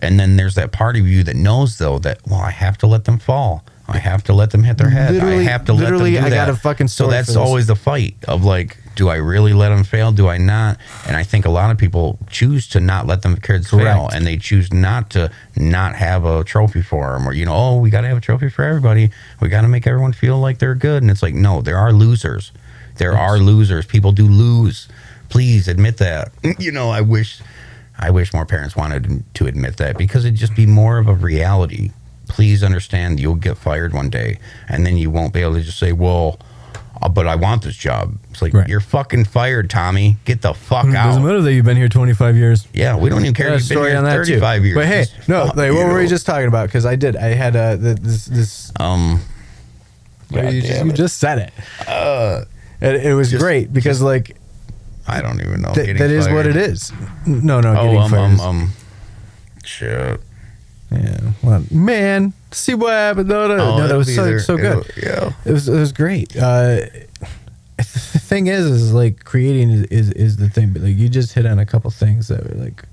And then there's that part of you that knows though that, well, I have to let them fall. I have to let them hit their head. I have to let them do that. I got a fucking story. So that's always the fight of like, do I really let them fail? Do I not? And I think a lot of people choose to not let them kids fail, and they choose not to not have a trophy for them, or we got to have a trophy for everybody. We got to make everyone feel like they're good. And it's like, no, there are losers. There are losers. People do lose. Please admit that. I wish more parents wanted to admit that, because it'd just be more of a reality. Please understand you'll get fired one day, and then you won't be able to just say, well, but I want this job. It's like, you're fucking fired, Tommy. Get the fuck out. Doesn't matter that you've been here 25 years. Yeah, we don't even care. You've been here 35 years. But hey, what were we just talking about? Because I had this. You just said it. It was great because like. I don't even know. That is what it is. No, getting fired. Shit. Yeah. Well, man, see what happened. No, that was so good. Yeah. It was great. The thing is like creating is the thing, but like you just hit on a couple things that were like.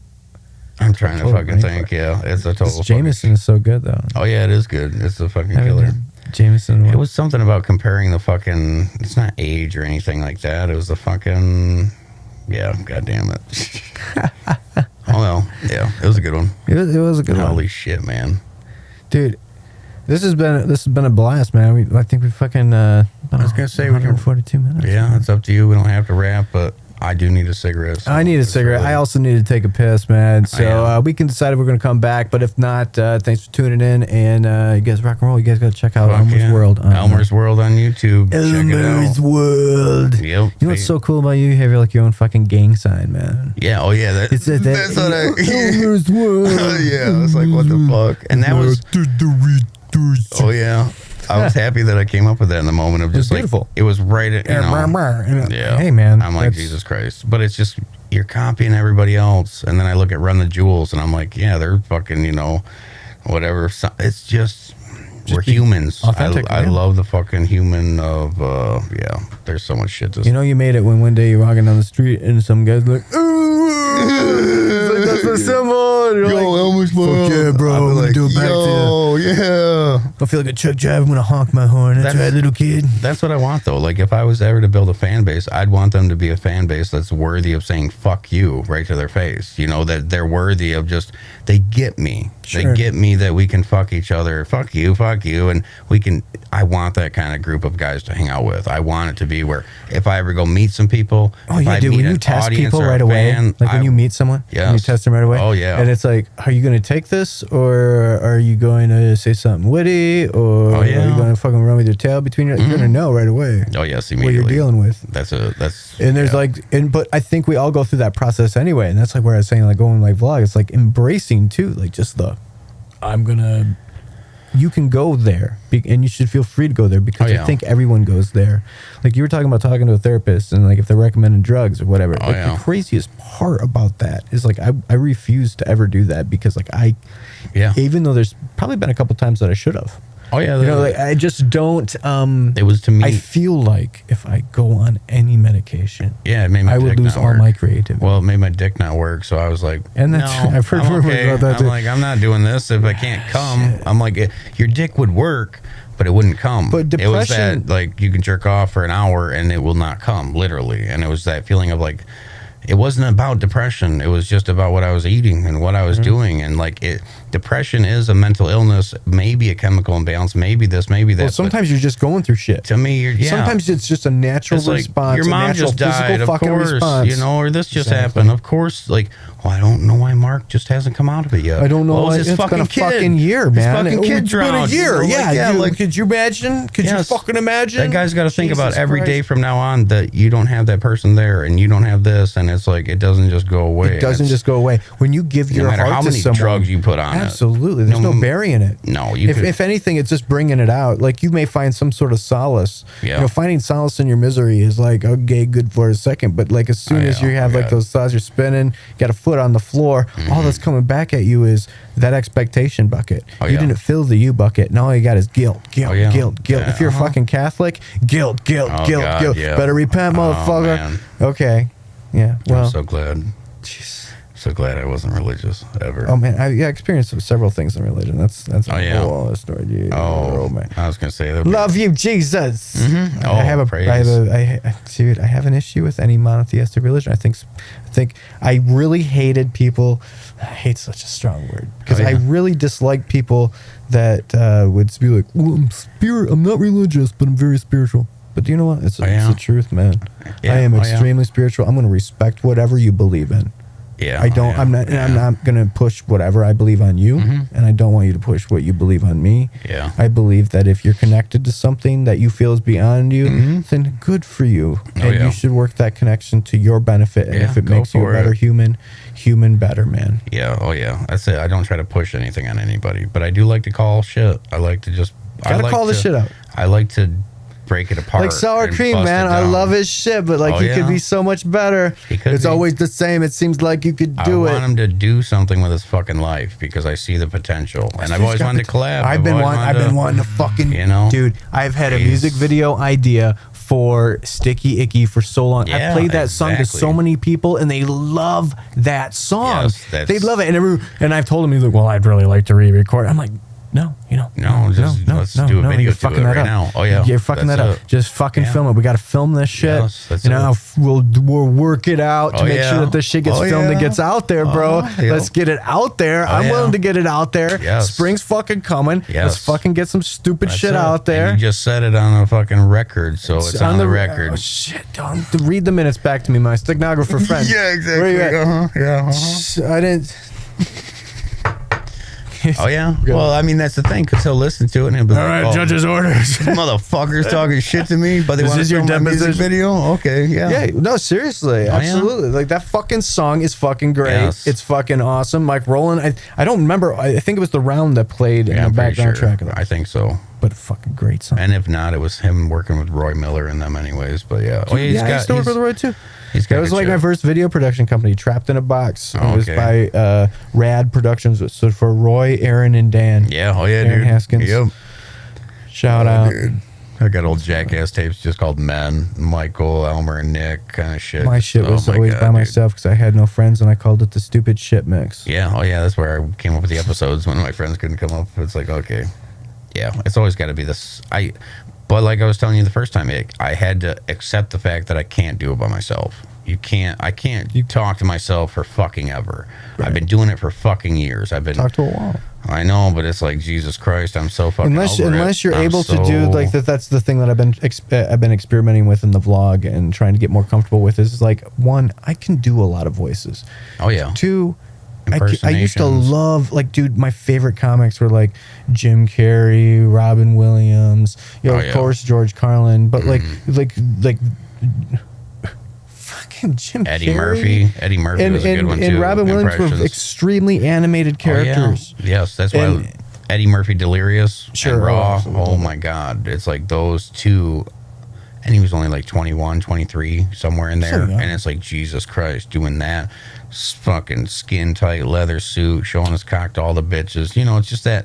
I'm trying to fucking think. Yeah, it's a total. Jameson is so good though. Oh yeah, it is good. It's a fucking killer. Jameson. It was something about comparing the fucking. It's not age or anything like that. It was the fucking. Yeah, god damn it. Oh well, yeah, it was a good one. It was a good one. Holy shit, man, dude. This has been a blast, man. I think we fucking. I was gonna say we can 42 minutes. Yeah, man. it's up to you. We don't have to wrap, but I do need a cigarette. So I need a cigarette. really, I also need to take a piss, man. So we can decide if we're going to come back. But if not, thanks for tuning in. And you guys rock and roll. You guys got to check out Elmer's World. Elmer's World on YouTube. Elmer's World. Yep. You know what's so cool about you? You have like your own fucking gang sign, man. Yeah. Oh yeah. That's what I. Elmer's World. Yeah. It's like what the fuck. And that was. Oh yeah. I was happy that I came up with that in the moment of just beautiful. Like it was right at, you know, yeah. Hey man, I'm like Jesus Christ, but it's just you're copying everybody else, and then I look at Run the Jewels, and I'm like, yeah, they're fucking, you know, whatever. It's just we're humans. Authentic. I love the fucking human of yeah. There's so much shit. You know, you made it when one day you're walking down the street and some guy's like, that's the symbol. You're yo, like, Elmer's World. Yeah, bro. I'm gonna do it back to you. Yeah. I feel like a truck driver. I'm gonna honk my horn. That's right, little kid. That's what I want, though. Like, if I was ever to build a fan base, I'd want them to be a fan base that's worthy of saying "fuck you" right to their face. You know, that they're worthy of just they get me. Sure. They get me that we can fuck each other. Fuck you, and we can. I want that kind of group of guys to hang out with. I want it to be where if I ever go meet some people, oh yeah, dude. When you test people right away, like when you meet someone, yes. When you test them right away. Oh yeah, and it's like, are you going to take this, or are you going to say something witty, or are you going to fucking run with your tail between your? You're going to know right away. Oh yes, immediately. What you're dealing with. That's. And there's but I think we all go through that process anyway, and that's like where I was saying, like going like vlog. It's like embracing too, like just you can go there, and you should feel free to go there because I think everyone goes there. Like you were talking about talking to a therapist, and like if they're recommending drugs or whatever. The craziest part about that is like I refuse to ever do that because like even though there's probably been a couple times that I should have. Oh yeah, you know, like I just don't. It was to me. I feel like if I go on any medication, it made my I would lose all my creativity. Well, it made my dick not work, so I was like, and that's I've heard rumors about that. I'm like, I'm not doing this if I can't come. I'm like, your dick would work, but it wouldn't come. But depression, it was that like you can jerk off for an hour and it will not come, literally. And it was that feeling of like. It wasn't about depression. It was just about what I was eating and what I was doing. And like depression is a mental illness, maybe a chemical imbalance, maybe this, maybe that. Well, sometimes you're just going through shit. To me, sometimes it's just a natural response. Your mom just died, of course, response. You know, or this just happened. Of course, like, I don't know why Mark just hasn't come out of it yet. I don't know why it's been a fucking year, man. His fucking kid drowned. It's been a year. Yeah, like, could you imagine? Could you fucking imagine? That guy's got to think about every day from now on that you don't have that person there and you don't have this, and it's like it doesn't just go away. It doesn't just go away. When you give your heart to someone, no matter how many drugs you put on it. Absolutely. There's no burying it. No. If anything, it's just bringing it out. Like you may find some sort of solace. Yeah. You know, finding solace in your misery is like, okay, good for a second. But like as soon as you have like those thoughts, you're spinning, you got a foot on the floor, all that's coming back at you is that expectation bucket. You didn't fill the you bucket. And all you got is guilt. Yeah. If you're a fucking Catholic, guilt. Yeah. Better repent, motherfucker. Man. Okay. Yeah. Well, I'm so glad. Jeez. So glad I wasn't religious ever. Oh man, I experienced several things in religion. That's a whole other story. Dude. Oh man, I was gonna say that. Love you, Jesus. Mm-hmm. I have an issue with any monotheistic religion. I think I really hated people. Hate's such a strong word because I really dislike people that would be like, well, I'm not religious, but I'm very spiritual. But do you know what? It's the truth, man. Yeah. I am extremely spiritual. I'm going to respect whatever you believe in. Yeah, I'm not going to push whatever I believe on you, and I don't want you to push what you believe on me. Yeah. I believe that if you're connected to something that you feel is beyond you, then good for you. And you should work that connection to your benefit. And if it makes you a better human better, man. Yeah, that's it. I don't try to push anything on anybody, but I do like to call shit. I like to just... call this shit out. I like to break it apart. Like sour cream, man. I love his shit, but like he could be so much better. It's always the same. It seems like you could do it. I want him to do something with his fucking life because I see the potential, and I've always wanted to collab. I've been wanting to fucking, dude. I've had a music video idea for Sticky Icky for so long. Yeah, I played that song to exactly. so many people, and they love that song. Yes, that's- they love it, and I've told them, he's like, well, I'd really like to re-record. I'm like, no, let's do a video you're to fucking it that right up. now. Oh, yeah, you're fucking that's that up. it. Just fucking Yeah. film it. We got to film this shit. Yes, that's you know, it. we'll work it out to Oh, make yeah. sure that this shit gets Oh, filmed and yeah. gets out there, bro. Oh, yeah. Let's get it out there. I'm yeah. willing to get it out there. Yes. Spring's fucking coming. Let's Yes. fucking get some stupid That's shit it. out there. And you just said it on a fucking record, so it's on the record. Oh, shit, don't read the minutes back to me, my stenographer friend. Yeah, exactly. Where you at? Yeah. I didn't. Oh yeah. Go. Well, I mean that's the thing, because he'll listen to it and he'll be All like, right, oh, judge's orders. these motherfuckers talking shit to me, but they Is want to this your film my music deposition? video. Okay, yeah. Yeah, no, seriously, yeah? absolutely. Like that fucking song is fucking great. Yes. It's fucking awesome. Mike Rowland, I don't remember. I think it was the round that played in Yeah, the I'm pretty background sure. track of that. I think so. But a fucking great song. And if not, it was him working with Roy Miller and them, anyways. But yeah, oh, I used to work with Roy too. He's got That was good like shit. my first video production company, Trapped in a Box. Oh, It was okay. by Rad Productions. So for Roy, Aaron, and Dan. Yeah, oh yeah, Aaron dude. Haskins. Yep. Shout out. Dude. I got old Jackass tapes just called Men, Michael, Elmer, and Nick kind of shit. My shit was Oh my always God, by dude. myself because I had no friends, and I called it the stupid shit mix. Yeah, oh yeah, that's where I came up with the episodes when my friends couldn't come up. It's like, okay, yeah, it's always got to be this. But like I was telling you the first time, I had to accept the fact that I can't do it by myself. I can't talk to myself for fucking ever. Right. I've been doing it for fucking years. I've been Talk to a wall. I know, but it's like Jesus Christ. I'm so fucking Unless over you're it. I'm able to do so- like that. That's the thing that I've been experimenting with in the vlog and trying to get more comfortable with. Is like, one, I can do a lot of voices. Oh yeah. Two, I used to Impersonations. love, like, dude, my favorite comics were like Jim Carrey, Robin Williams, Oh, of yeah. course George Carlin, but like fucking Jim Eddie Carrey. Murphy. Eddie Murphy was a good one too. And Robin Williams were Impressions. extremely animated characters. Oh, yeah. Yes, that's why And- Eddie Murphy Delirious Sure, and oh, Raw. absolutely. Oh my God. It's like those two. And he was only like 21, 23, somewhere in there. So young. And it's like, Jesus Christ, doing that fucking skin tight leather suit, showing his cock to all the bitches. You know, it's just that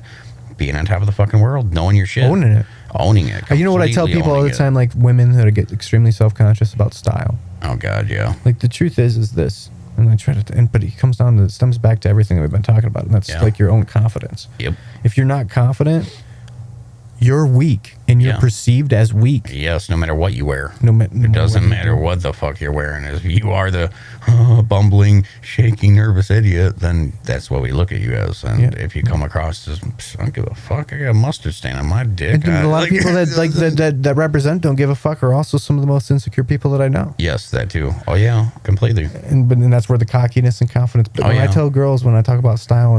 being on top of the fucking world, knowing your shit. Owning it. Owning it. You know what I tell completely people all the owning it. time, like women that get extremely self-conscious about style. Oh God, yeah. Like the truth is this, and I try to, but it stems back to everything that we've been talking about, and that's Yeah. like your own confidence. Yep. If you're not confident, you're weak, and you're Yeah. perceived as weak. Yes, no matter what you wear. No It doesn't matter what the fuck you're wearing. If you are the bumbling, shaky, nervous idiot, then that's what we look at you as. And Yeah. if you come across as, I don't give a fuck, I got a mustard stain on my dick. And a lot of people that represent don't give a fuck are also some of the most insecure people that I know. Yes, that too. Oh yeah, completely. And that's where the cockiness and confidence. But Oh, when I yeah. tell girls, when I talk about style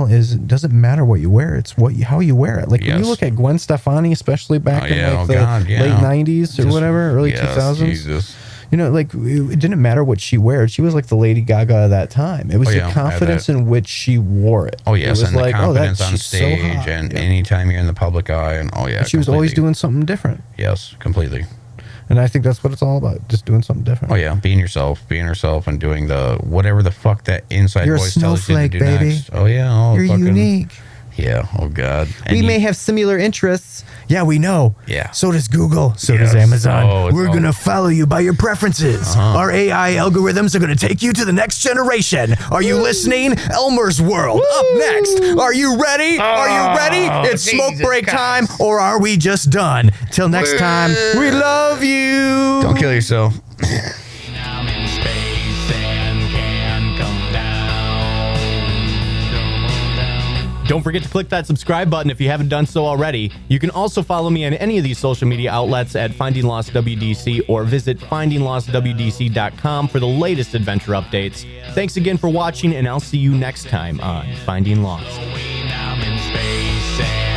is it doesn't matter what you wear. It's how you wear it. Like when you Yes. look at Gwen Stefani, especially back Oh, in yeah. like Oh, the God, yeah. late '90s or Just- whatever, early yes, 2000s. Jesus. You know, like it didn't matter what she wore. She was like the Lady Gaga of that time. It was Oh, the yeah, I have confidence that. in which she wore it. Oh It yes, was and the confidence on she's so stage, hot. and Yeah. anytime you're in the public eye, and oh yeah, She was always completely. doing something different. Yes, completely. And I think that's what it's all about, just doing something different. Oh yeah, being yourself, and doing the whatever the fuck that inside You're a voice tells you to snowflake, do baby. next. Oh yeah, oh, You're fucking, unique. Yeah. Oh God. We And may you- have similar interests. Yeah, we know. Yeah. So does Google. So does Yes. Amazon. Oh, it's We're all- going to follow you by your preferences. Our AI algorithms are going to take you to the next generation. Are you listening? Elmer's World. Up next. Are you ready? Are you ready? It's smoke Jesus break time, Christ. or are we just done? Till next time, we love you. Don't kill yourself. I'm in space and can come down. Come on down. Don't forget to click that subscribe button if you haven't done so already. You can also follow me on any of these social media outlets at Finding Lost WDC or visit findinglostwdc.com for the latest adventure updates. Thanks again for watching, and I'll see you next time on Finding Lost. I'm in space and